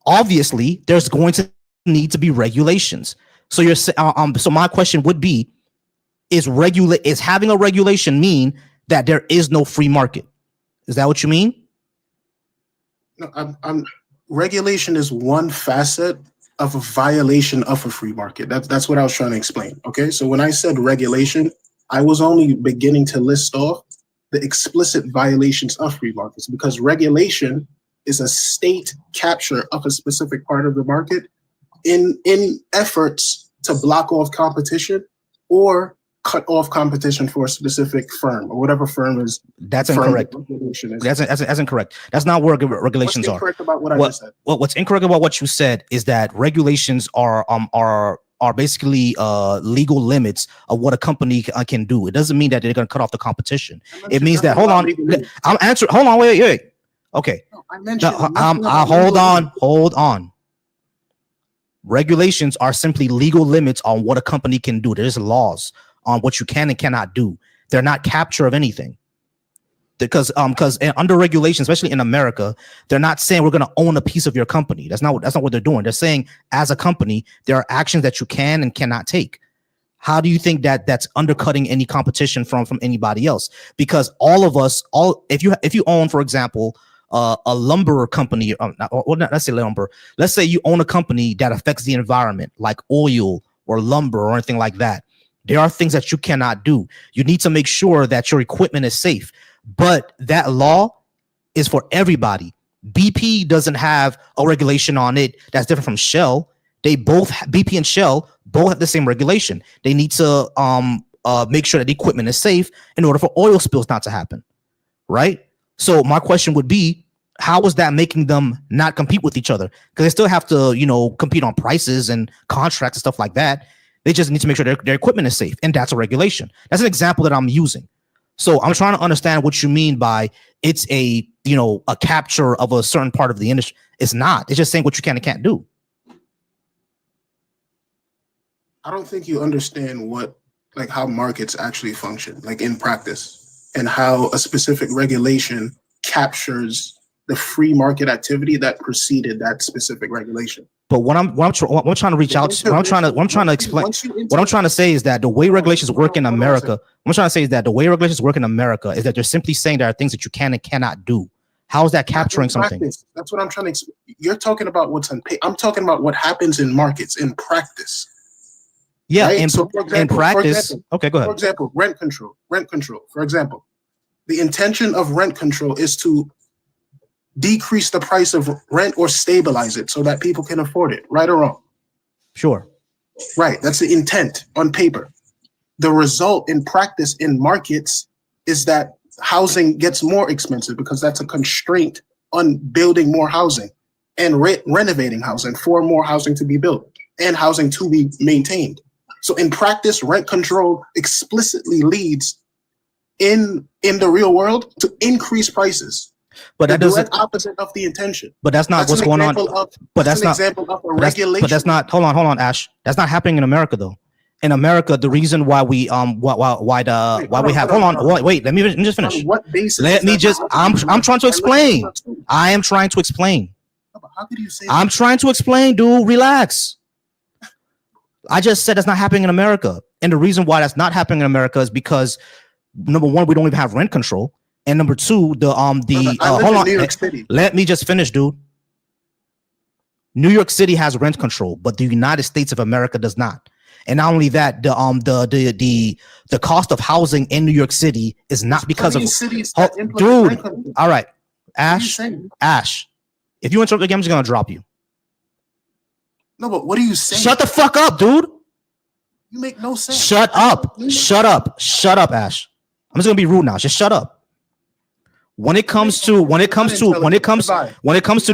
obviously, there's going to need to be regulations. So so my question would be: is having a regulation mean that there is no free market? Is that what you mean? No, regulation is one facet of a violation of a free market. That's what I was trying to explain. Okay, so when I said regulation, I was only beginning to list off the explicit violations of free markets, because regulation is a state capture of a specific part of the market in efforts to block off competition or cut off competition for a specific firm or whatever firm is. That's incorrect. That's incorrect. That's not where regulations What's incorrect about what I just said? What's incorrect about what you said is that regulations are basically legal limits of what a company can do. It doesn't mean that they're going to cut off the competition. It means that I'm answering. Hold on, wait. Okay. No, I mentioned. Hold on. Regulations are simply legal limits on what a company can do. There's laws on what you can and cannot do. They're not capture of anything. Because under regulations, especially in America, they're not saying we're going to own a piece of your company. That's not what they're doing. They're saying as a company, there are actions that you can and cannot take. How do you think that that's undercutting any competition from anybody else? Because all of us, if you own, for example, a lumber company, let's say lumber. Let's say you own a company that affects the environment, like oil or lumber or anything like that. There are things that you cannot do. You need to make sure that your equipment is safe. But that law is for everybody. BP doesn't have a regulation on it that's different from Shell. They both, BP and Shell, both have the same regulation. They need to make sure that the equipment is safe in order for oil spills not to happen, right? So my question would be, how is that making them not compete with each other? Because they still have to, compete on prices and contracts and stuff like that. They just need to make sure their equipment is safe, and that's a regulation. That's an example that I'm using. So I'm trying to understand what you mean by it's a capture of a certain part of the industry. It's not. It's just saying what you can and can't do. I don't think you understand how markets actually function, like in practice, and how a specific regulation captures the free market activity that preceded that specific regulation. But what I'm trying to reach out to, what I'm trying to explain, what I'm trying to say is that the way regulations work in America, what I'm trying to say is that the way regulations work in America is that they're simply saying there are things that you can and cannot do. How is that capturing something? That's what I'm trying to explain. You're talking about what's on paper. I'm talking about what happens in markets in practice. Yeah, right? in practice. Okay, go ahead. For example, rent control. For example, the intention of rent control is to decrease the price of rent or stabilize it so that people can afford it, right or wrong? Sure. Right, that's the intent on paper. The result in practice in markets is that housing gets more expensive because that's a constraint on building more housing and renovating housing for more housing to be built and housing to be maintained. So in practice, rent control explicitly leads in the real world to increase prices. But that doesn't opposite of the intention. But that's not what's going on. But that's not an example of a regulation. But that's not. Hold on, Ash. That's not happening in America, though. In America, the reason why we why we have hold on. Wait. Let me just finish. What basis? Let me just. I'm trying to explain. I am trying to explain. How could you say? I'm trying to explain, dude. Relax. I just said that's not happening in America, and the reason why that's not happening in America is because number one, we don't even have rent control. And number two, hold on. New York City. Let me just finish, dude. New York City has rent control, but the United States of America does not. And not only that, the cost of housing in New York City is not because of dude. All right, Ash. If you interrupt again, I'm just gonna drop you. No, but what are you saying? Shut the fuck up, dude. You make no sense. Shut up, Ash. I'm just gonna be rude now. Just shut up. When it comes to the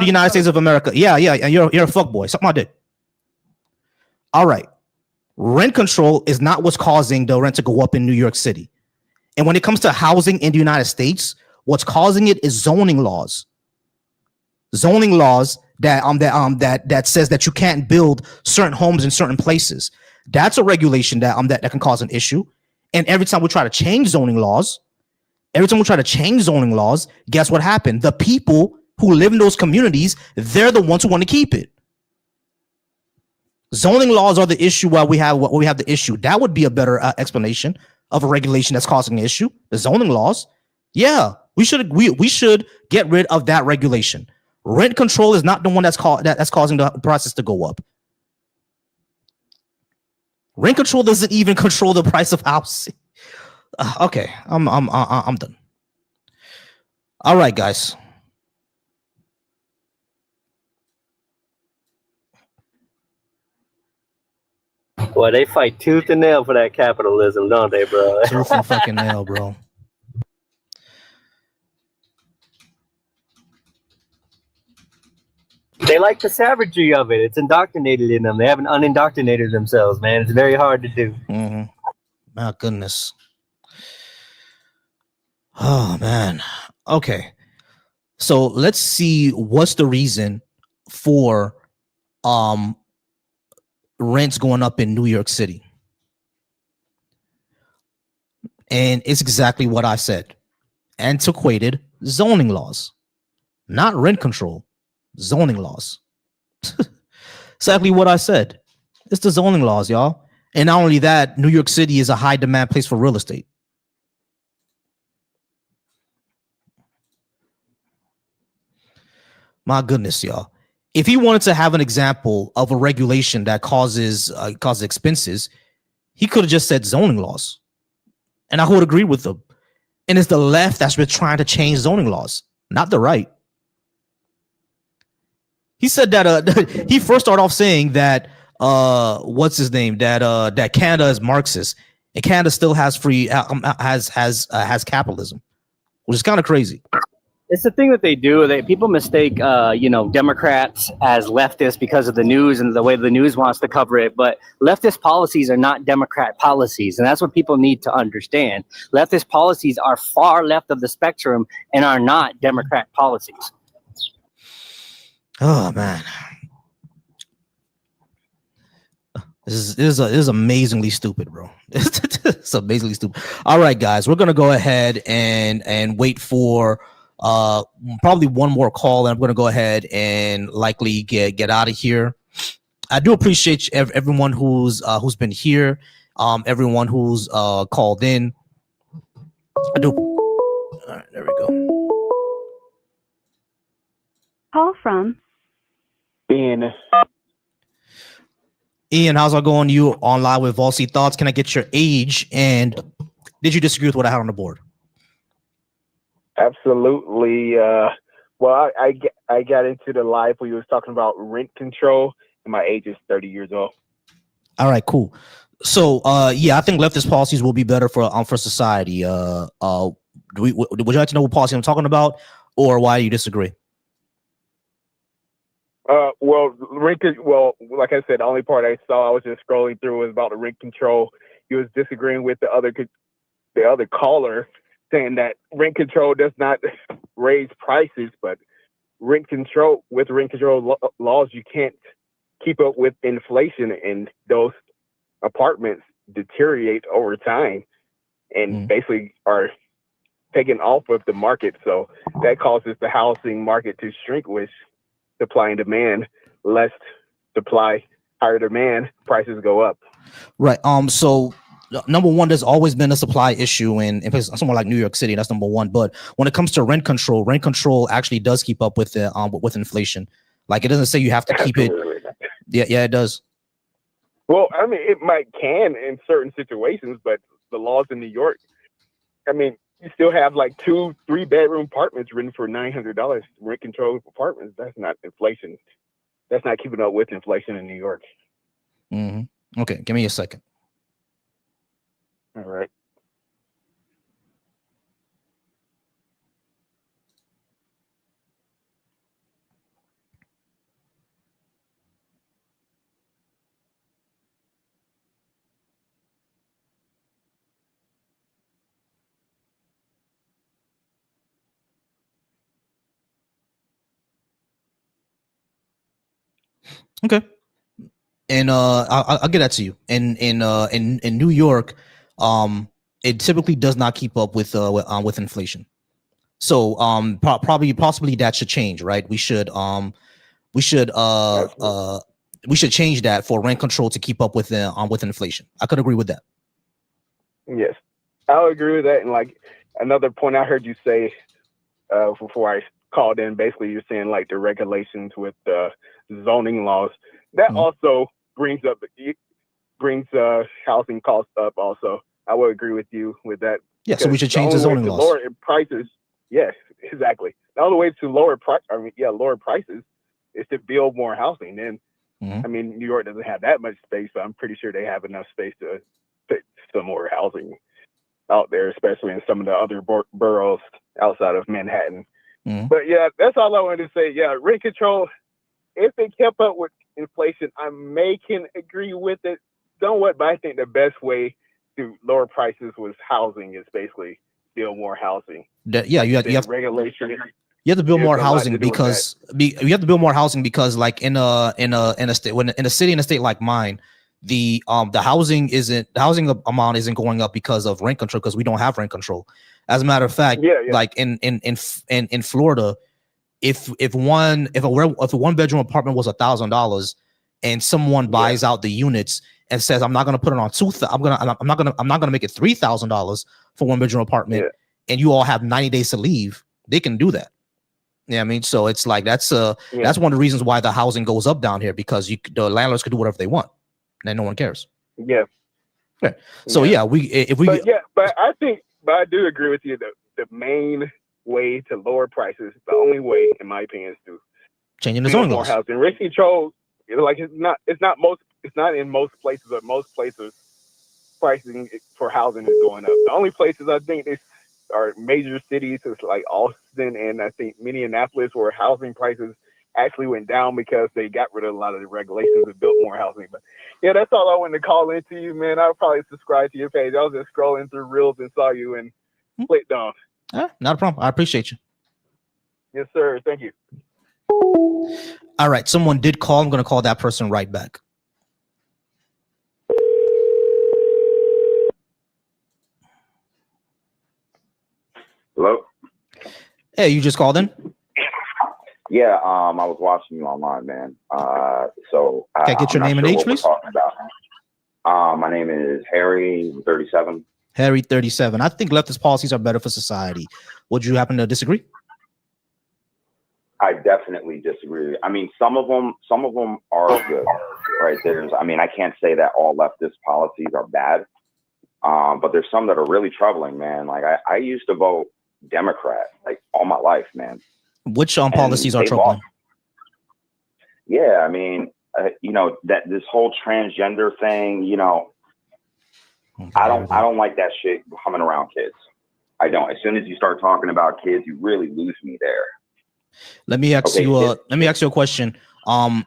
United States of America, yeah, and you're a fuckboy. Suck my dick. All right. Rent control is not what's causing the rent to go up in New York City. And when it comes to housing in the United States, what's causing it is zoning laws. Zoning laws that says that you can't build certain homes in certain places. That's a regulation that can cause an issue. And every time we try to change zoning laws, guess what happened? The people who live in those communities, they're the ones who want to keep it. Zoning laws are the issue while we have the issue. That would be a better explanation of a regulation that's causing an issue. The zoning laws. Yeah, we should get rid of that regulation. Rent control is not the one that's causing the prices to go up. Rent control doesn't even control the price of housing. Okay, I'm done. All right, guys. Boy, they fight tooth and nail for that capitalism, don't they, bro? Tooth and fucking nail, bro. They like the savagery of it. It's indoctrinated in them. They haven't unindoctrinated themselves, man. It's very hard to do. Mm-hmm. My goodness. Oh man. Okay. So let's see what's the reason for rents going up in New York City. And it's exactly what I said. Antiquated zoning laws. Not rent control, zoning laws. Exactly what I said. It's the zoning laws, y'all. And not only that, New York City is a high demand place for real estate. My goodness, y'all. If he wanted to have an example of a regulation that causes expenses, he could have just said zoning laws. And I would agree with him. And it's the left that's been trying to change zoning laws, not the right. He said that he first started off saying that what's his name, that Canada is Marxist and Canada still has has capitalism, which is kind of crazy. It's the thing that they do. People mistake, Democrats as leftists because of the news and the way the news wants to cover it. But leftist policies are not Democrat policies, and that's what people need to understand. Leftist policies are far left of the spectrum and are not Democrat policies. Oh man, this is amazingly stupid, bro. It's amazingly stupid. All right, guys, we're gonna go ahead and wait for probably one more call, and I'm gonna go ahead and likely get out of here. I do appreciate everyone who's been here, everyone who's called in. I do. All right, there we go. Call from Ian, how's it going? You online with Volsy Thoughts? Can I get your age? And did you disagree with what I had on the board? Absolutely. Well, I got into the live where you was talking about rent control, and my age is 30 years old. All right, cool. So, yeah, I think leftist policies will be better for society. Would you like to know what policy I'm talking about, or why you disagree? Well, like I said, the only part I saw, I was just scrolling through, was about the rent control. He was disagreeing with the other caller, saying that rent control does not raise prices, but rent control laws, you can't keep up with inflation, and those apartments deteriorate over time and basically are taken off of the market. So that causes the housing market to shrink, which supply and demand, less supply, higher demand, prices go up. Right. So number one, there's always been a supply issue in somewhere like New York City. That's number one. But when it comes to rent control actually does keep up with with inflation. Like, it doesn't say you have to keep it. Yeah, it does. Well, I mean, it can in certain situations, but the laws in New York, I mean, you still have like 2-3 bedroom apartments rented for $900. Rent control apartments. That's not inflation. That's not keeping up with inflation in New York. Mm-hmm. Okay, give me a second. All right. Okay. And I'll get that to you. In New York, it typically does not keep up with inflation. So possibly that should change, right? We should change that for rent control to keep up with inflation. I could agree with that. Yes, I'll agree with that. And like another point I heard you say before I called in, basically you're saying like the regulations with the zoning laws, that also brings housing costs up also. I would agree with you with that. Yeah, so we should change the zoning laws. Lower prices. Yes, exactly. The only way to lower prices is to build more housing. And I mean, New York doesn't have that much space, but I'm pretty sure they have enough space to fit some more housing out there, especially in some of the other boroughs outside of Manhattan. But yeah, that's all I wanted to say. Yeah, rent control, if they kept up with inflation, I can agree with it somewhat, but I think the best way to lower prices was housing is basically build more housing. You have regulation. You have to build more housing because you have to build more housing because, like in a state, in a city in a state like mine, the housing amount isn't going up because of rent control, because we don't have rent control. As a matter of fact, like in Florida, if a one bedroom apartment was $1,000 and someone buys out the units and says, I'm not going to put it on I'm not going to make it $3,000 for one bedroom apartment, and you all have 90 days to leave, they can do that. Yeah, I mean, so it's like that's one of the reasons why the housing goes up down here, because the landlords can do whatever they want, and no one cares. Yeah. Okay. So but I do agree with you. The main way to lower prices, the only way, in my opinion, is to changing the zoning more laws. Housing. Rent control, like it's not in most places, but most places pricing for housing is going up. The only places I think are major cities, is like Austin and I think Minneapolis, where housing prices actually went down because they got rid of a lot of the regulations and built more housing. But yeah, that's all I wanted to call into you, man. I'll probably subscribe to your page. I was just scrolling through reels and saw you and clicked on. Not a problem. I appreciate you. Yes, sir. Thank you. All right. Someone did call. I'm going to call that person right back. Hello? Hey, you just called in? Yeah, I was watching you online, man. So can I get your name and age, please? My name is Harry, 37. Harry, 37. I think leftist policies are better for society. Would you happen to disagree? I definitely disagree. I mean, some of them are good, right? I can't say that all leftist policies are bad, but there's some that are really troubling, man. Like I used to vote Democrat like all my life, man. Which policies are troubling? Yeah, I mean, that this whole transgender thing, I don't like that shit coming around kids. I don't. As soon as you start talking about kids, you really lose me there. Let me ask you a question. Do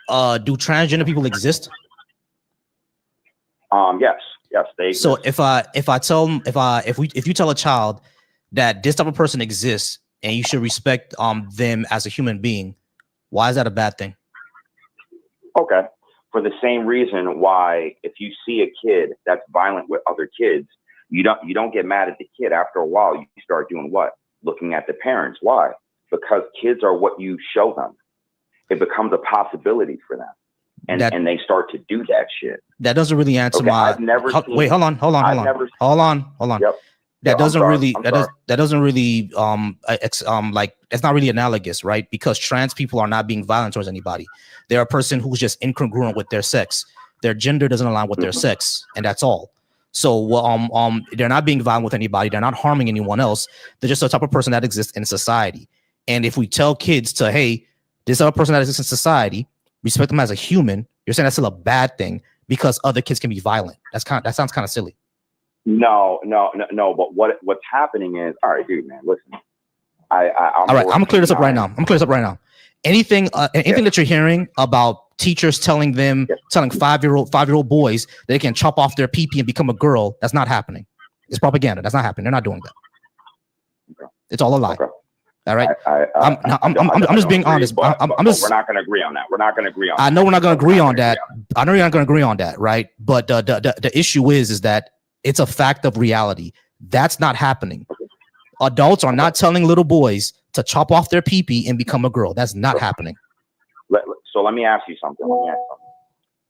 transgender people exist? Yes, they exist. So if you tell a child that this type of person exists and you should respect them as a human being, why is that a bad thing? Okay. For the same reason why if you see a kid that's violent with other kids, you don't get mad at the kid. After a while, you start doing what? Looking at the parents. Why? Because kids are what you show them. It becomes a possibility for them. And they start to do that shit. That doesn't really answer my. Hold on. Yep. That doesn't really like, it's not really analogous, right? Because trans people are not being violent towards anybody. They're a person who's just incongruent with their sex. Their gender doesn't align with their sex, and that's all. So they're not being violent with anybody. They're not harming anyone else. They're just a type of person that exists in society. And if we tell kids to, hey, this other person that exists in society, respect them as a human, you're saying that's still a bad thing because other kids can be violent. That sounds kind of silly. No. But what's happening is, all right, dude, man, listen. All right, I'm gonna clear this up right now. Anything that you're hearing about teachers telling 5-year-old boys that they can chop off their pee-pee and become a girl, that's not happening. It's propaganda. That's not happening. They're not doing that. Okay. It's all a lie. Okay. All right. I'm just being honest. We're not going to agree on that. I know we're not going to agree on that. I know you're not going to agree on that, right? But the issue is that it's a fact of reality. That's not happening. Adults are not telling little boys to chop off their pee-pee and become a girl. That's not happening. So let me ask you something.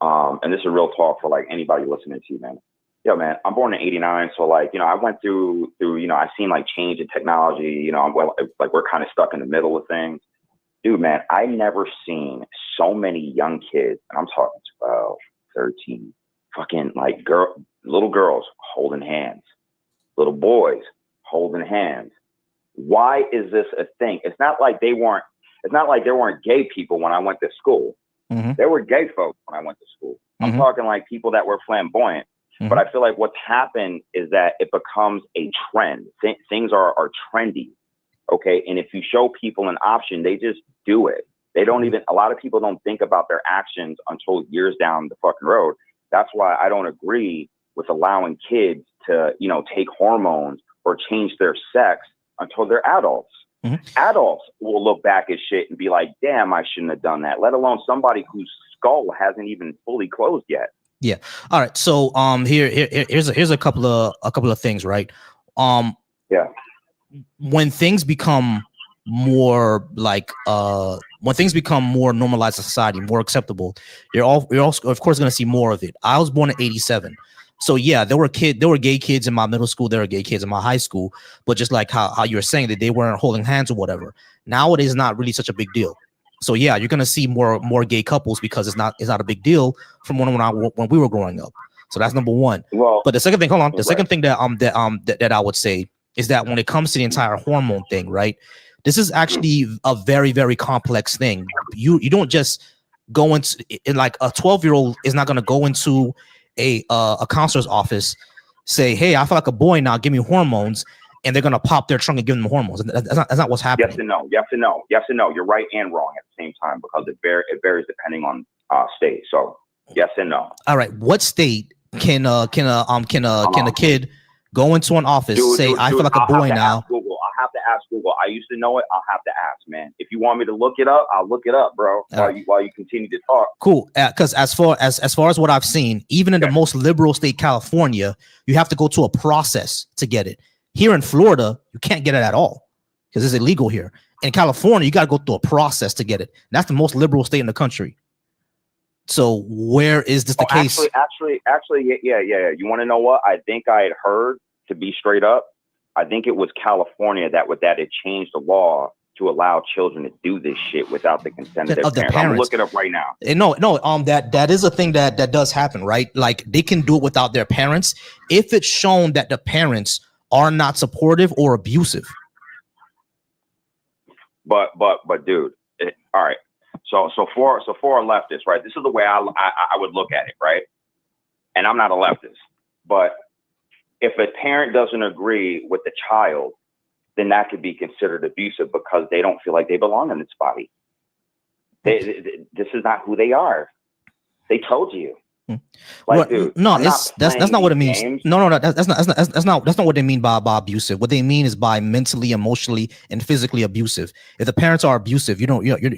And this is real talk for like anybody listening to you, man. Yo, man, I'm born in '89, so like, I went through, I've seen like change in technology. We're kind of stuck in the middle of things. Dude, man, I never seen so many young kids, and I'm talking 12, 13, fucking like little girls holding hands, little boys holding hands. Why is this a thing? It's not like there weren't gay people when I went to school. There were gay folks when I went to school. I'm talking like people that were flamboyant. But I feel like what's happened is that it becomes a trend. Things are trendy. Okay. And if you show people an option, they just do it. They don't even, a lot of people don't think about their actions until years down the fucking road. That's why I don't agree with allowing kids to, you know, take hormones or change their sex until they're adults. Adults will look back at shit and be like, damn, I shouldn't have done that, let alone somebody whose skull hasn't even fully closed yet. Yeah. All right. So here's a couple of things, right? Yeah. When things become more like when things become more normalized in society, more acceptable, you're also of course going to see more of it. I was born in '87. So yeah, there were gay kids in my middle school, there were gay kids in my high school, but just like how you were saying that they weren't holding hands or whatever. Nowadays, it's not really such a big deal. So yeah, you're gonna see more gay couples because it's not a big deal from when we were growing up. So that's number one. Well, but the second thing, hold on, the second thing that I would say is that when it comes to the entire hormone thing, right? This is actually a very, very complex thing. You don't just go into like a 12-year-old is not gonna go into a counselor's office, say, hey, I feel like a boy now, give me hormones, and they're gonna pop their trunk and give them hormones. That's not what's happening. Yes and no. Yes and no. Yes and no. You're right and wrong at the same time because it varies depending on state. So yes and no. All right. What state can a kid go into an office, I feel like a boy now? I'll have to ask Google. I used to know it. I'll have to ask, man. If you want me to look it up, I'll look it up, bro. While you continue to talk. Cool. Because as far as what I've seen, even in the most liberal state, California, you have to go to a process to get it. Here in Florida, you can't get it at all because it's illegal here. In California, you got to go through a process to get it. That's the most liberal state in the country. So where is this the case? Actually, yeah. You want to know what? I think I had heard, to be straight up, I think it was California that had changed the law to allow children to do this shit without the consent of their parents. I'm looking it up right now. No, that is a thing that does happen, right? Like they can do it without their parents if it's shown that the parents are not supportive or abusive. But dude, all right. So for a leftist, right? This is the way I would look at it, right? And I'm not a leftist, but if a parent doesn't agree with the child, then that could be considered abusive because they don't feel like they belong in this body. This is not who they are. They told you. Like, dude, no, that's not what it means. Games. No, that's not what they mean by abusive. What they mean is by mentally, emotionally, and physically abusive. If the parents are abusive, you're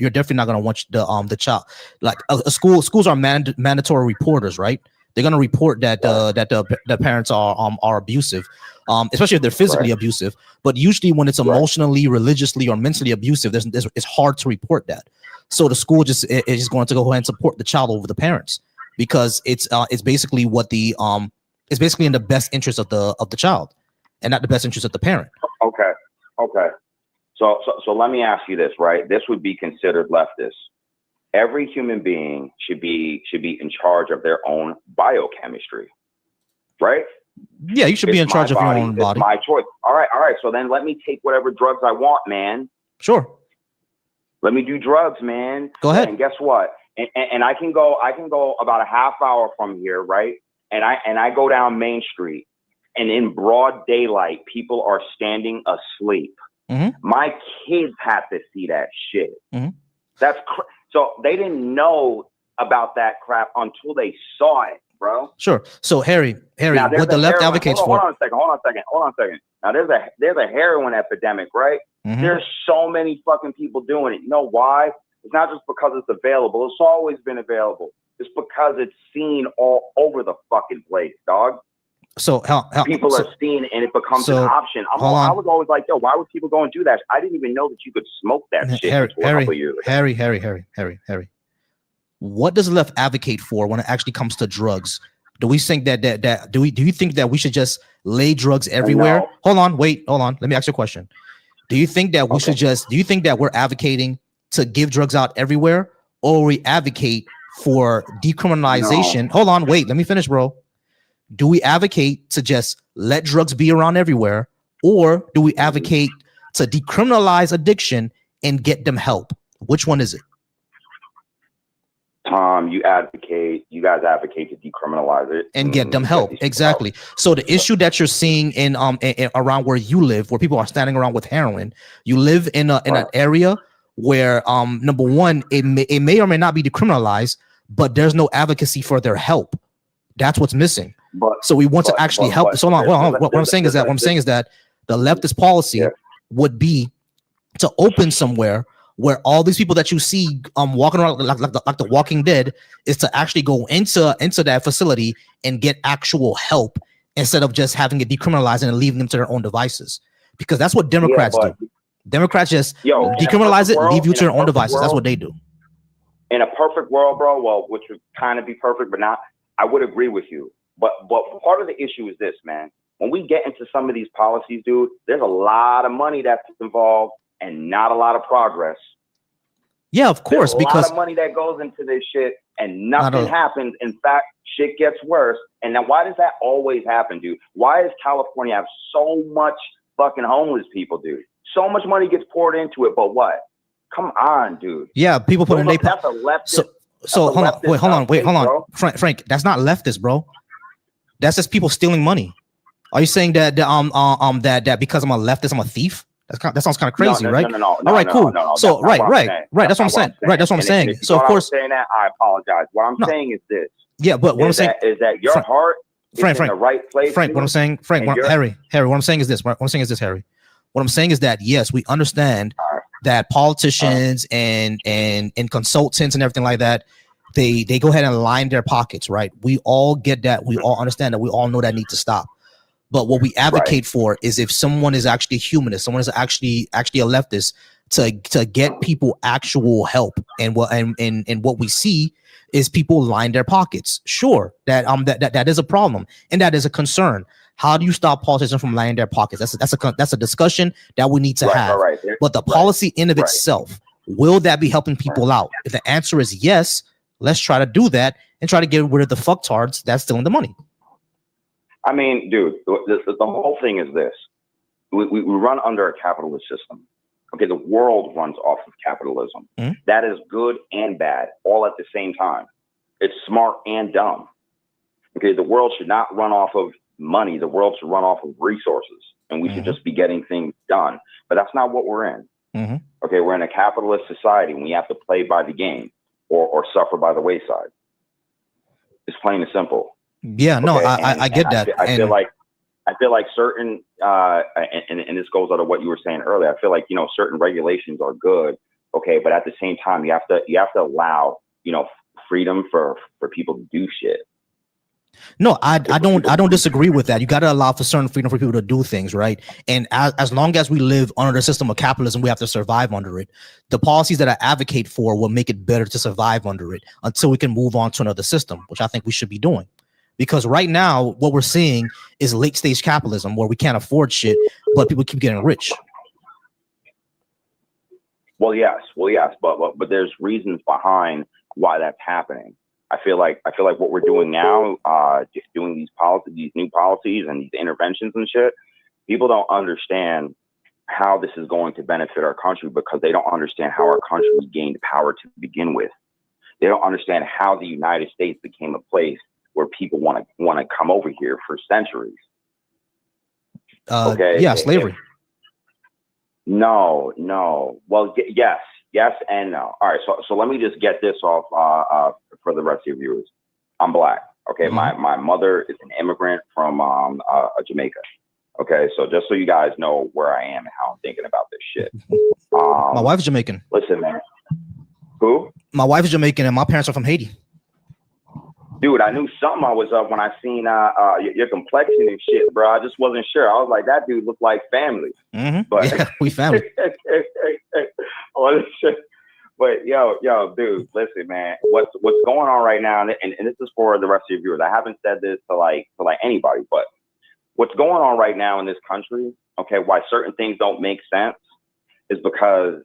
definitely not gonna want the child. Like schools are mandatory reporters, right? They're gonna report that the parents are abusive, especially if they're physically abusive. But usually when it's emotionally, religiously, or mentally abusive, it's hard to report that. So the school is just going to go ahead and support the child over the parents. Because it's basically it's basically in the best interest of the child and not the best interest of the parent. Okay. So let me ask you this, right? This would be considered leftist. Every human being should be in charge of their own biochemistry, right? Yeah, you should be in charge of your own body. It's my choice. All right. So then let me take whatever drugs I want, man. Sure. Let me do drugs, man. Go ahead. And guess what? And I can go about a half hour from here, right? And I go down Main Street, and in broad daylight, people are standing asleep. My kids have to see that shit. That's so they didn't know about that crap until they saw it, bro. Sure. So Harry, now, what the left advocates for? Hold on a second. Now there's a heroin epidemic, right? There's so many fucking people doing it. You know why? It's not just because it's available. It's always been available. It's because it's seen all over the fucking place, dog. So people are seeing and it becomes an option. I was always like, yo, why would people go and do that? I didn't even know that you could smoke that shit until a couple years ago. Harry. What does the left advocate for when it actually comes to drugs? Do we think do you think that we should just lay drugs everywhere? No. Hold on. Let me ask you a question. Do you think that do you think that we're advocating to give drugs out everywhere, or we advocate for decriminalization? No. Hold on, wait, let me finish, bro. Do we advocate to just let drugs be around everywhere, or do we advocate to decriminalize addiction and get them help? Which one is it? Tom, you guys advocate to decriminalize it and get them help. Exactly. So the issue that you're seeing in around where you live, where people are standing around with heroin, you live in an area where number one, it may or may not be decriminalized, but there's no advocacy for their help. That's what's missing. So we want to actually help. So hold on. What I'm saying is that the leftist policy would be to open somewhere where all these people that you see walking around like the Walking Dead is to actually go into that facility and get actual help instead of just having it decriminalized and leaving them to their own devices, because that's what Democrats do. Democrats just decriminalize it, leave you to your own devices. That's what they do. In a perfect world, bro, well, which would kind of be perfect, but not, I would agree with you. But part of the issue is this, man. When we get into some of these policies, dude, there's a lot of money that's involved and not a lot of progress. Yeah, of course, there's a because lot of money that goes into this shit and nothing happens. In fact, shit gets worse. And now why does that always happen, dude? Why does California have so much fucking homeless people, dude? So much money gets poured into it, but what? Come on, dude. Yeah, people put in their that's a leftist. So hold on. Frank, that's not leftist, bro. That's just people stealing money. Are you saying that that because I'm a leftist, I'm a thief? That sounds kind of crazy, right? No. All right, cool. So right. That's what I'm saying. Right, that's what I'm saying. So of course, saying that, I apologize. What I'm saying is this. Yeah, but what I'm saying is that your heart is in the right place. Frank, what I'm saying, Harry, what I'm saying is this. What I'm saying is this, Harry. What I'm saying is that yes, we understand that politicians and consultants and everything like that, they go ahead and line their pockets, right? We all get that. We all understand that. We all know that need to stop. But what we advocate for is if someone is actually a humanist, someone is actually a leftist, to get people actual help. And what we see is people line their pockets. Sure, that is a problem and that is a concern. How do you stop politicians from lining their pockets? That's a discussion that we need to have. But the policy in of itself, will that be helping people out? If the answer is yes, let's try to do that and try to get rid of the fucktards that's stealing the money. I mean, dude, the whole thing is this. We run under a capitalist system. Okay, the world runs off of capitalism. That is good and bad all at the same time. It's smart and dumb. Okay, the world should not run off of money. The world should run off of resources, and we should just be getting things done. But that's not what we're in. Okay, we're in a capitalist society, and we have to play by the game or suffer by the wayside. It's plain and simple. Yeah, no, okay? I get that. I feel like certain, and this goes out of what you were saying earlier. I feel like, certain regulations are good. Okay. But at the same time, you have to allow, freedom for people to do shit. No, I don't disagree with that. You got to allow for certain freedom for people to do things, right? And as long as we live under the system of capitalism, we have to survive under it. The policies that I advocate for will make it better to survive under it until we can move on to another system, which I think we should be doing. Because right now, what we're seeing is late stage capitalism where we can't afford shit, but people keep getting rich. Well, yes, but there's reasons behind why that's happening. I feel like what we're doing now, doing these new policies and these interventions and shit, people don't understand how this is going to benefit our country because they don't understand how our country gained power to begin with. They don't understand how the United States became a place where people want to come over here for centuries. Okay. Yeah, slavery. No. Well, yes and no. All right. So let me just get this off for the rest of your viewers. I'm black. Okay. My mother is an immigrant from Jamaica. Okay. So just so you guys know where I am and how I'm thinking about this shit. My wife's Jamaican. Listen, man. Who? My wife is Jamaican and my parents are from Haiti. Dude, I knew something I was up when I seen your complexion and shit, bro. I just wasn't sure. I was like, that dude looked like family. But yeah, we family. But yo, dude, listen, man. What's going on right now? And this is for the rest of your viewers. I haven't said this to like anybody, but what's going on right now in this country? Okay, why certain things don't make sense is because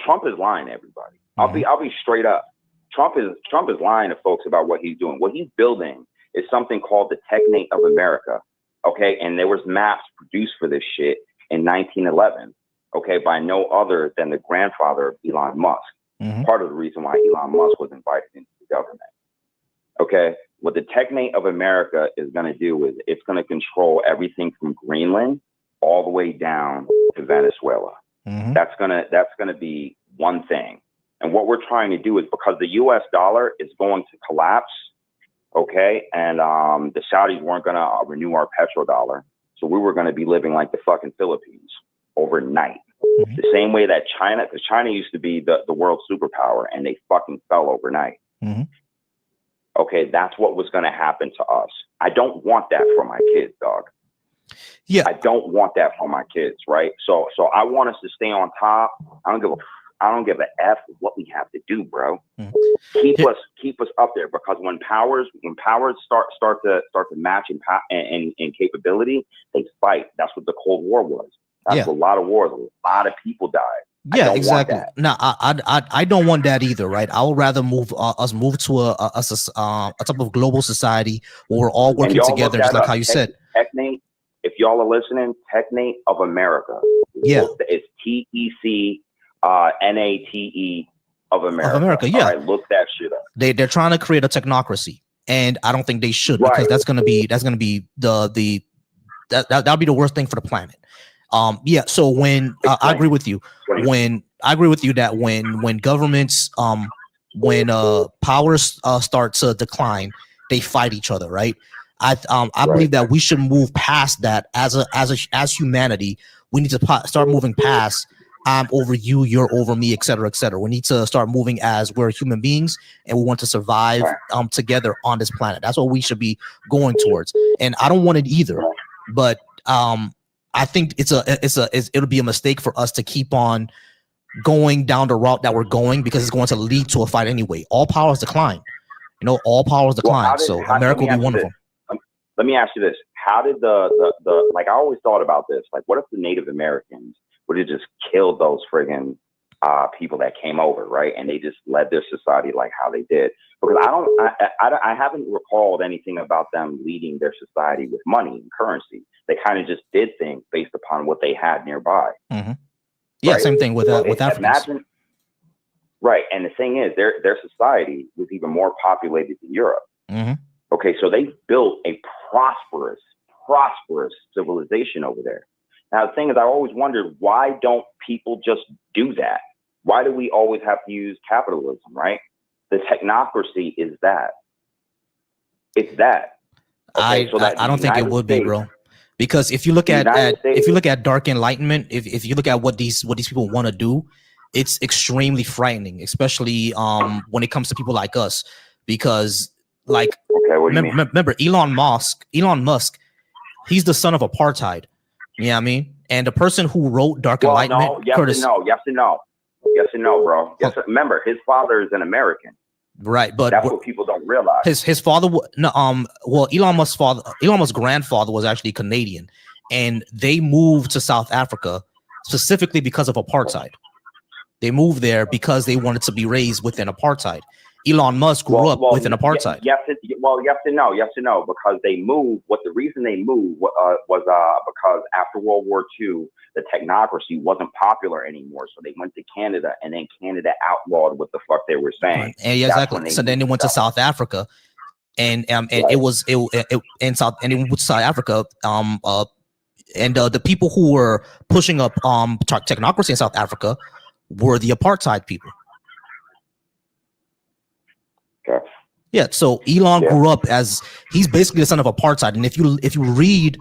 Trump is lying to everybody. I'll be straight up. Trump is lying to folks about what he's doing. What he's building is something called the Technate of America. Okay. And there was maps produced for this shit in 1911. Okay. By no other than the grandfather of Elon Musk. Part of the reason why Elon Musk was invited into the government. Okay, what the technate of America is going to do is it's going to control everything from Greenland all the way down to Venezuela. That's gonna be one thing. And what we're trying to do is, because the U.S. dollar is going to collapse, okay, and the Saudis weren't going to renew our petrodollar, so we were going to be living like the fucking Philippines overnight. The same way that China, because China used to be the world superpower, and they fucking fell overnight. Okay, that's what was going to happen to us. I don't want that for my kids, dog. Yeah, I don't want that for my kids, right? So I want us to stay on top. I don't give a f what we have to do, bro. Keep us up there, because when powers start to match in capability, they fight. That's what the Cold War was. That's a lot of wars. A lot of people died. Yeah, exactly. No, I don't want that either, right? I would rather us move to a type of global society where we're all working together, just like how you said. Technate, if y'all are listening, Technate of America. Yeah, it's TECNATE of America. Of America, yeah. All right, look that shit up. They're trying to create a technocracy, and I don't think they should, because that's gonna be that'll be the worst thing for the planet. Yeah. So when I agree with you, that when governments when powers start to decline, they fight each other, right? I believe that we should move past that as humanity. We need to start moving past I'm over you, you're over me, et cetera, et cetera. We need to start moving as we're human beings, and we want to survive together on this planet. That's what we should be going towards. And I don't want it either, but I think it'll be a mistake for us to keep on going down the route that we're going, because it's going to lead to a fight anyway. All powers decline. You know, all powers decline. So America will be one of them. Let me ask you this. How did the like, I always thought about this, like, what if the Native Americans would have just killed those friggin' people that came over, right? And they just led their society like how they did. Because I haven't recalled anything about them leading their society with money and currency. They kind of just did things based upon what they had nearby. Yeah, right? Same thing with Africans. Imagine, right, and the thing is, their society was even more populated than Europe. Okay, so they built a prosperous civilization over there. Now, the thing is, I always wondered, why don't people just do that? Why do we always have to use capitalism, right? The technocracy is that. It's that. Okay, I don't think it would be, bro. Because if you look at Dark Enlightenment, if you look at what these people want to do, it's extremely frightening, especially when it comes to people like us. Because, like, remember Elon Musk, he's the son of apartheid. You know what I mean? And the person who wrote Dark Enlightenment, yes and no, bro. Remember, his father is an American. Right, but that's what people don't realize. His father, Elon Musk's grandfather was actually Canadian, and they moved to South Africa specifically because of apartheid. They moved there because they wanted to be raised within apartheid. Elon Musk grew up within apartheid. Yes and no, because they moved. The reason they moved was because after World War II, the technocracy wasn't popular anymore, so they went to Canada, and then Canada outlawed what the fuck they were saying. And yeah, exactly. So then they went to South Africa, and it was in South Africa. And the people who were pushing up technocracy in South Africa were the apartheid people. Okay. Yeah, so Elon grew up as he's basically the son of apartheid, and if you read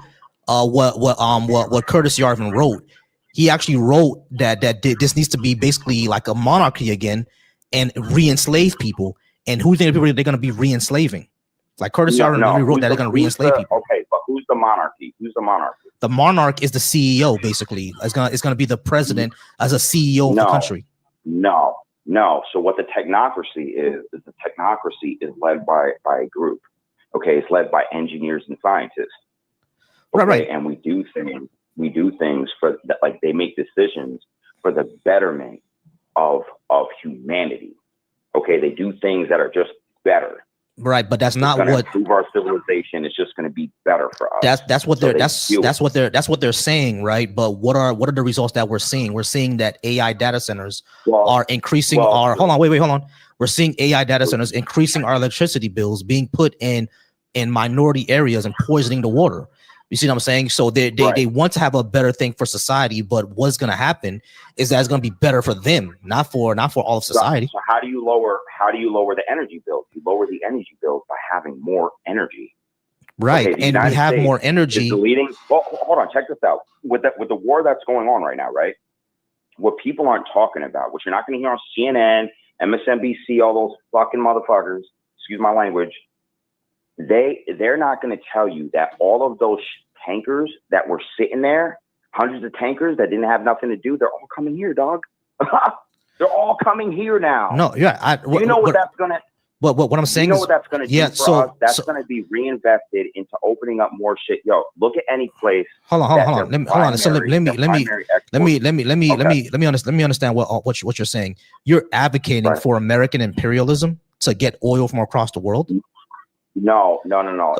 what Curtis Yarvin wrote, he actually wrote that this needs to be basically like a monarchy again, and re-enslave people. And who do you think people they're going to be re-enslaving? Like Curtis Yarvin really wrote that they're going to re-enslave people. Okay, but who's the monarchy? Who's the monarchy? The monarch is the CEO, basically. It's gonna be the president as a CEO of the country. No. So what the technocracy is the technocracy is led by a group. Okay, it's led by engineers and scientists. Okay? Right. And we do things for that, like they make decisions for the betterment of humanity. Okay, they do things that are just better. Right, but that's It's not going to what improve our civilization. It's just going to be better for us. that's what So they're they do it. that's what they're saying, right? But what are the results that we're seeing? We're seeing that AI data centers are increasing our hold on. We're seeing AI data centers increasing our electricity bills, being put in minority areas and poisoning the water. You see what I'm saying? So they want to have a better thing for society, but what's going to happen is that it's going to be better for them, not for all of society. So how do you lower the energy bills? You lower the energy bills by having more energy. Right, Okay, and we have more energy. Well, hold on, check this out. With the war that's going on right now, right? What people aren't talking about, which you're not going to hear on CNN, MSNBC, all those fucking motherfuckers, excuse my language, they're not going to tell you that all of those tankers that were sitting there, hundreds of tankers that didn't have nothing to do, they're all coming here, dog. They're all coming here now. No, yeah. You know what that's going to... What I'm saying you know is, what that's going to do for us? That's going to be reinvested into opening up more shit. Yo, look at any place. Hold on. Hold on. So let me understand what you're saying. You're advocating for American imperialism to get oil from across the world. No.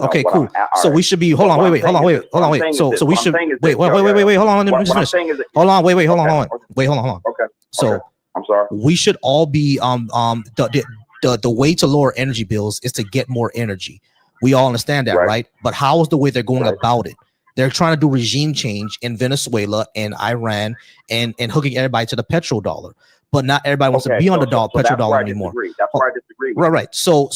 Okay, cool. So we should be. Hold on. Wait. So we should wait. Hold on. Let me just finish. Hold on. Wait. Hold on. Okay. So I'm sorry. We should all be the way to lower energy bills is to get more energy. We all understand that, right? But how is the way they're going about it? They're trying to do regime change in Venezuela and Iran and hooking everybody to the petrodollar. But not everybody wants to be on the petrodollar anymore. That's where I disagree. Right. So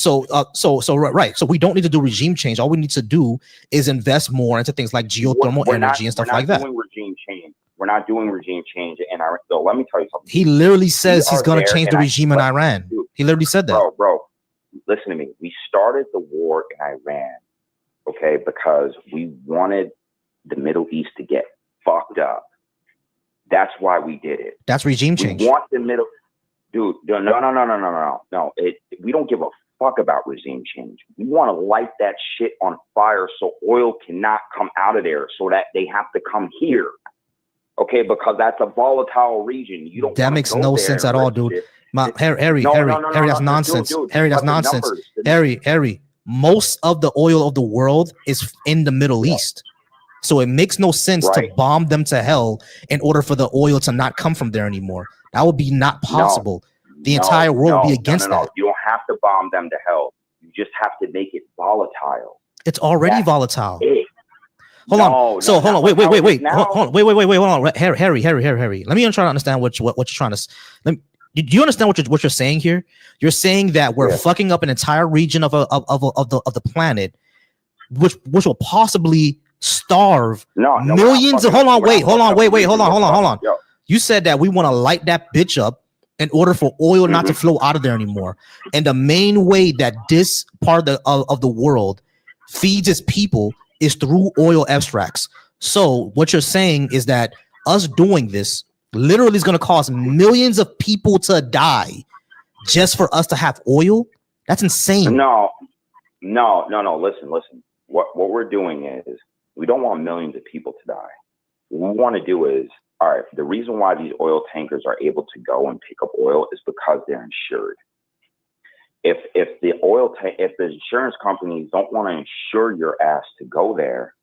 we don't need to do regime change. All we need to do is invest more into things like geothermal energy and stuff like that. We're not doing regime change. We're not doing regime change in Iran. So let me tell you something. He literally says he's going to change the regime in Iran. He literally said that. Bro, listen to me. We started the war in Iran, okay, because we wanted the Middle East to get fucked up. That's why we did it. That's regime change. We want the middle, dude. No. We don't give a fuck about regime change. We want to light that shit on fire so oil cannot come out of there, so that they have to come here. Okay, because that's a volatile region. You don't. That makes no sense at all, dude. Harry, that's nonsense. Harry, that's nonsense. Harry, most of the oil of the world is in the Middle East. So it makes no sense to bomb them to hell in order for the oil to not come from there anymore. That would be not possible. The entire world would be against that. You don't have to bomb them to hell. You just have to make it volatile. It's already volatile. Hold on. Hold on. Wait. Hold on. Harry. Let me try to understand what you're trying to. Do you understand what you're saying here? You're saying that we're fucking up an entire region of the planet, which will possibly starve millions of. Hold on. You said that we want to light that bitch up in order for oil not to flow out of there anymore. And the main way that this part of the world feeds its people is through oil extracts. So what you're saying is that us doing this literally is going to cause millions of people to die just for us to have oil. That's insane. No. Listen. What we're doing is we don't want millions of people to die. What we want to do is, all right, the reason why these oil tankers are able to go and pick up oil is because they're insured. If the insurance companies don't want to insure your ass to go there,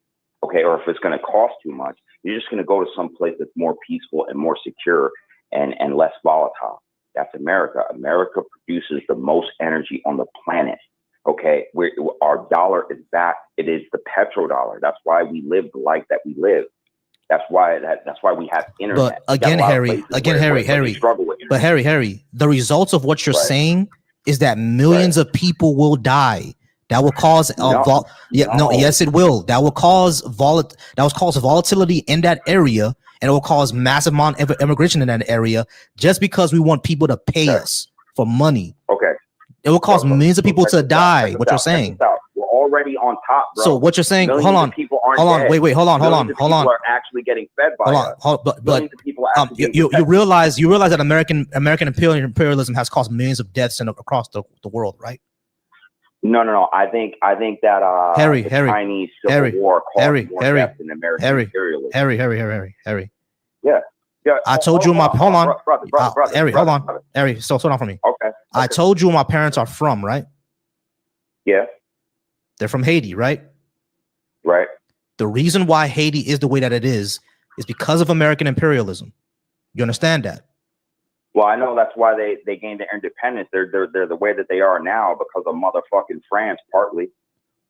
okay, or if it's going to cost too much, you're just going to go to some place that's more peaceful and more secure and less volatile. That's America. America produces the most energy on the planet. Okay, our dollar is back. It is the petrodollar. That's why we live the life that we live. That's why we have internet. But again, Harry. But Harry, the results of what you're saying is that millions of people will die. That will cause yes, it will. That will cause volatility in that area, and it will cause massive amount of immigration in that area just because we want people to pay us for money. Okay. It will cause millions of people to die. What you're saying. We're already on top, bro. So what you're saying? Hold on. Wait. Hold on. People are actually getting fed by us. But you realize that American imperialism has caused millions of deaths across the world, right? No. I think that the Chinese Civil War caused more deaths than American imperialism. Harry. Yeah. I told you brother. Harry, hold on. Harry, so hold on for me. Okay. I told you where my parents are from, right? Yeah. They're from Haiti, right? Right. The reason why Haiti is the way that it is because of American imperialism. You understand that? Well, I know that's why they gained their independence. They're the way that they are now because of motherfucking France, partly.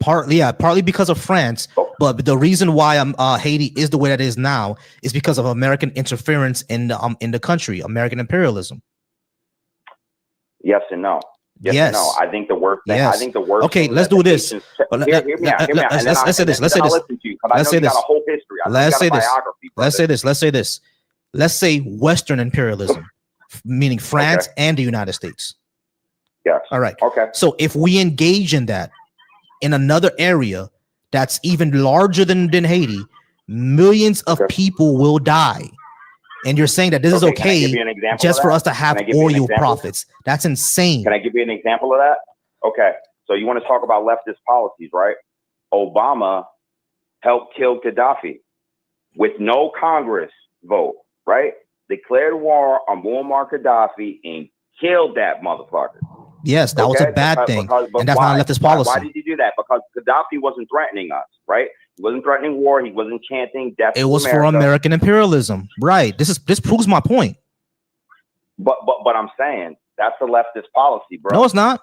Partly because of France, but the reason why Haiti is the way that it is now is because of American interference in the country, American imperialism. Yes and no. Yes. And no. I think the worst thing. Yes. I think the worst. Okay, let's do this. Hear me out. Let's say this. Let's say this. Whole history. Let's say this. Let's say this. Let's say this. Let's say Western imperialism, meaning France and the United States. Yes. All right. Okay. So if we engage in that in another area that's even larger than Haiti, millions of people will die. And you're saying that this is okay just for us to have oil profits. That's insane. Can I give you an example of that? Okay. So you want to talk about leftist policies, right? Obama helped kill Gaddafi with no Congress vote, right? Declared war on Muammar Gaddafi and killed that motherfucker. Yes, that was a bad thing. And that's not a leftist policy. Why did he do that? Because Gaddafi wasn't threatening us, right? He wasn't threatening war. He wasn't chanting death. It was for American imperialism, right? This proves my point. But I'm saying that's a leftist policy, bro. No, it's not.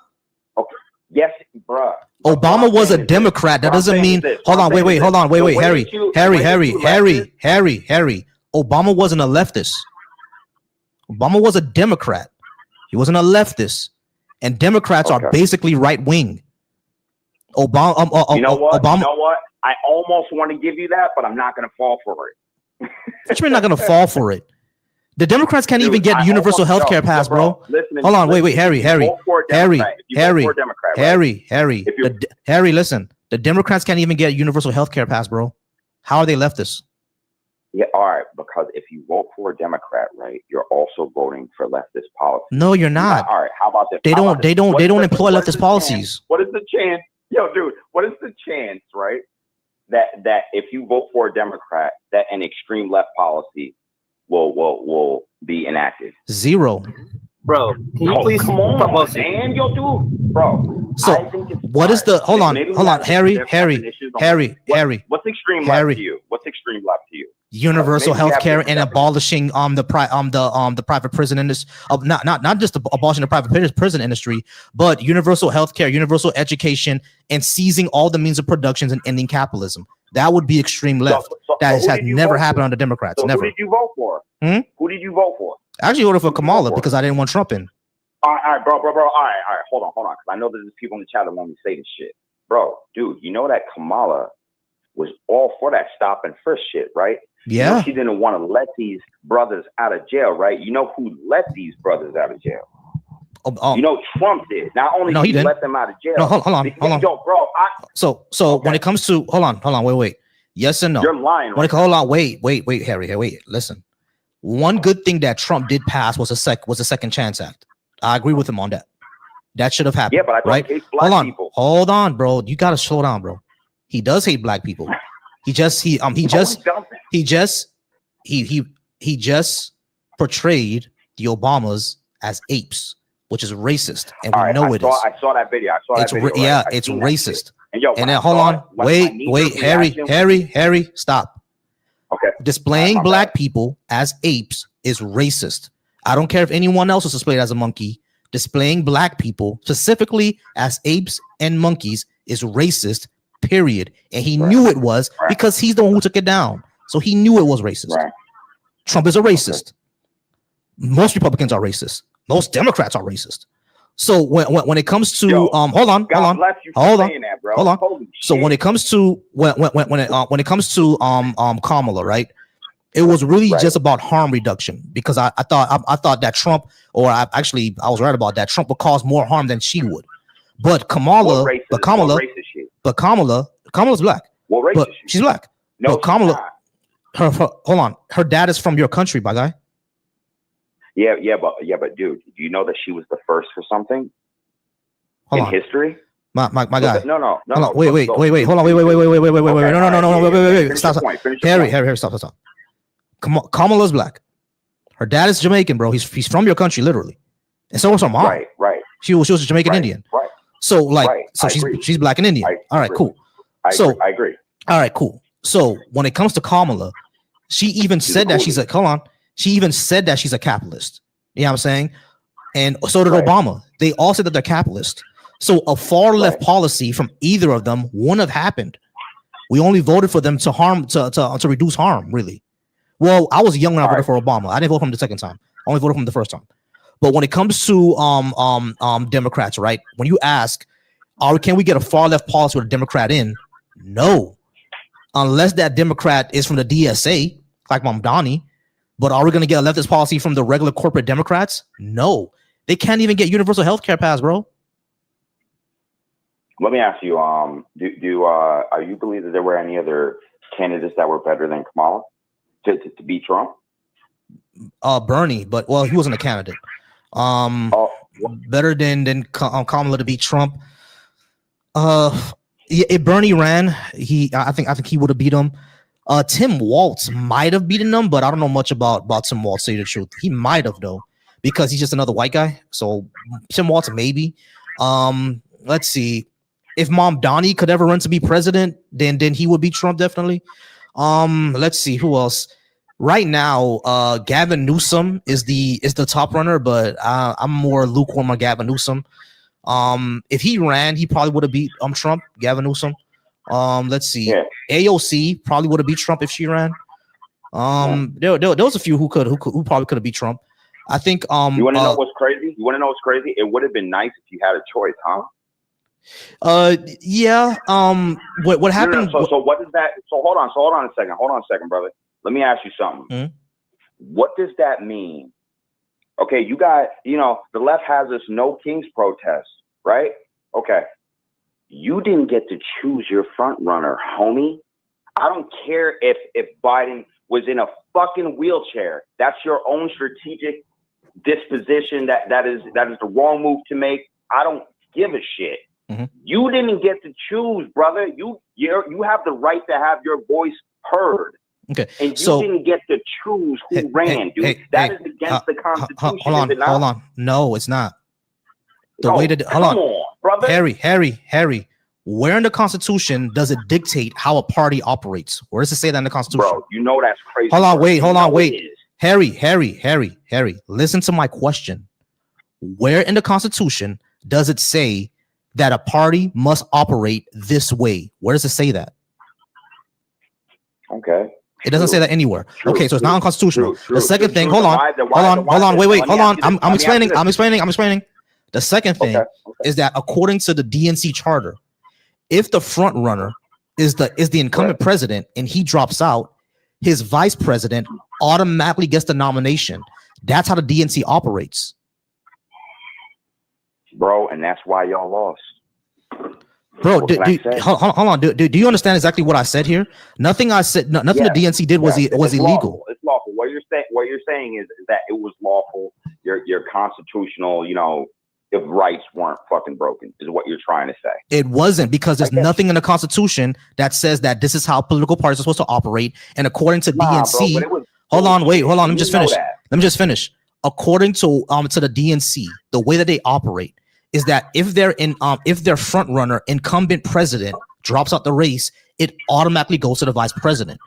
Okay. Yes, bro. Obama was a Democrat. That doesn't mean. Hold on, wait, Harry. Obama wasn't a leftist. Obama was a Democrat. He wasn't a leftist. And Democrats are basically right wing. Obama. You know what? I almost want to give you that, but I'm not going to fall for it. What you mean not going to fall for it? The Democrats can't even get universal health care passed, bro. Hold on, wait, Harry, listen. The Democrats can't even get universal health care passed, bro. How are they leftists? Yeah, all right, because if you vote for a Democrat, right, you're also voting for leftist policy. No, you're not. All right, how about this? They don't employ leftist policies. What is the chance? Yo, dude, what is the chance, right? That if you vote for a Democrat, that an extreme left policy will be enacted? Zero. Bro, can you please come on, man, yo, dude, bro. So what is the hold on, Harry. What's extreme left to you? What's extreme left to you? Universal health care and abolishing the private prison industry. Not just abolishing the private prison industry, but universal health care, universal education, and seizing all the means of productions and ending capitalism. That would be extreme left. That has never happened under Democrats. So never. Who did you vote for? Who did you vote for? I actually voted for Kamala because I didn't want Trump in. All right, bro. All right. Hold on. Because I know that there's people in the chat that want me to say this shit. Bro, dude, you know that Kamala was all for that stop and frisk shit, right? Yeah. You know she didn't want to let these brothers out of jail, right? You know who let these brothers out of jail? You know Trump did. Not only did he let them out of jail. No, hold on. Yo, bro. So when it comes to hold on, wait. Yes and no. You're lying. Hold on, wait, Harry, wait. Listen. One good thing that Trump did pass was a Second Chance Act. I agree with him on that. That should have happened. Yeah, but I don't hate black people. Hold on, bro. You gotta slow down, bro. He does hate black people. He just portrayed the Obamas as apes, which is racist, and we know it is. I saw that video. Yeah, it's racist. And then hold on, wait, Harry, stop. Okay. Displaying black people as apes is racist. I don't care if anyone else is displayed as a monkey. Displaying black people specifically as apes and monkeys is racist, period. And he knew it was because he's the one who took it down. So he knew it was racist. Trump is a racist. Most Republicans are racist. Most Democrats are racist. So when it comes to hold on. So when it comes to when it comes to Kamala, right? It was really just about harm reduction because I thought that Trump, I was right about that. Trump would cause more harm than she would. But Kamala's black. But she's black. No, but Kamala, her dad is from your country, by guy. Yeah, but dude, do you know that she was the first for something in history? My guy. No. Wait. Hold on. Wait. No. Stop. Harry, stop. Kamala's black. Her dad is Jamaican, bro. He's from your country, literally. And so was her mom. Right. She was a Jamaican Indian. Right. So like, Right. so she's black and Indian. All right, cool. I agree. All right, cool. So when it comes to Kamala, she even said that she's a She even said that she's a capitalist. You know what I'm saying? And so did Obama. They all said that they're capitalist. So a far left policy from either of them wouldn't have happened. We only voted for them to reduce harm, really. Well, I was young when I voted for Obama. I didn't vote for him the second time. I only voted for him the first time. But when it comes to Democrats, right? When you ask, can we get a far left policy with a Democrat in? No. Unless that Democrat is from the DSA, like Mamdani. But are we going to get a leftist policy from the regular corporate Democrats? No. They can't even get universal health care passed, bro. Let me ask you, are you believe that there were any other candidates that were better than Kamala to beat Trump? Bernie, but well, he wasn't a candidate. Better than Kamala to beat Trump. If Bernie ran, I think he would have beat him. Tim Walz might have beaten him, but I don't know much about Tim Walz, to tell you the truth. He might have, though, because he's just another white guy. So Tim Walz, maybe. Let's see. If Mamdani could ever run to be president, then he would beat Trump, definitely. Let's see who else. Right now, Gavin Newsom is the top runner, but I'm more lukewarm on Gavin Newsom. If he ran, he probably would have beat Trump, Gavin Newsom. Let's see. Yeah. AOC probably would have beat Trump if she ran. There was a few who probably could have beat Trump. I think. You want to know what's crazy? It would have been nice if you had a choice, huh? Yeah. What happened? No. So what is that? So hold on a second, brother. Let me ask you something. Mm-hmm. What does that mean? Okay, you got, the left has this No Kings protest, right? Okay. You didn't get to choose your front runner, homie. I don't care if Biden was in a fucking wheelchair. That's your own strategic disposition. That is the wrong move to make. I don't give a shit. Mm-hmm. You didn't get to choose, brother. You have the right to have your voice heard. Okay, and you didn't get to choose who ran, dude. That is against the Constitution. Hold on. No, it's not. Come on, brother. Harry. Where in the Constitution does it dictate how a party operates? Where does it say that in the Constitution? Bro, you know that's crazy. Hold on, wait. Harry. Listen to my question. Where in the Constitution does it say that a party must operate this way? Where does it say that? Okay. It doesn't say that anywhere. Okay, so it's not unconstitutional. The second thing, hold on, wait. I'm explaining. The second thing is that according to the DNC charter, if the front runner is the incumbent president and he drops out, his vice president automatically gets the nomination. That's how the DNC operates. Bro, and that's why y'all lost. Bro, hold on. Do you understand exactly what I said here? Nothing I said, nothing the DNC did was illegal. Lawful. It's lawful. What you're saying is that it was lawful. Your constitutional, if rights weren't fucking broken, is what you're trying to say. It wasn't, because there's nothing in the Constitution that says that this is how political parties are supposed to operate. And according to DNC, hold on. Let me just finish. According to the DNC, the way that they operate is that if their front runner, incumbent president, drops out the race, it automatically goes to the vice president.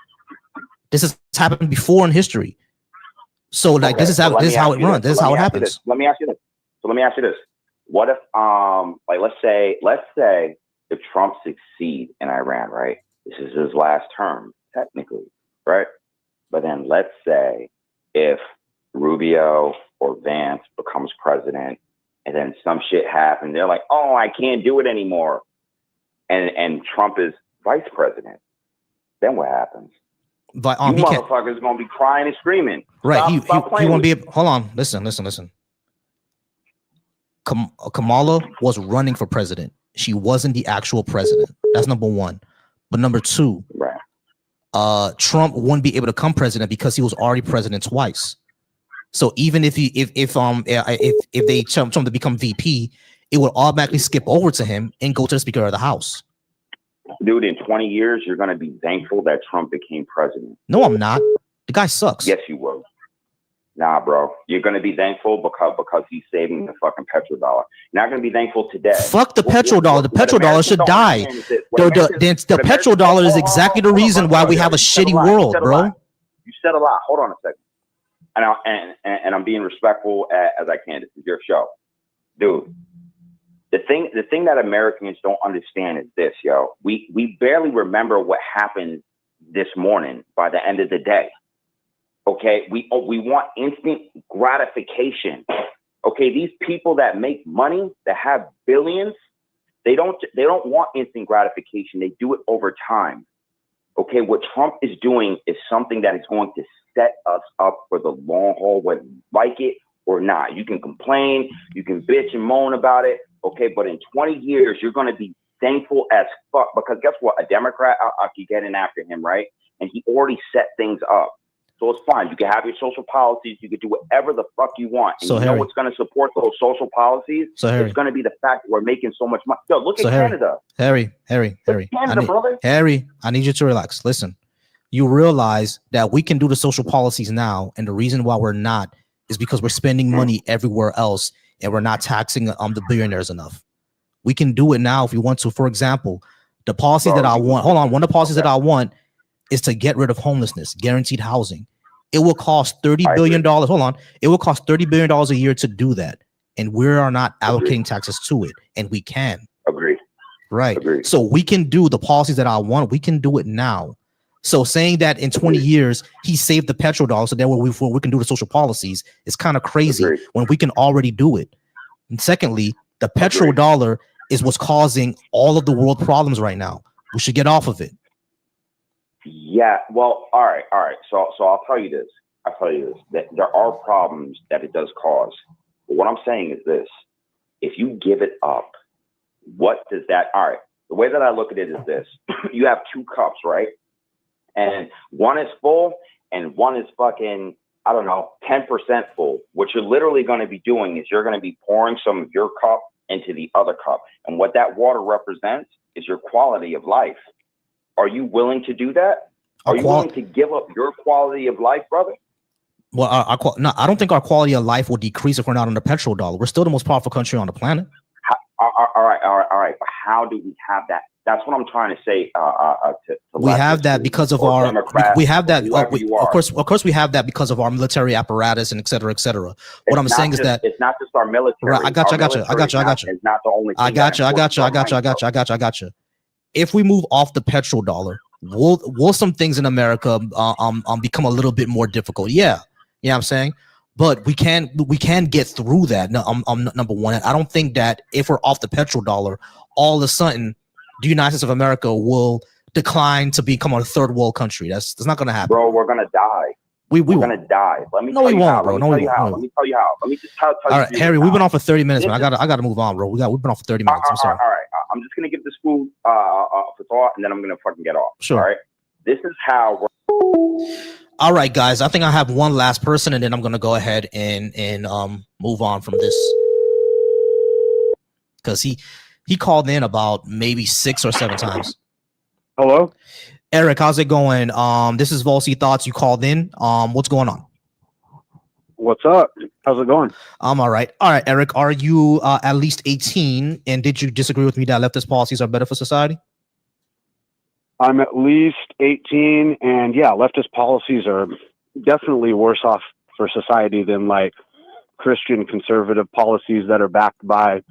This has happened before in history. So this is how it runs. This is how it happens. Let me ask you this. What if let's say if Trump succeeds in Iran, right? This is his last term, technically, right? But then let's say if Rubio or Vance becomes president, and then some shit happens, they're like, "Oh, I can't do it anymore," and Trump is vice president. Then what happens? But you motherfuckers gonna be crying and screaming. Right? He won't be able. Hold on. Listen. Kamala was running for president. She wasn't the actual president. That's number one. But number two, right? Trump wouldn't be able to become president because he was already president twice. So even if they tell him to become VP, it would automatically skip over to him and go to the Speaker of the House. Dude, in 20 years, you're going to be thankful that Trump became president. No, I'm not. The guy sucks. Yes, you will. Nah, bro. You're gonna be thankful because he's saving the fucking petrodollar. You're not gonna be thankful today. Fuck the petrodollar. The petrodollar should die. The petrodollar is exactly the reason why we have a shitty world, bro. You said a lot. Hold on a second. And I'm being respectful as I can. This is your show, dude. The thing that Americans don't understand is this, yo. We barely remember what happened this morning by the end of the day. Okay, we want instant gratification. Okay, these people that make money, that have billions, they don't want instant gratification. They do it over time. Okay, what Trump is doing is something that is going to set us up for the long haul, whether you like it or not. You can complain, you can bitch and moan about it. Okay, but in 20 years, you're going to be thankful as fuck, because guess what? A Democrat, I'll keep getting after him, right? And he already set things up. So it's fine. You can have your social policies. You can do whatever the fuck you want. And so you know what's going to support those social policies? It's going to be the fact that we're making so much money. Yo, look at Canada. Harry. Harry, I need you to relax. Listen, you realize that we can do the social policies now, and the reason why we're not is because we're spending money everywhere else, and we're not taxing the billionaires enough. We can do it now if we want to. For example, the policy that I want. Hold on. One of the policies that I want is to get rid of homelessness, guaranteed housing. It will cost $30 billion. Hold on. It will cost $30 billion a year to do that. And we are not allocating taxes to it. And we can. Agree. Right. So we can do the policies that I want. We can do it now. So saying that in 20 years, he saved the petrodollar so that we can do the social policies is kind of crazy when we can already do it. And secondly, the petrodollar is what's causing all of the world problems right now. We should get off of it. Yeah, well, all right. So I'll tell you this. That there are problems that it does cause. But what I'm saying is this: if you give it up, what does that? All right. The way that I look at it is this: you have two cups, right? And one is full, and one is fucking, I don't know, 10% full. What you're literally going to be doing is you're going to be pouring some of your cup into the other cup, and what that water represents is your quality of life. Are you willing to do that? Are you willing to give up your quality of life, brother? Well, no, I don't think our quality of life will decrease if we're not on the petrodollar. We're still the most powerful country on the planet. All right. But how do we have that? That's what I'm trying to say. We have that because of our. We have that. Of course, we have that because of our military apparatus and et cetera, et cetera. What I'm saying is that it's not just our military. Right, I got you. It's not the only. I got you. If we move off the petrodollar, will some things in America become a little bit more difficult? Yeah, you know what I'm saying? But we can get through that. No, number one, I don't think that if we're off the petrodollar, all of a sudden the United States of America will decline to become a third world country. That's not going to happen. Bro, we're going to die. We're going to die. Let me tell you how. Let me tell you how. Let me just tell you. All right, Harry, we've been on for 30 minutes, man. I got to move on, bro. We've been on for 30 minutes. I'm sorry. All right. I'm just going to give this food for thought, and then I'm going to fucking get off. Sure. All right. This is how we're. All right, guys. I think I have one last person, and then I'm going to go ahead and move on from this. Because he called in about maybe 6 or 7 times. Hello? Eric, how's it going? This is Volsi Thoughts. You called in. What's going on? What's up? How's it going? I'm all right. All right, Eric, are you at least 18? And did you disagree with me that leftist policies are better for society? I'm at least 18, and yeah, leftist policies are definitely worse off for society than like Christian conservative policies that are backed by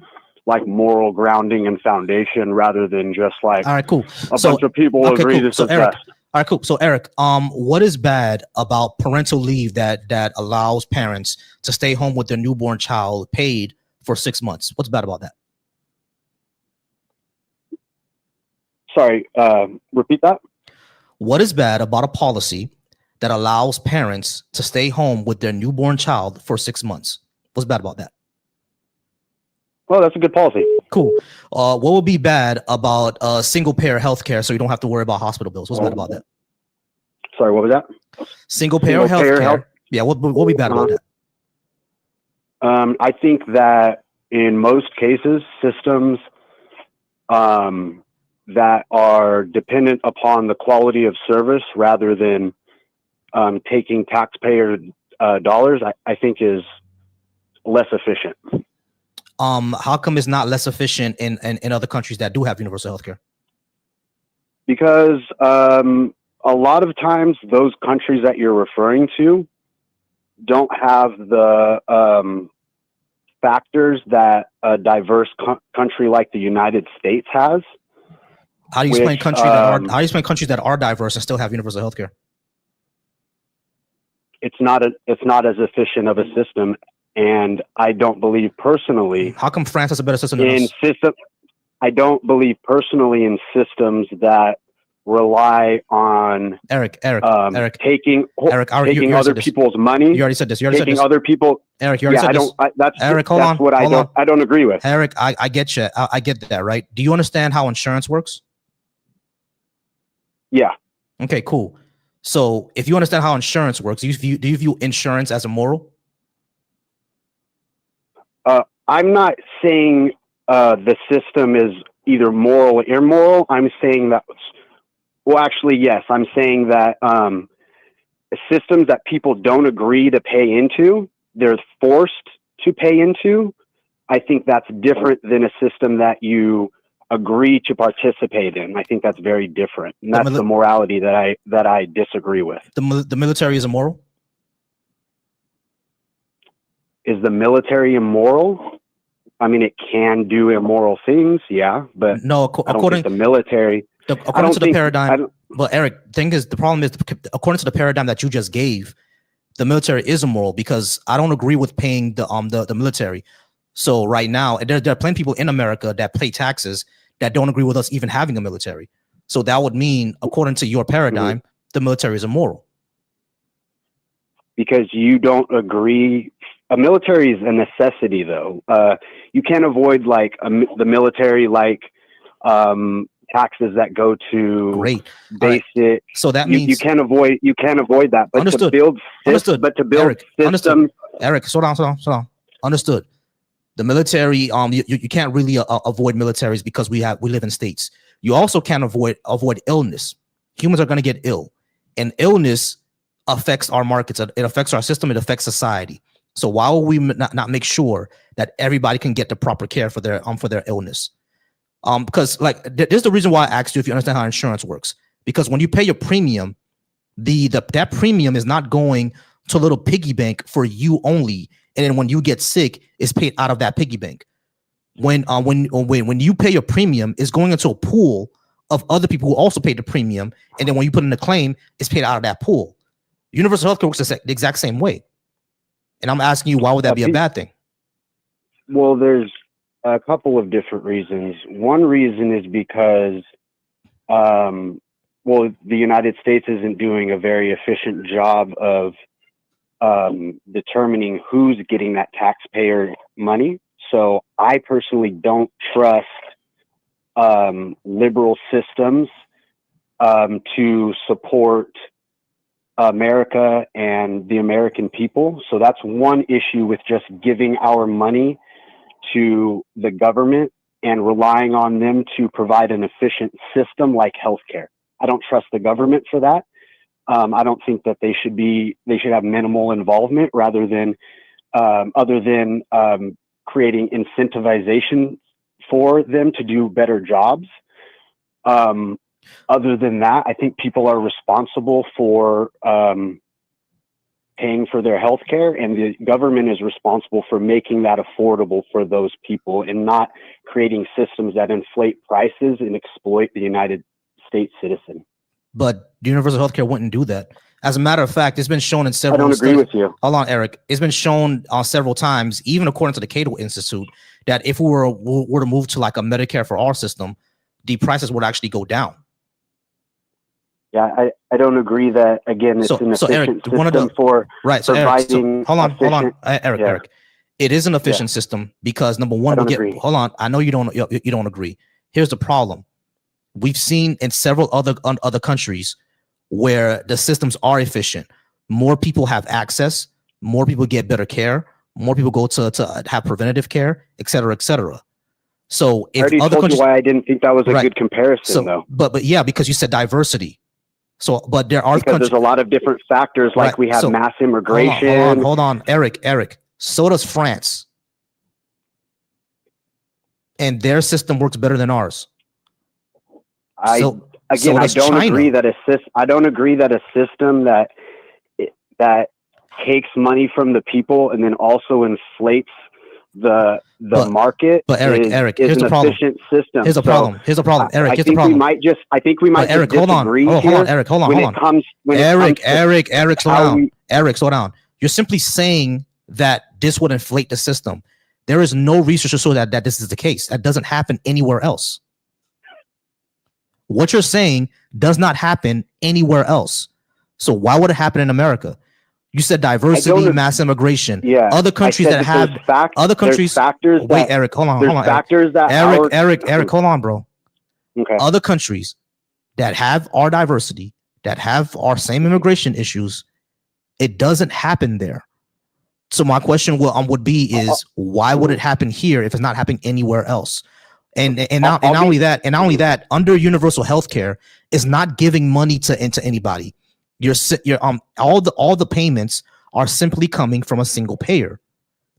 like moral grounding and foundation rather than just like, all right, cool. A bunch of people agree this is Eric, best. All right, cool. So Eric, what is bad about parental leave that allows parents to stay home with their newborn child paid for 6 months? What's bad about that? Sorry, repeat that. What is bad about a policy that allows parents to stay home with their newborn child for 6 months? What's bad about that? Well, that's a good policy. Cool. What would be bad about single payer healthcare so you don't have to worry about hospital bills? What's bad about that? Sorry, what was that? Single payer healthcare. Yeah, what would be bad about that? I think that in most cases, systems that are dependent upon the quality of service rather than taking taxpayer dollars, I think is less efficient. How come it's not less efficient in other countries that do have universal healthcare? Because a lot of times those countries that you're referring to don't have the factors that a diverse country like the United States has. How do you explain countries that are diverse and still have universal healthcare? It's not as efficient of a system, and I don't believe personally. How come France has a better system than us? I don't believe personally in systems that rely on taking other people's money. You already said this. Taking other people. Eric, you already said this. That's hold on. What I don't agree with. Eric, I get you. I get that, right? Do you understand how insurance works? Yeah. Okay, cool. So if you understand how insurance works, do you view insurance as immoral? I'm not saying the system is either moral or immoral. I'm saying that, well, actually, yes. I'm saying that systems that people don't agree to pay into, they're forced to pay into. I think that's different than a system that you agree to participate in. I think that's very different, and that's the morality that I disagree with. The military is immoral? Is the military immoral? I mean, it can do immoral things, yeah, but no. According to the military, according to the paradigm. Well, Eric, the problem is, according to the paradigm that you just gave, the military is immoral because I don't agree with paying the military. So right now, there are plenty of people in America that pay taxes that don't agree with us even having a military. So that would mean, according to your paradigm, the military is immoral. Because you don't agree. A military is a necessity, though. You can't avoid the military, taxes that go to basic. Right. So that means you can't avoid that. But understood. To build systems. Eric, slow down. Understood. The military, you can't really avoid militaries because we live in states. You also can't avoid illness. Humans are going to get ill, and illness affects our markets. It affects our system. It affects society. So why will we not make sure that everybody can get the proper care for their illness? Because this is the reason why I asked you if you understand how insurance works. Because when you pay your premium, that premium is not going to a little piggy bank for you only, and then when you get sick, it's paid out of that piggy bank. When you pay your premium, it's going into a pool of other people who also paid the premium, and then when you put in a claim, it's paid out of that pool. Universal healthcare works the exact same way. And I'm asking you, why would that be a bad thing? Well, there's a couple of different reasons. One reason is because, the United States isn't doing a very efficient job of determining who's getting that taxpayer money. So I personally don't trust liberal systems to support America and the American people. So that's one issue with just giving our money to the government and relying on them to provide an efficient system like healthcare. I don't trust the government for that. I don't think that they should have minimal involvement rather than other than creating incentivization for them to do better jobs. Other than that, I think people are responsible for paying for their health care, and the government is responsible for making that affordable for those people and not creating systems that inflate prices and exploit the United States citizen. But universal healthcare wouldn't do that. As a matter of fact, it's been shown in several. I don't agree with you. Hold on, Eric. It's been shown several times, even according to the Cato Institute, that if we were to move to like a Medicare for all system, the prices would actually go down. Yeah, I don't agree that, again, it's an efficient system for providing. Hold on, Eric. Yeah. Eric, it is an efficient system because number one, hold on. I know you don't agree. Here's the problem. We've seen in several other countries where the systems are efficient. More people have access. More people get better care. More people go to have preventative care, et cetera, et cetera. So if I already told you why I didn't think that was a good comparison, though. But yeah, because you said diversity. So, but there are because there's a lot of different factors, like Right, we have so- mass immigration. Hold on, Eric. So does France, and their system works better than ours. I So don't does agree that I don't agree that a system that takes money from the people and then also inflates the market. But Eric, is here's an the problem. efficient system. Here's the problem. Eric, I here's the think problem. I think we might Eric, just hold on. disagree Hold here on, Eric, hold on. Eric, slow down. Eric, slow down. You're simply saying that this would inflate the system. There is no research to show that this is the case. That doesn't happen anywhere else. What you're saying does not happen anywhere else. So why would it happen in America? You said diversity, mass immigration. Yeah, Other countries that have other countries. Factors. Wait, Eric, hold on. Factors that Eric, hold on, bro. Okay. Other countries that have our diversity, that have our same immigration issues, it doesn't happen there. So my question would be is why would it happen here if it's not happening anywhere else? And not only that, under universal health care is not giving money to anybody. All the payments are simply coming from a single payer.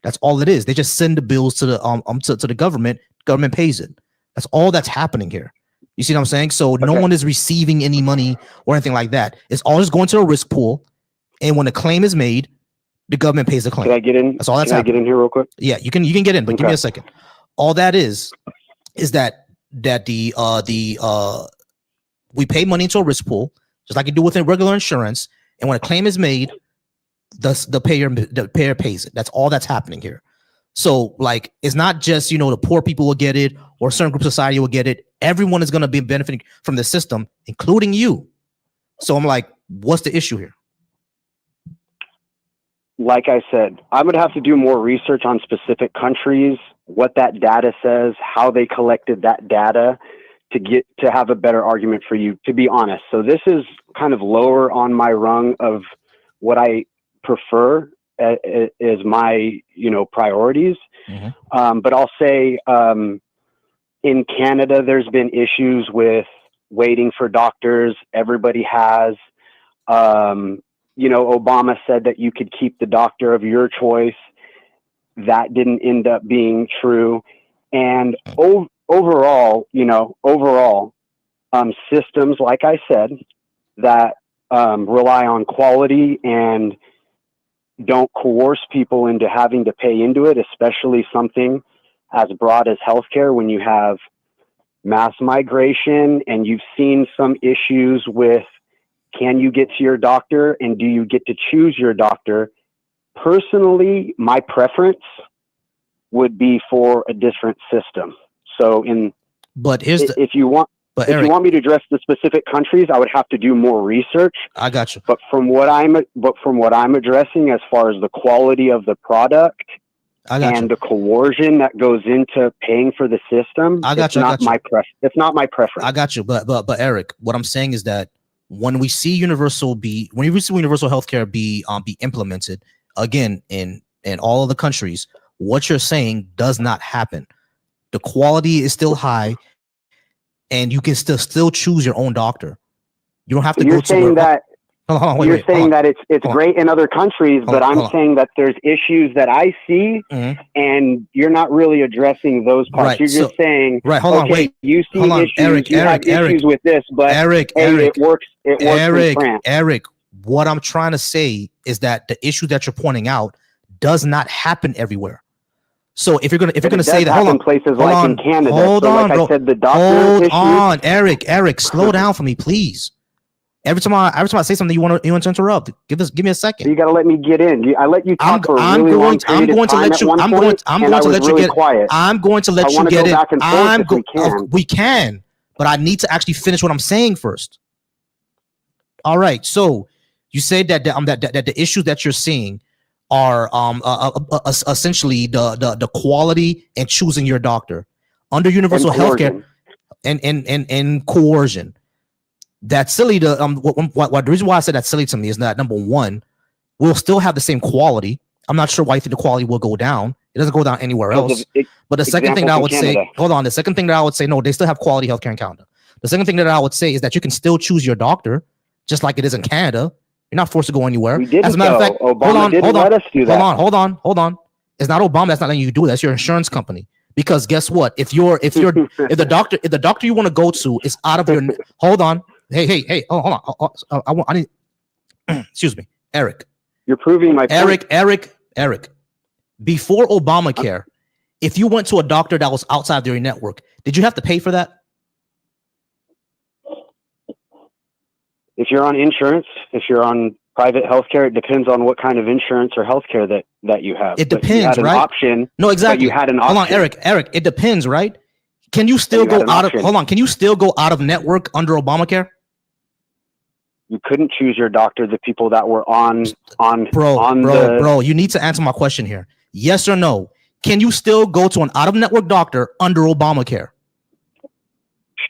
That's all it is. They just send the bills to the government. Government pays it. That's all that's happening here. You see what I'm saying? So no one is receiving any money or anything like that. It's all just going to a risk pool, and when a claim is made, the government pays the claim. Can I get in? That's all that's Can happening. I get in here real quick? Yeah, you can get in, but give me a second. All that is that we pay money into a risk pool, just like you do with regular insurance, and when a claim is made, the payer pays it. That's all that's happening here. So like it's not just the poor people will get it or a certain group of society will get it. Everyone is going to be benefiting from the system, including you. So I'm like, what's the issue here? Like I said, I would have to do more research on specific countries, what that data says, how they collected that data to have a better argument for you, to be honest. So this is kind of lower on my rung of what I prefer as my, priorities. Mm-hmm. But I'll say in Canada, there's been issues with waiting for doctors. Everybody has. Obama said that you could keep the doctor of your choice. That didn't end up being true. And overall, systems, like I said, that rely on quality and don't coerce people into having to pay into it, especially something as broad as healthcare, when you have mass migration and you've seen some issues with, can you get to your doctor and do you get to choose your doctor? Personally, my preference would be for a different system. So if you want me to address the specific countries, I would have to do more research. I got you. But from what I'm addressing, as far as the quality of the product and the coercion that goes into paying for the system, it's not my preference. I got you. But Eric, what I'm saying is that when we see universal healthcare be implemented again in all of the countries, what you're saying does not happen. The quality is still high, and you can still choose your own doctor. You don't have to go to that. You're saying that it's great in other countries, but I'm saying that there's issues that I see, and you're not really addressing those parts. Right, You're just saying, you see issues, Eric, you have issues with this, but it works in France. Eric, what I'm trying to say is that the issue that you're pointing out does not happen everywhere. So if you're gonna say that, hold on, places like in Canada. Hold on, bro. I said, the doctor Hold on, Eric, slow down for me, please. Every time I say something, you want to interrupt. Give me a second. You got to let me get in. I let you talk for a really long period of time at one point, and I was really quiet. I'm going to let you get in. We can, but I need to actually finish what I'm saying first. All right. So you say that the issues that you're seeing are essentially the quality and choosing your doctor under universal healthcare and coercion. That's silly. The reason why I said that's silly to me is that, number one, we'll still have the same quality. I'm not sure why you think the quality will go down. It doesn't go down anywhere else. But the second thing that I would say, hold on. The second thing that I would say, no, they still have quality healthcare in Canada. The second thing that I would say is that you can still choose your doctor. just like it is in Canada. You're not forced to go anywhere. We didn't As a matter of fact, Obama didn't let us do that. Hold on. It's not Obama that's not letting you do it. That's your insurance company. Because guess what? If the doctor you want to go to is out of your hold on. Hey, hold on. I need excuse me, Eric. You're proving my point. Eric. Before Obamacare, if you went to a doctor that was outside of your network, did you have to pay for that? If you're on insurance, if you're on private healthcare, it depends on what kind of insurance or healthcare that you have. It depends, right? Option. No, exactly. But you had an option. Hold on, Eric. It depends, right? Can you still go out of? Hold on. Can you still go out of network under Obamacare? You couldn't choose your doctor. The people that were on. Bro. You need to answer my question here. Yes or no? Can you still go to an out of network doctor under Obamacare?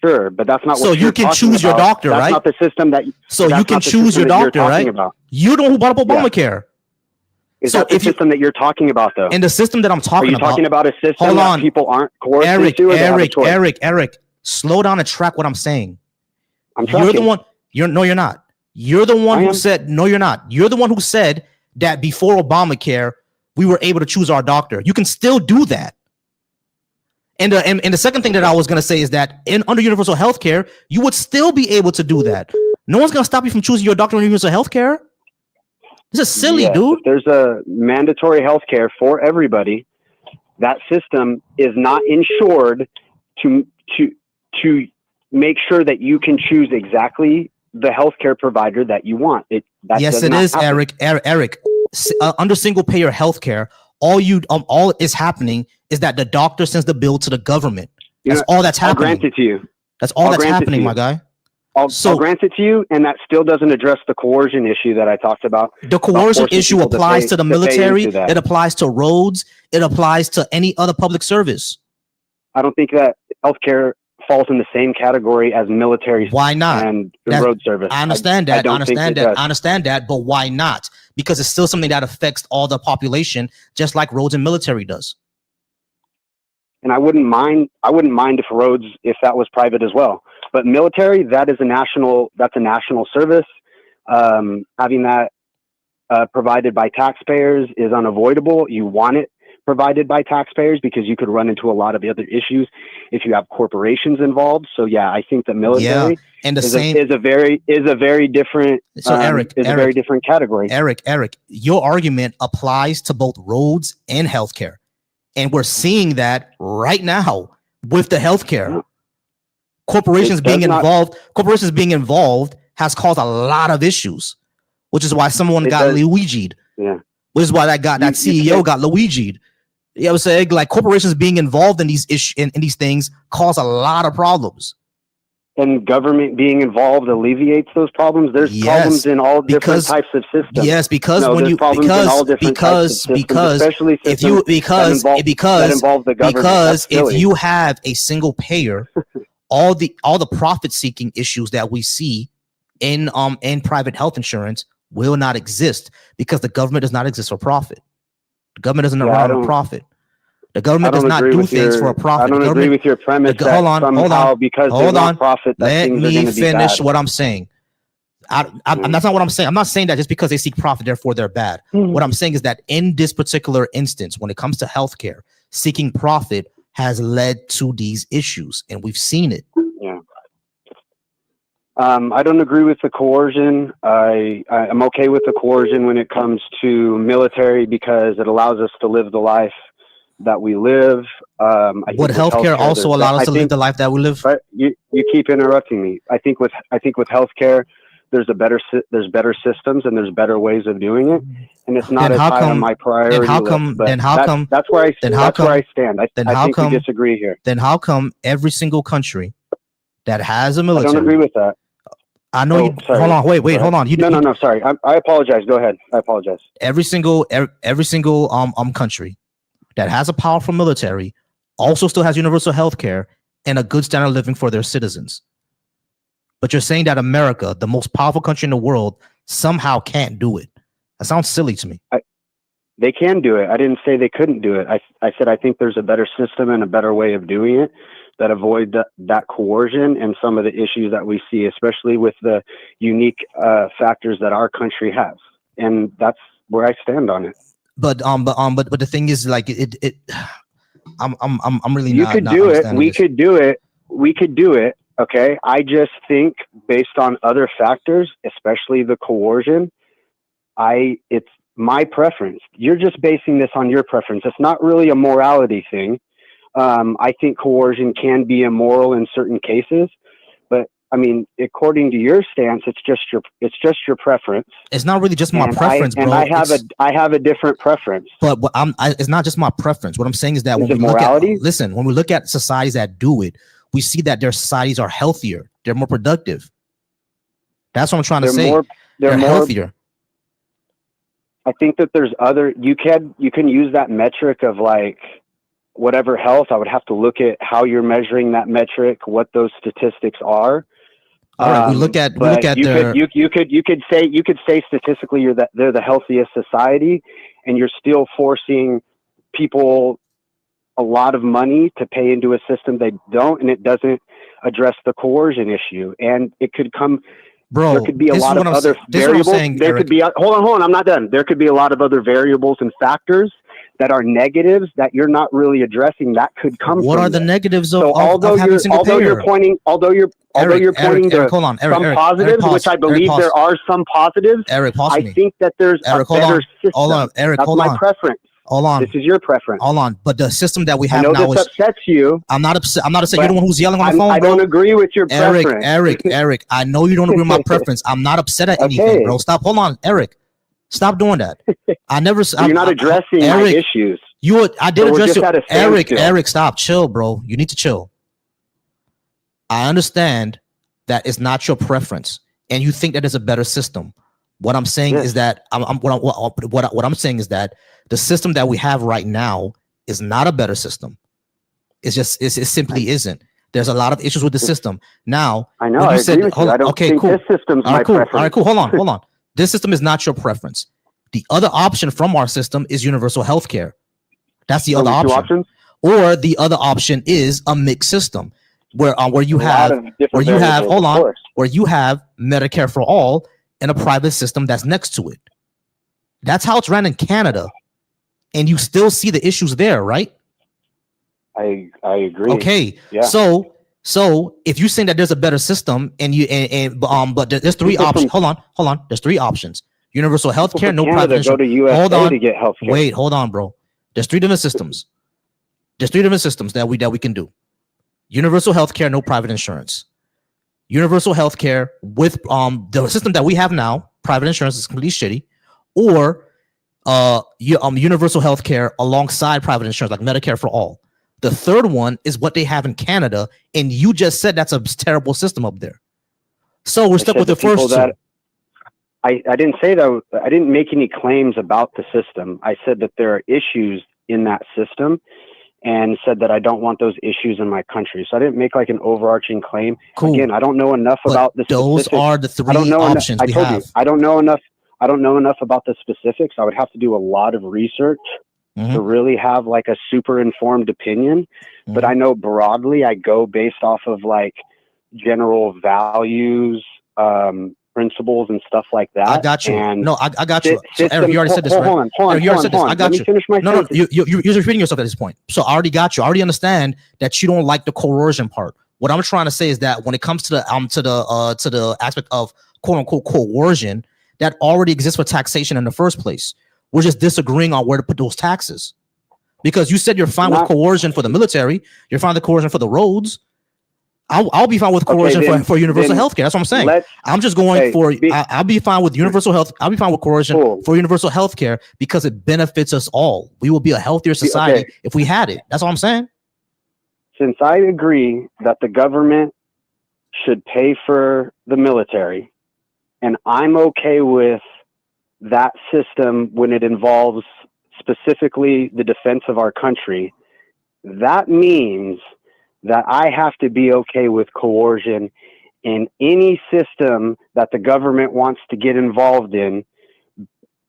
Sure, but that's not. So you can choose your doctor, right? That's not the system that. So you can choose your doctor, right? You don't know who brought up Obamacare. Is that the system that you're talking about, though? In the system that I'm talking about. Are you talking about a system that people aren't coerced into? Eric, slow down and track what I'm saying. I'm tracking. You're the one. You're not. You're the one who said no. You're not. You're the one who said that before Obamacare we were able to choose our doctor. You can still do that. And the second thing that I was going to say is that under universal health care, you would still be able to do that. No one's going to stop you from choosing your doctor under universal health care. This is silly, dude. If there's a mandatory health care for everybody, that system is not insured to make sure that you can choose exactly the healthcare provider that you want. Yes, it is, happen. Eric. Under single payer healthcare, all is happening is that the doctor sends the bill to the government. That's all that's happening. I'll grant it to you. That's all that's happening, my guy. I'll grant it to you, and that still doesn't address the coercion issue that I talked about. The coercion issue applies to the military. It applies to roads. It applies to any other public service. I don't think that healthcare falls in the same category as military. Why not? And road service. I understand that. I understand that. But why not? Because it's still something that affects all the population, just like roads and military does. And I wouldn't mind if roads, if that was private as well. But military, that's a national service. Having that provided by taxpayers is unavoidable. You want it provided by taxpayers because you could run into a lot of other issues if you have corporations involved. So yeah, I think the military is a very different. So Eric, a very different category. Eric, your argument applies to both roads and healthcare, and we're seeing that right now with the healthcare. Corporations being involved has caused a lot of issues, which is why someone got Luigi'd. Yeah. Which is why that CEO got Luigi'd. Yeah, I would say like corporations being involved in these in these things cause a lot of problems. And government being involved alleviates those problems. There's problems in all different types of systems. Yes, because if you have a single payer, all the profit seeking issues that we see in private health insurance will not exist because the government does not exist for profit. The government doesn't run for profit. The government does not do things for a profit. I don't agree with your premise. Hold on. Because there's not profit, let me finish what I'm saying. That's not what I'm saying. I'm not saying that just because they seek profit, therefore they're bad. What I'm saying is that in this particular instance, when it comes to healthcare, seeking profit has led to these issues, and we've seen it. Yeah. I don't agree with the coercion. I'm okay with the coercion when it comes to military because it allows us to live the life that we live. Would healthcare also allow us to live the life that we live? But you keep interrupting me. I think with healthcare, there's better systems and there's better ways of doing it, and it's not as high on my priority list. That's where I stand. I think we disagree here. Then how come every single country that has a military? I don't agree with that. I know you. Sorry. Hold on. Wait. Hold on. No. Sorry. I apologize. Go ahead. I apologize. Every single country that has a powerful military also still has universal health care and a good standard of living for their citizens. But you're saying that America, the most powerful country in the world, somehow can't do it. That sounds silly to me. They can do it. I didn't say they couldn't do it. I said I think there's a better system and a better way of doing it. that avoid that coercion and some of the issues that we see, especially with the unique factors that our country has. And that's where I stand on it. But the thing is, like, I'm really you not. could not do it. understanding We this. could do it. We could do it. Okay. I just think based on other factors, especially the coercion, it's my preference. You're just basing this on your preference. It's not really a morality thing. I think coercion can be immoral in certain cases, but I mean, according to your stance, it's just your preference. It's not really just my preference, bro. And I have a different preference. But it's not just my preference. What I'm saying is that when it we look morality? when we look at societies that do it, we see that their societies are healthier. They're more productive. That's what I'm trying to say. They're healthier. I think that there's you can use that metric of like whatever health. I would have to look at how you're measuring that metric, what those statistics are. All right, we look at you could say statistically they're the healthiest society, and you're still forcing people a lot of money to pay into a system they don't, and it doesn't address the coercion issue. And it could come. Bro, there could be a lot of other variables. There could be hold on, I'm not done. There could be a lot of other variables and factors that are negatives that you're not really addressing. That could come. What are the negatives of having single payer? You're pointing to some positives, which I believe there are some positives. Eric, pause I me. think that there's Eric, a better system. Hold on, Eric, That's hold my on. preference. Hold on. This is your preference. Hold on. But the system that we have I know now this upsets you. I'm not upset. You're the one who's yelling on the phone. I don't agree with your preference. Eric, I know you don't agree with my preference. I'm not upset at anything, bro. Stop. Hold on, Eric. Stop doing that. I never. You're not addressing my issues. I did address your Eric. Stop. Chill, bro. You need to chill. I understand that it's not your preference, and you think that there's a better system. What I'm saying is that what I'm saying is that the system that we have right now is not a better system. It simply isn't. There's a lot of issues with the system. Now, I know. I agree with you. I don't think this system's my preference. All right, cool. Hold on. This system is not your preference. The other option from our system is universal health care. That's the other option. Or the other option is a mixed system where you have Medicare for all and a private system that's next to it. That's how it's ran in Canada. And you still see the issues there, right? I agree. Okay. Yeah. So if you're saying that there's a better system but there's three options. Hold on. There's three options. Universal health care, no private insurance. Go to USA to get health care. Wait, hold on, bro. There's three different systems. That we can do. Universal health care, no private insurance. Universal health care with the system that we have now, private insurance is completely shitty, or universal health care alongside private insurance, like Medicare for all. The third one is what they have in Canada, and you just said that's a terrible system up there. So we're stuck with the first two. I didn't say that. I didn't make any claims about the system. I said that there are issues in that system, and said that I don't want those issues in my country. So I didn't make like an overarching claim. Cool. Again, I don't know enough about the those specifics. are the three options we have. I don't know enough about the specifics. I would have to do a lot of research to really have like a super informed opinion. But I know broadly, I go based off of like general values, principles and stuff like that. I got you. And I got you. So Eric, you already said this, right? Hold on. You already said this. I got Let you. me finish my No, you're just repeating yourself at this point. So I already got you. I already understand that you don't like the coercion part. What I'm trying to say is that when it comes to the aspect of quote unquote coercion, that already exists for taxation in the first place. We're just disagreeing on where to put those taxes. Because you said you're fine with coercion for the military, you're fine with coercion for the roads. I'll be fine with coercion for universal health care. That's what I'm saying. I'm just going I'll be fine with universal health. I'll be fine with coercion for universal health care because it benefits us all. We will be a healthier society if we had it. That's what I'm saying. Since I agree that the government should pay for the military, and I'm okay with that system when it involves specifically the defense of our country, that means that I have to be okay with coercion in any system that the government wants to get involved in.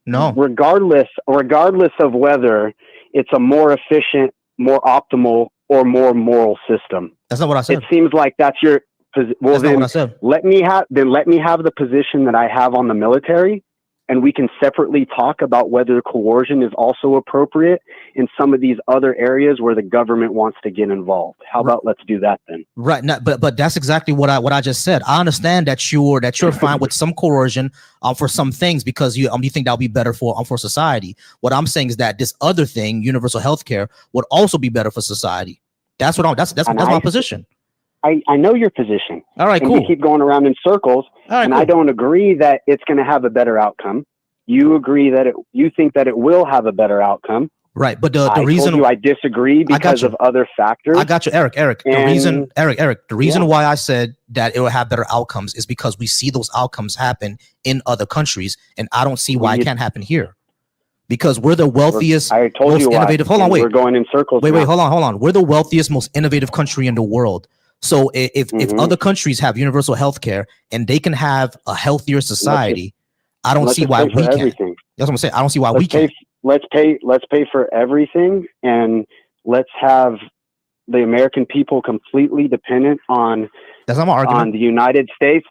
No. Regardless of whether it's a more efficient, more optimal or more moral system? That's not what I said. It seems like that's your well, that's then not what I said. let me have the position that I have on the military, and we can separately talk about whether coercion is also appropriate in some of these other areas where the government wants to get involved. How about let's do that then? Right. No, but that's exactly what I just said. I understand that you're fine with some coercion for some things because you think that'll be better for society. What I'm saying is that this other thing, universal health care, would also be better for society. That's what that's my position. I know your position. All right, and cool. You keep going around in circles, and cool. I don't agree that it's going to have a better outcome. You agree that you think that it will have a better outcome. Right, but the I reason told you I disagree because of other factors. I got you, Eric. The reason why I said that it will have better outcomes is because we see those outcomes happen in other countries, and I don't see why it can't happen here. Because we're the wealthiest, I told most you why, innovative. Hold on, and wait. We're going in circles. Wait, now. hold on. We're the wealthiest, most innovative country in the world. So if other countries have universal health care and they can have a healthier society, I don't see why we can't. That's what I'm saying. I don't see why we can't. Let's pay for everything, and let's have the American people completely dependent on that's not my argument. On the United States,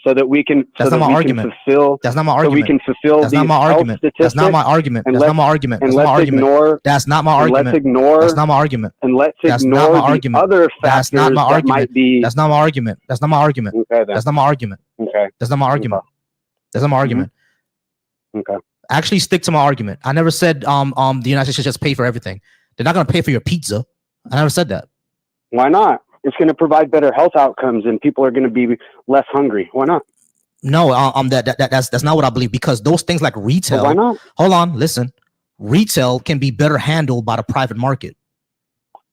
so that we can that's not my argument. Fulfill. That's not my argument. So we can fulfill that's not my argument. That's not my argument. That's not my argument. That's not my argument. That's not my argument. Let's ignore. That's not my argument. And let's that's ignore not my the argument. other factors that's not my argument. that might be. That's not my argument. That's not my argument. Okay, that's not my argument. Okay. That's not my argument. That's not my argument. Okay. Actually, stick to my argument. I never said the United States should just pay for everything. They're not going to pay for your pizza. I never said that. Why not? It's going to provide better health outcomes, and people are going to be less hungry. Why not? No, that's not what I believe, because those things like retail. Well, why not? Hold on, listen. Retail can be better handled by the private market.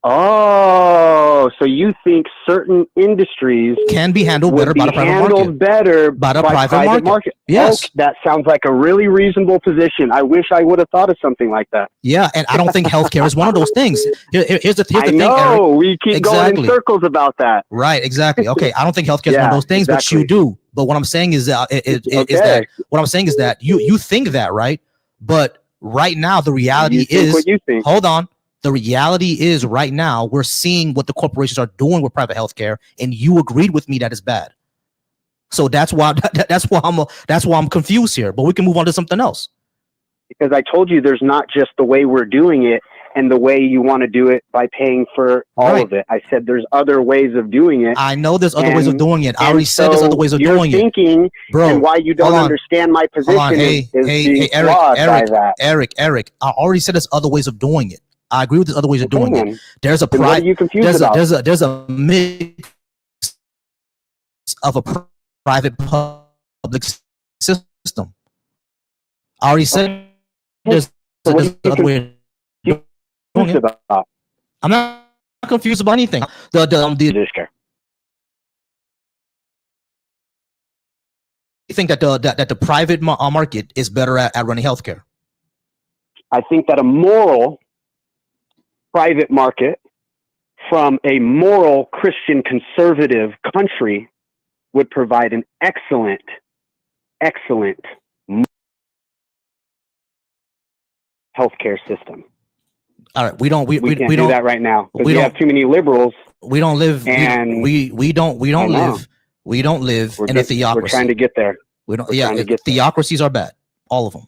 Oh, so you think certain industries can be handled better by the private market? Better by the private market. Yes, that sounds like a really reasonable position. I wish I would have thought of something like that. Yeah, and I don't think healthcare is one of those things. Here's the I thing, know, Eric. we keep going in circles about that. Right, exactly. Okay, I don't think healthcare is one of those things, but you do. But what I'm saying is that you think that, right? But right now the reality is what you think. Hold on. The reality is right now we're seeing what the corporations are doing with private healthcare, and you agreed with me that it's bad. So that's why I'm confused here. But we can move on to something else. Because I told you there's not just the way we're doing it and the way you want to do it by paying for all of it. I said there's other ways of doing it. I know there's other ways of doing it. I already said there's other ways of doing it. Bro, and why you don't understand my position is Eric, I already said there's other ways of doing it. I agree with the other ways of doing it. There's a there's a mix of a private public system. I already said there's other way of doing it. I'm not confused about anything. You think that the private market is better at running healthcare? I think that a moral private market from a moral Christian conservative country would provide an excellent healthcare system. All right, we can't do that right now because we have too many liberals. We don't live, and we don't live in a theocracy. We're trying to get there. Theocracies are bad, all of them.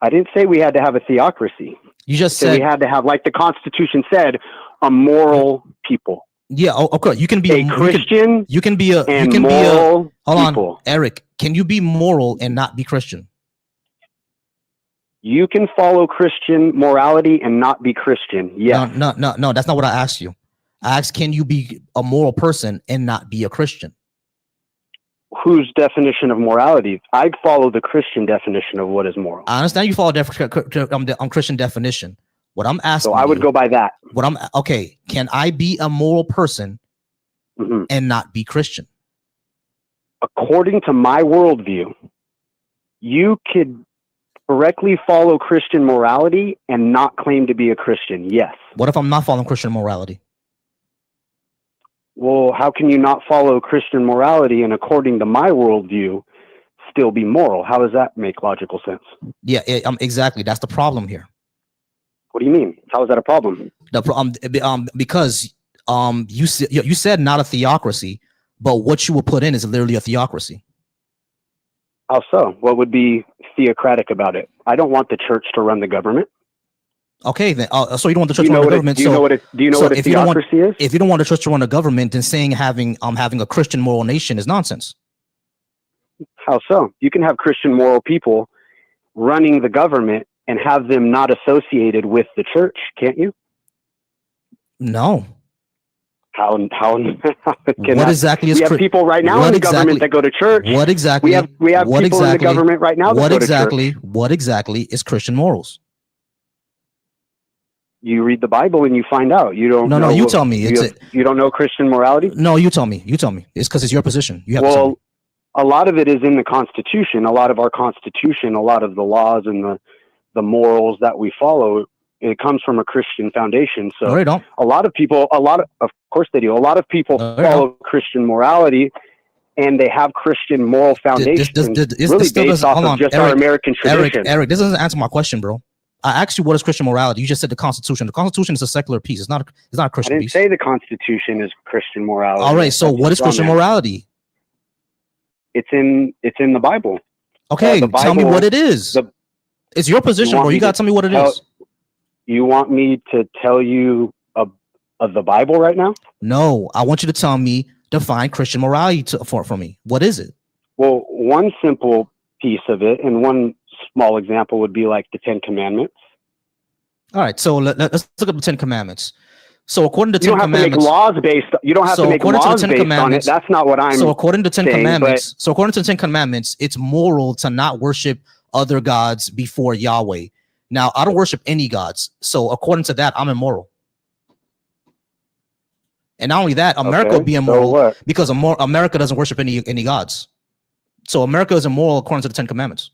I didn't say we had to have a theocracy. You just said we had to have, like the Constitution said, a moral people. Yeah, okay. You can be a Christian. You can be a moral hold on, Eric. Can you be moral and not be Christian? You can follow Christian morality and not be Christian. Yes. No. That's not what I asked you. I asked, can you be a moral person and not be a Christian? Whose definition of morality? I follow the Christian definition of what is moral. I understand you follow the Christian definition. What I'm asking, so I would go by that. Can I be a moral person and not be Christian? According to my worldview, you could correctly follow Christian morality and not claim to be a Christian. Yes. What if I'm not following Christian morality? Well, how can you not follow Christian morality and according to my worldview still be moral? How does that make logical sense? Yeah, exactly. That's the problem here. What do you mean? How is that a problem? Because you said not a theocracy, but what you will put in is literally a theocracy. How so? What would be theocratic about it? I don't want the church to run the government. Okay, then. So you don't want the church to run the government. Do you know what a theocracy is? If you don't want the church to run the government, then saying having a Christian moral nation is nonsense. How so? You can have Christian moral people running the government and have them not associated with the church, can't you? No. How can what exactly is we have people right now in the government that go to church? What exactly? We have people in the government right now that go to church. What exactly is Christian morals? You read the Bible and you find out. You don't. No, you tell me. You don't know Christian morality? No, you tell me. You tell me. It's because it's your position. You have well, to tell me. A lot of it is in the Constitution. A lot of our Constitution, a lot of the laws and the morals that we follow, it comes from a Christian foundation. So no, they don't. A lot of course they do. A lot of people follow Christian morality, and they have Christian moral foundations really based off of just our American tradition. Eric, this doesn't answer my question, bro. I asked you what is Christian morality. You just said the Constitution. The Constitution is a secular piece. It's not a Christian piece. I didn't say the Constitution is Christian morality. All right. So what is Christian morality? It's in the Bible. Okay, tell me what it is. It's your position, bro. You gotta tell me what it is. You want me to tell you of the Bible right now? No, I want you to tell me, define Christian morality for me. What is it? Well, one simple piece of it, and one small example would be like the 10 Commandments. All right, so let's look at the 10 Commandments. So according to you don't have to make laws based. You don't have to make laws based on it. That's not what I'm. So according to 10 saying, Commandments, it's moral to not worship other gods before Yahweh. Now, I don't worship any gods, so according to that, I'm immoral. And not only that, America would be immoral because America doesn't worship any gods. So America is immoral according to the 10 Commandments.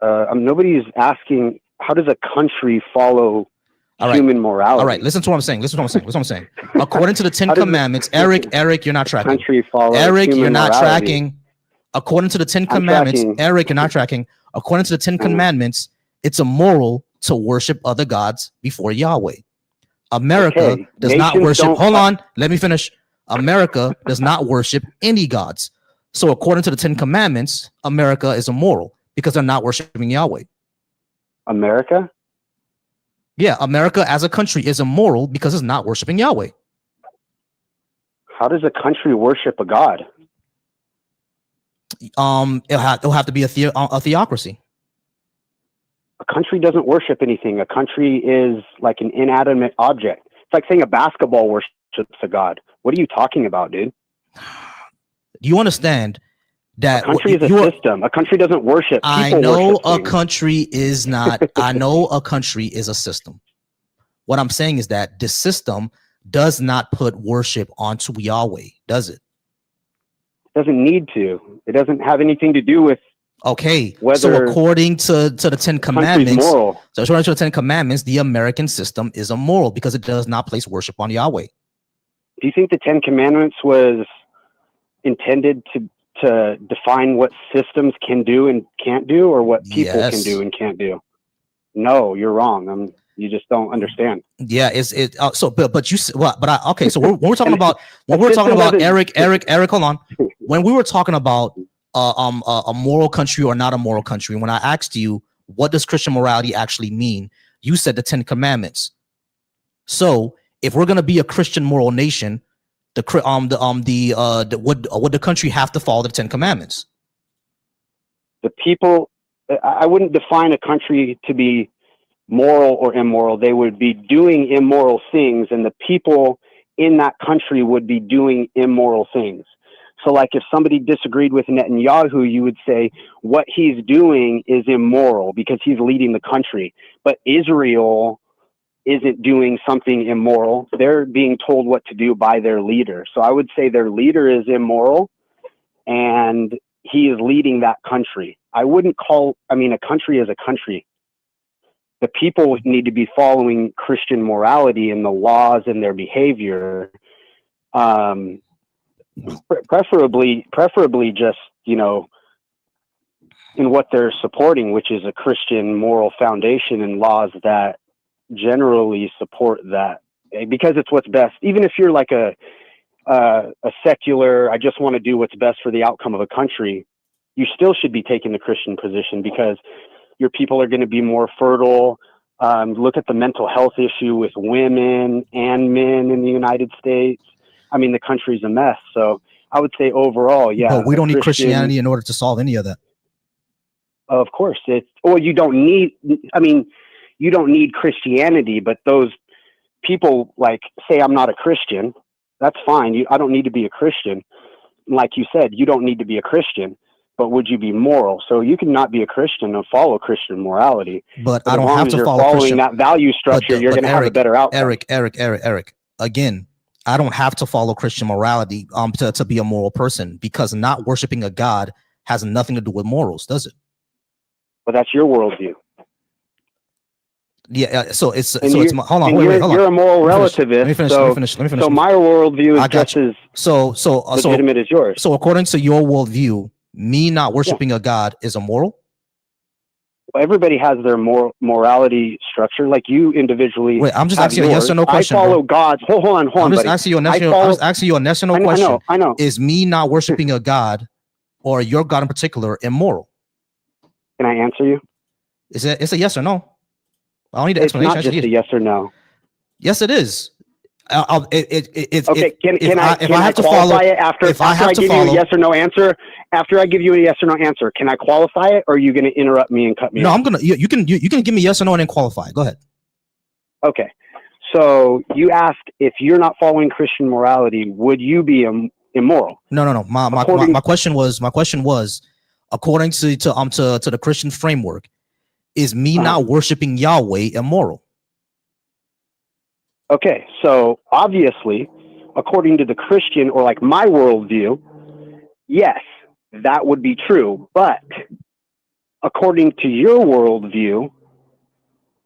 Nobody's asking how does a country follow human morality. All right, listen to what I'm saying. According to the 10 Commandments, Eric, you're not tracking. Country follows Eric, human you're not morality. tracking. According to the 10 Commandments, tracking. Eric, you're not tracking. According to the 10 Commandments, it's immoral to worship other gods before Yahweh. America does not worship. Hold on, let me finish. America does not worship any gods. So according to the 10 Commandments, America is immoral because they're not worshiping Yahweh. America? Yeah, America as a country is immoral because it's not worshiping Yahweh. How does a country worship a god? It'll have to be a theocracy. A country doesn't worship anything. A country is like an inanimate object. It's like saying a basketball worships a god. What are you talking about, dude? Do you understand that a country is a system? A country doesn't worship. I know a country is not. I know a country is a system. What I'm saying is that the system does not put worship onto Yahweh, does it? It doesn't need to. It doesn't have anything to do with. Okay, so according to the 10 Commandments, according to the 10 Commandments, the American system is immoral because it does not place worship on Yahweh. Do you think the 10 Commandments was intended to define what systems can do and can't do, or what people can do and can't do? No, you're wrong. You just don't understand. Yeah, okay. So when we're talking about Eric, hold on. When we were talking about a moral country or not a moral country, when I asked you what does Christian morality actually mean, you said the 10 Commandments. So if we're gonna be a Christian moral nation, would the country have to follow the 10 Commandments? The people, I wouldn't define a country to be moral or immoral. They would be doing immoral things, and the people in that country would be doing immoral things. So like if somebody disagreed with Netanyahu, you would say what he's doing is immoral because he's leading the country. But Israel isn't doing something immoral. They're being told what to do by their leader. So I would say their leader is immoral and he is leading that country. I wouldn't call, a country is a country. The people need to be following Christian morality and the laws and their behavior. Preferably just, in what they're supporting, which is a Christian moral foundation and laws that generally support that, because it's what's best. Even if you're like a secular, I just want to do what's best for the outcome of a country, you still should be taking the Christian position, because your people are going to be more fertile. Look at the mental health issue with women and men in the United States. I mean, the country's a mess. So I would say overall, yeah. But we don't need Christianity in order to solve any of that. Of course. You don't need, I mean, you don't need Christianity, but those people like say, I'm not a Christian. That's fine. I don't need to be a Christian. Like you said, you don't need to be a Christian, but would you be moral? So you can not be a Christian and follow Christian morality. But I don't have to follow following Christian. that value structure, you're going to have a better outcome. Eric. Again, I don't have to follow Christian morality to be a moral person, because not worshiping a God has nothing to do with morals, does it? But that's your worldview. Yeah. So it's my, hold on. You're a moral relativist. Let me finish. So my worldview is just as legitimate as yours. So according to your worldview, me not worshiping a God is immoral? Well, everybody has their morality structure. Like you individually. Wait, I'm just asking you a yes or no question. I follow God's. Hold on, I'm just buddy. asking you a yes or no question. I know. Is me not worshiping a God, or your God in particular, immoral? Can I answer you? It's a yes or no. I don't need an explanation. It's not just a yes or no. Yes, it is. Okay. Can I qualify it after I give you a yes or no answer? After I give you a yes or no answer, can I qualify it, or are you going to interrupt me and cut me off? No, you can give me yes or no and then qualify. Go ahead. Okay. So you asked, if you're not following Christian morality, would you be immoral? No. My question was according to the Christian framework, is me not worshiping Yahweh immoral? Okay, so obviously, according to the Christian, or like my worldview, yes, that would be true. But according to your worldview,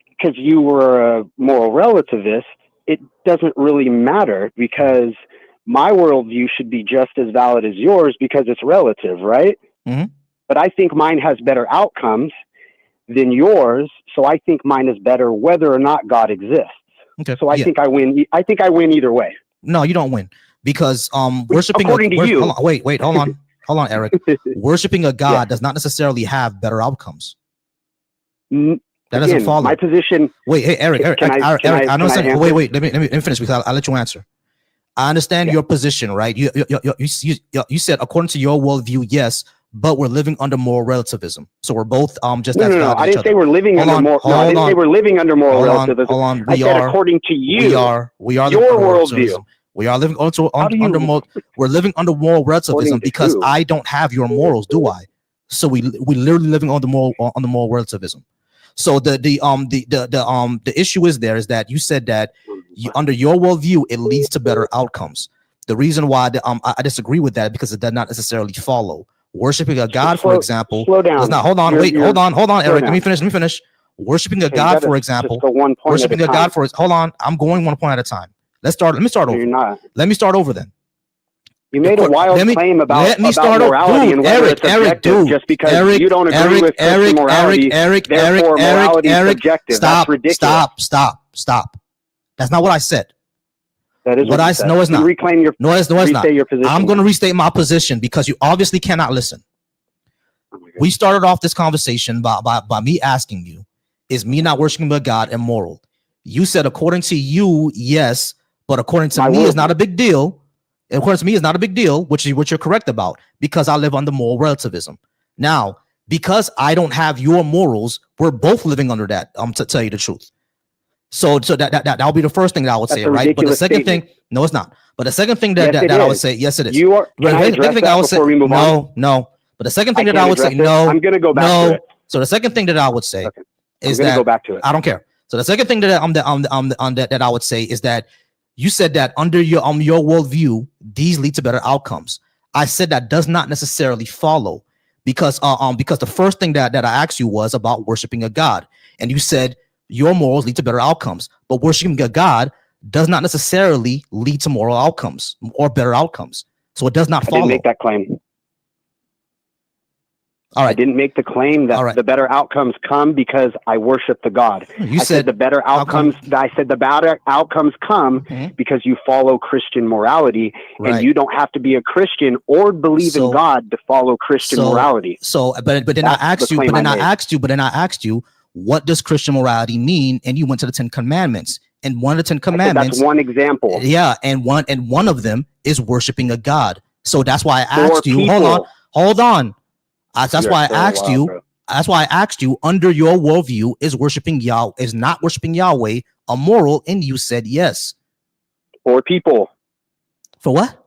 because you were a moral relativist, it doesn't really matter, because my worldview should be just as valid as yours, because it's relative, right? Mm-hmm. But I think mine has better outcomes than yours, so I think mine is better whether or not God exists. Okay. So I think I win. I think I win either way. No, you don't win, because worshiping according to you. Hold on, Eric. Worshiping a God does not necessarily have better outcomes. That doesn't follow. My position. Wait, hey, Eric. I understand. Wait. Let me finish, because I'll let you answer. I understand your position, right? You said according to your worldview, yes, but we're living under moral relativism. So we're both just as no. I didn't say we're living under moral. No, I didn't say we're living under moral relativism. Hold on. I said according to you. We are your worldview. We are living we're living under moral relativism, because I don't have your morals, do I? So we literally living under moral relativism. So the issue is that you said that under your worldview it leads to better outcomes. The reason why I disagree with that, because it does not necessarily follow. Worshiping a God, for example, slow down. Does not. Hold on, Eric. Let me finish. Worshiping a God, for example, worshiping a God hold on. I'm going one point at a time. Let me start over. You're not. Let me start over then. You made a wild claim about morality and whether it's subjective, just because you don't agree with Christian morality. Therefore, morality is subjective. Stop. That's ridiculous. Stop. That's not what I said. That is what I said. No, it's not. Reclaim your. No, it's not. Your position. I'm going to restate my position, because you obviously cannot listen. We started off this conversation by me asking you, is me not worshiping a God immoral? You said according to you, yes, but according to me, it's not a big deal. According to me, it's not a big deal, which you're correct about, because I live under moral relativism. Now, because I don't have your morals, we're both living under that. To tell you the truth. So that'll be the first thing that I would say, right? But the second thing, no, it's not. But the second thing that I would say, yes, it is. You are. Can I address that before we move on? No. But the second thing that I would say, no. I'm going to go back to it. So the second thing that I would say is that go back to it. I don't care. So the second thing that that I would say is that you said that under your worldview, these lead to better outcomes. I said that does not necessarily follow, because the first thing that I asked you was about worshiping a God, and you said your morals lead to better outcomes, but worshiping a God does not necessarily lead to moral outcomes or better outcomes. So it does not follow. I didn't make that claim. All right. I didn't make the claim that the better outcomes come because I worship the God. You I said the better outcomes. I said the better outcomes come because you follow Christian morality, and you don't have to be a Christian or believe in God to follow Christian morality. But then I asked you. But then I asked you, what does Christian morality mean? And you went to the 10 Commandments. And one of the 10 Commandments. That's one example. Yeah, and one of them is worshiping a God. So that's why I asked you. Hold on. That's why I asked you. Under your worldview, is not worshiping Yahweh immoral? And you said yes. For people. For what?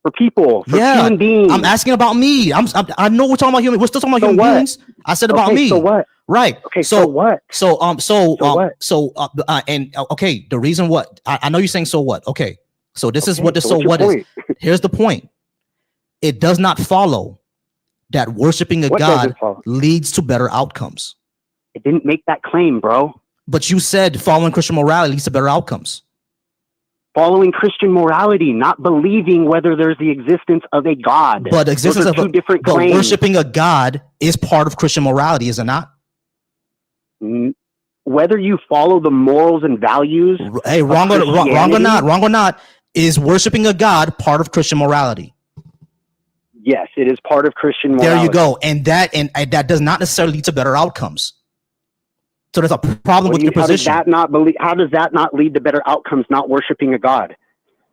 For people. For human beings. I'm asking about me. I know we're talking about human. We're still talking about human beings. I said about me. So what? Right. Okay. So what? Okay. The reason what I know you're saying. So what? Okay. So this is what the so what is. Here's the point. It does not follow that worshiping a God leads to better outcomes. It didn't make that claim, bro. But you said following Christian morality leads to better outcomes. Following Christian morality, not believing whether there's the existence of a God. But existence of two different claims. Worshiping a God is part of Christian morality, is it not? Whether you follow the morals and values. Hey, wrong or not, is worshiping a God part of Christian morality? Yes, it is part of Christian morality. There you go. And that does not necessarily lead to better outcomes. So there's a problem with your position. How does that not lead to better outcomes? Not worshiping a God.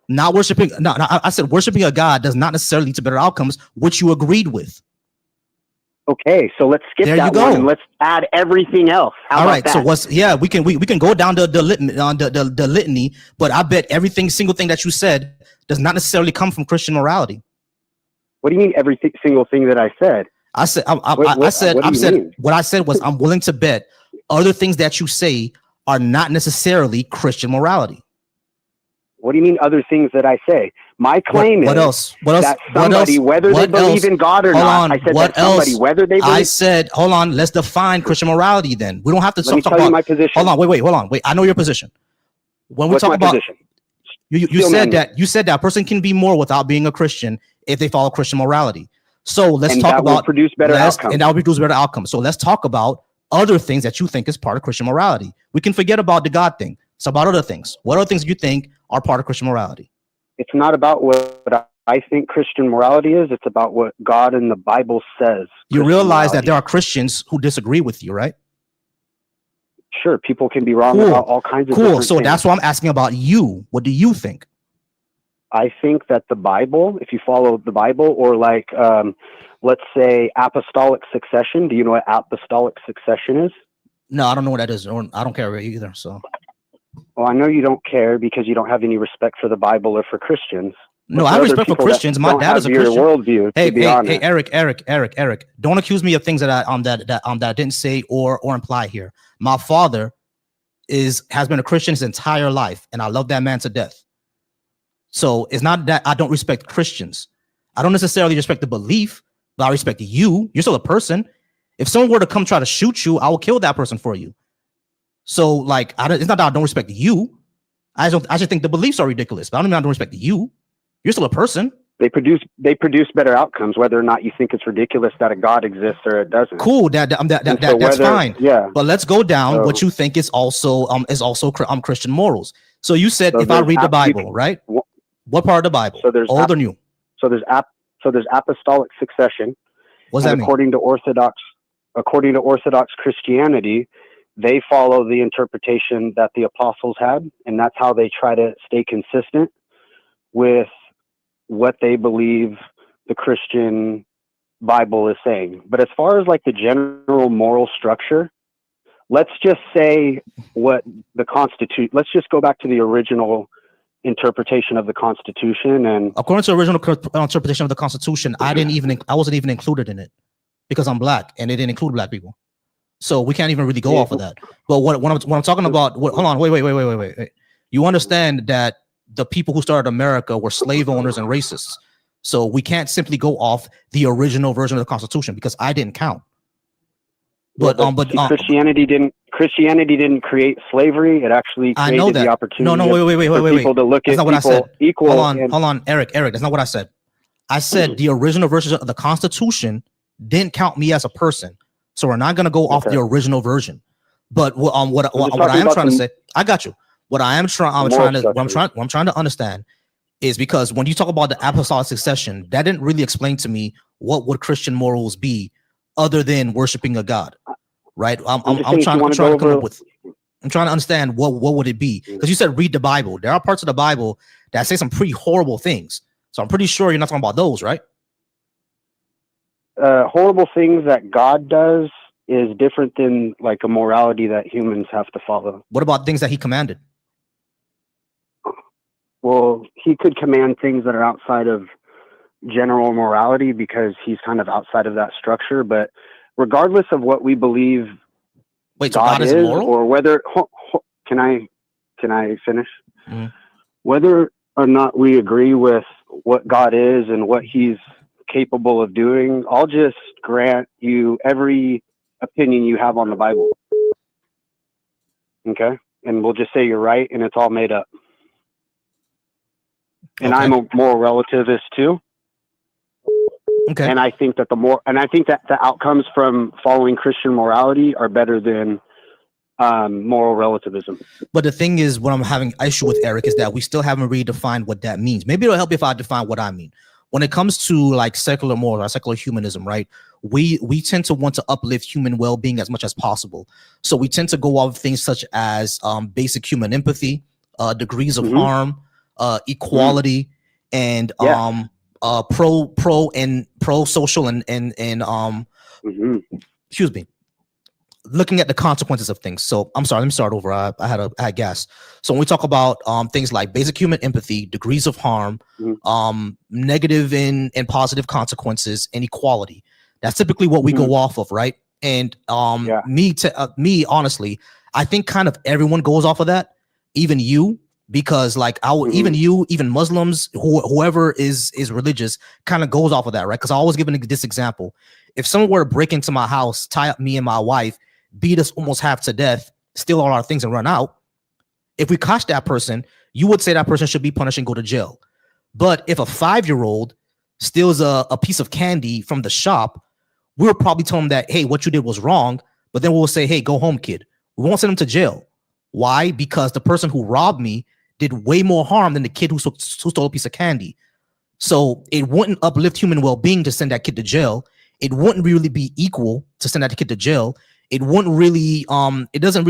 Not worshiping. No, I said worshiping a God does not necessarily lead to better outcomes, which you agreed with. Okay, so let's skip that one and let's add everything else. How about that? So we can go down the litany, but I bet single thing that you said does not necessarily come from Christian morality. What do you mean every single thing that I said? What I said was I'm willing to bet other things that you say are not necessarily Christian morality. What do you mean other things that I say? My claim is that somebody, whether they believe in God or not, I said that somebody, whether they believe... I said, hold on, let's define Christian morality then. We don't have to talk about... Let me tell you my position. Hold on, wait. I know your position. When we talk about... Position? You said that a person can be moral without being a Christian if they follow Christian morality. So let's talk about... produce better outcomes. And that will produce better outcomes. So let's talk about other things that you think is part of Christian morality. We can forget about the God thing. It's about other things. What other things do you think are part of Christian morality? It's not about what I think Christian morality is. It's about what God in the Bible says. You realize that there are Christians who disagree with you, right? Sure, people can be wrong about all kinds of different things. That's why I'm asking about you. What do you think? I think that the Bible, if you follow the Bible, or like, let's say apostolic succession. Do you know what apostolic succession is? No, I don't know what that is. Or I don't care either. So. Well, I know you don't care because you don't have any respect for the Bible or for Christians. No, I have respect for Christians. My dad is a Christian. Worldview, hey, Eric, don't accuse me of things that I didn't say or imply here. My father has been a Christian his entire life, and I love that man to death. So it's not that I don't respect Christians. I don't necessarily respect the belief, but I respect you. You're still a person. If someone were to come try to shoot you, I will kill that person for you. So, like, it's not that I don't respect you. I just think the beliefs are ridiculous. But I don't respect you. You're still a person. They produce better outcomes, whether or not you think it's ridiculous that a God exists or it doesn't. Cool. That's fine. Yeah. But let's go down what you think is also Christian morals. So you said if I read the Bible, right? What part of the Bible? So there's old or new? So there's apostolic succession. What does that mean? According to Orthodox Christianity, they follow the interpretation that the apostles had, and that's how they try to stay consistent with what they believe the Christian Bible is saying. But as far as like the general moral structure, let's just say let's just go back to the original interpretation of the Constitution. And according to the original interpretation of the Constitution, I wasn't even included in it because I'm black, and it didn't include black people. So we can't even really go off of that. But what I'm talking about, hold on, wait. You understand that the people who started America were slave owners and racists. So we can't simply go off the original version of the Constitution because I didn't count. But Christianity didn't create slavery. It actually created the opportunity for people to look at people equal. Hold on, Eric. That's not what I said. I said the original version of the Constitution didn't count me as a person. So we're not going to go off the original version. But what I am trying to say, I got you. What I'm trying to understand is, because when you talk about the apostolic succession, that didn't really explain to me what would Christian morals be other than worshiping a God, right? I'm trying to understand what would it be, because you said read the Bible. There are parts of the Bible that say some pretty horrible things. So I'm pretty sure you're not talking about those, right? Horrible things that God does is different than like a morality that humans have to follow. What about things that he commanded? Well, he could command things that are outside of general morality because he's kind of outside of that structure. But regardless of what we believe God is, or whether can I finish? Whether or not we agree with what God is and what he's capable of doing, I'll just grant you every opinion you have on the Bible. Okay? And we'll just say you're right and it's all made up. And I'm a moral relativist too. Okay. And I think that the outcomes from following Christian morality are better than moral relativism. But the thing is, what I'm having issue with, Eric, is that we still haven't really defined what that means. Maybe it'll help if I define what I mean. When it comes to like secular morals or secular humanism, right? We tend to want to uplift human well-being as much as possible. So we tend to go off things such as basic human empathy, degrees of harm, equality, and pro social and excuse me, looking at the consequences of things. So I'm sorry, let me start over. I had gas. So when we talk about things like basic human empathy, degrees of harm, negative and positive consequences, and equality, that's typically what we go off of, right? And me honestly, I think kind of everyone goes off of that, even you, because like even Muslims, whoever is religious, kind of goes off of that, right? Because I always give this example: if someone were to break into my house, tie up me and my wife, beat us almost half to death, steal all our things and run out, if we catch that person, you would say that person should be punished and go to jail. But if a 5-year-old steals a piece of candy from the shop, we'll probably tell him that, hey, what you did was wrong. But then we'll say, hey, go home, kid. We won't send him to jail. Why? Because the person who robbed me did way more harm than the kid who stole a piece of candy. So it wouldn't uplift human well-being to send that kid to jail. It wouldn't really be equal to send that kid to jail. It wouldn't really, it doesn't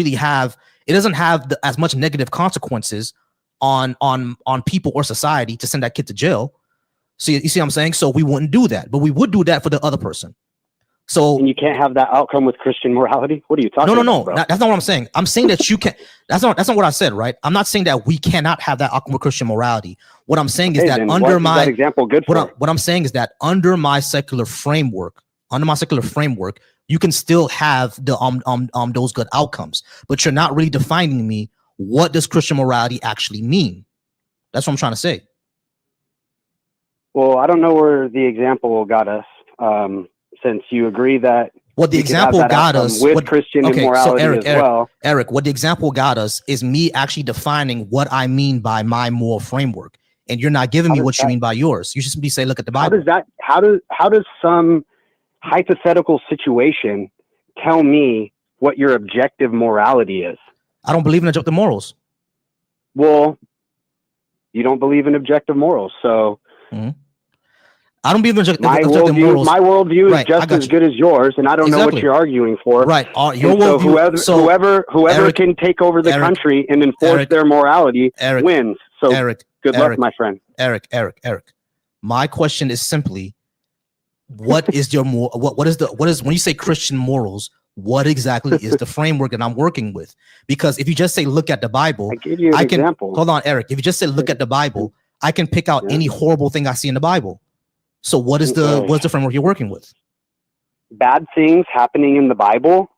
have as much negative consequences on people or society to send that kid to jail. So you see what I'm saying? So we wouldn't do that, but we would do that for the other person. So and you can't have that outcome with Christian morality. What are you talking about? No. That's not what I'm saying. I'm saying that you can. That's not what I said, right? I'm not saying that we cannot have that outcome with Christian morality. What I'm saying is that under my example, good. What I'm saying is that under my secular framework, you can still have the those good outcomes, but you're not really defining me. What does Christian morality actually mean? That's what I'm trying to say. Well, I don't know where the example got us. Since you agree that what the example got us with Christian immorality so Eric, as well. Eric, what the example got us is me actually defining what I mean by my moral framework, and you're not giving me what you mean by yours. You should simply say, look at the Bible. How does some hypothetical situation tell me what your objective morality is? I don't believe in objective morals. Well, you don't believe in objective morals, so. I don't believe in objective morals. My worldview is just as good as yours, and I don't know what you're arguing for. Right. Your worldview. So whoever can take over the country and enforce their morality wins. So good luck, my friend. Eric. My question is simply, what is your what is when you say Christian morals? What exactly is the framework that I'm working with? Because if you just say look at the Bible, I gave you an example. Hold on, Eric. If you just say look at the Bible, I can pick out any horrible thing I see in the Bible. So what's the framework you're working with? Bad things happening in the Bible.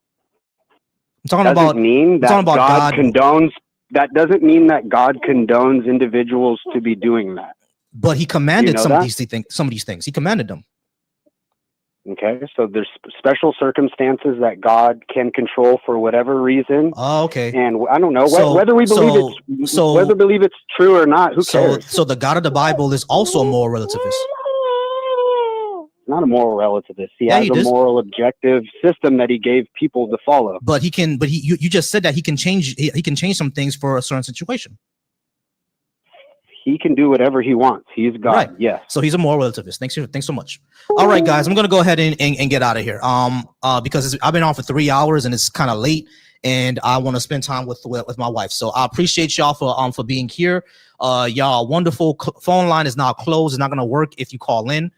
I'm talking about mean that God condones. That doesn't mean that God condones individuals to be doing that. But he commanded some of these things. He commanded them. Okay, so there's special circumstances that God can control for whatever reason. Oh, okay. And I don't know whether we believe it's true or not. Who cares? So the God of the Bible is also a moral relativist. not a moral relativist. He Yeah, has he a does. moral objective system that he gave people to follow. But you just said that he can change some things for a certain situation. He can do whatever he wants. He's God. Right. Yes. So he's a moral relativist. Thanks so much. All right, guys, I'm gonna go ahead and get out of here. Because I've been on for 3 hours and it's kind of late, and I want to spend time with my wife. So I appreciate y'all for being here. Y'all wonderful. Phone line is now closed. It's not gonna work if you call in.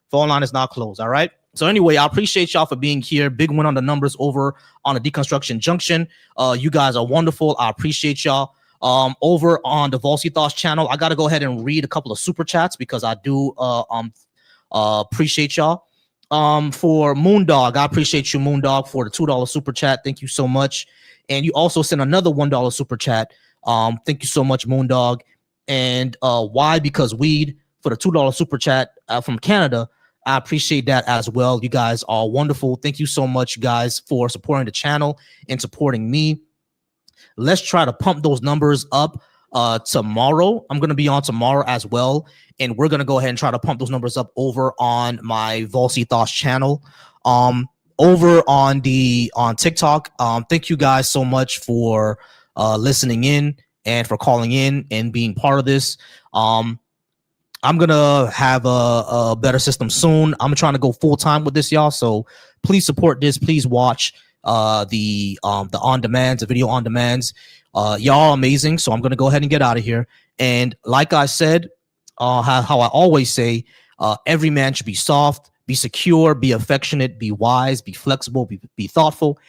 Phone line is not closed. All right. So anyway, I appreciate y'all for being here. Big win on the numbers over on the Deconstruction Junction. You guys are wonderful. I appreciate y'all. Over on the Volsy Thoughts channel, I got to go ahead and read a couple of super chats because I do appreciate y'all. For Moondog, I appreciate you, Moondog, for the $2 super chat. Thank you so much. And you also sent another $1 super chat. Thank you so much, Moondog. And why? Because weed for the $2 super chat from Canada. I appreciate that as well. You guys are wonderful. Thank you so much, guys, for supporting the channel and supporting me. Let's try to pump those numbers up tomorrow. I'm going to be on tomorrow as well. And we're going to go ahead and try to pump those numbers up over on my Volsy Thoughts channel. Over on TikTok. Thank you guys so much for listening in and for calling in and being part of this. I'm gonna have a better system soon. I'm trying to go full time with this, y'all. So please support this. Please watch the on demands, the video on demands. Y'all amazing. So I'm gonna go ahead and get out of here. And like I said, how I always say, every man should be soft, be secure, be affectionate, be wise, be flexible, be thoughtful.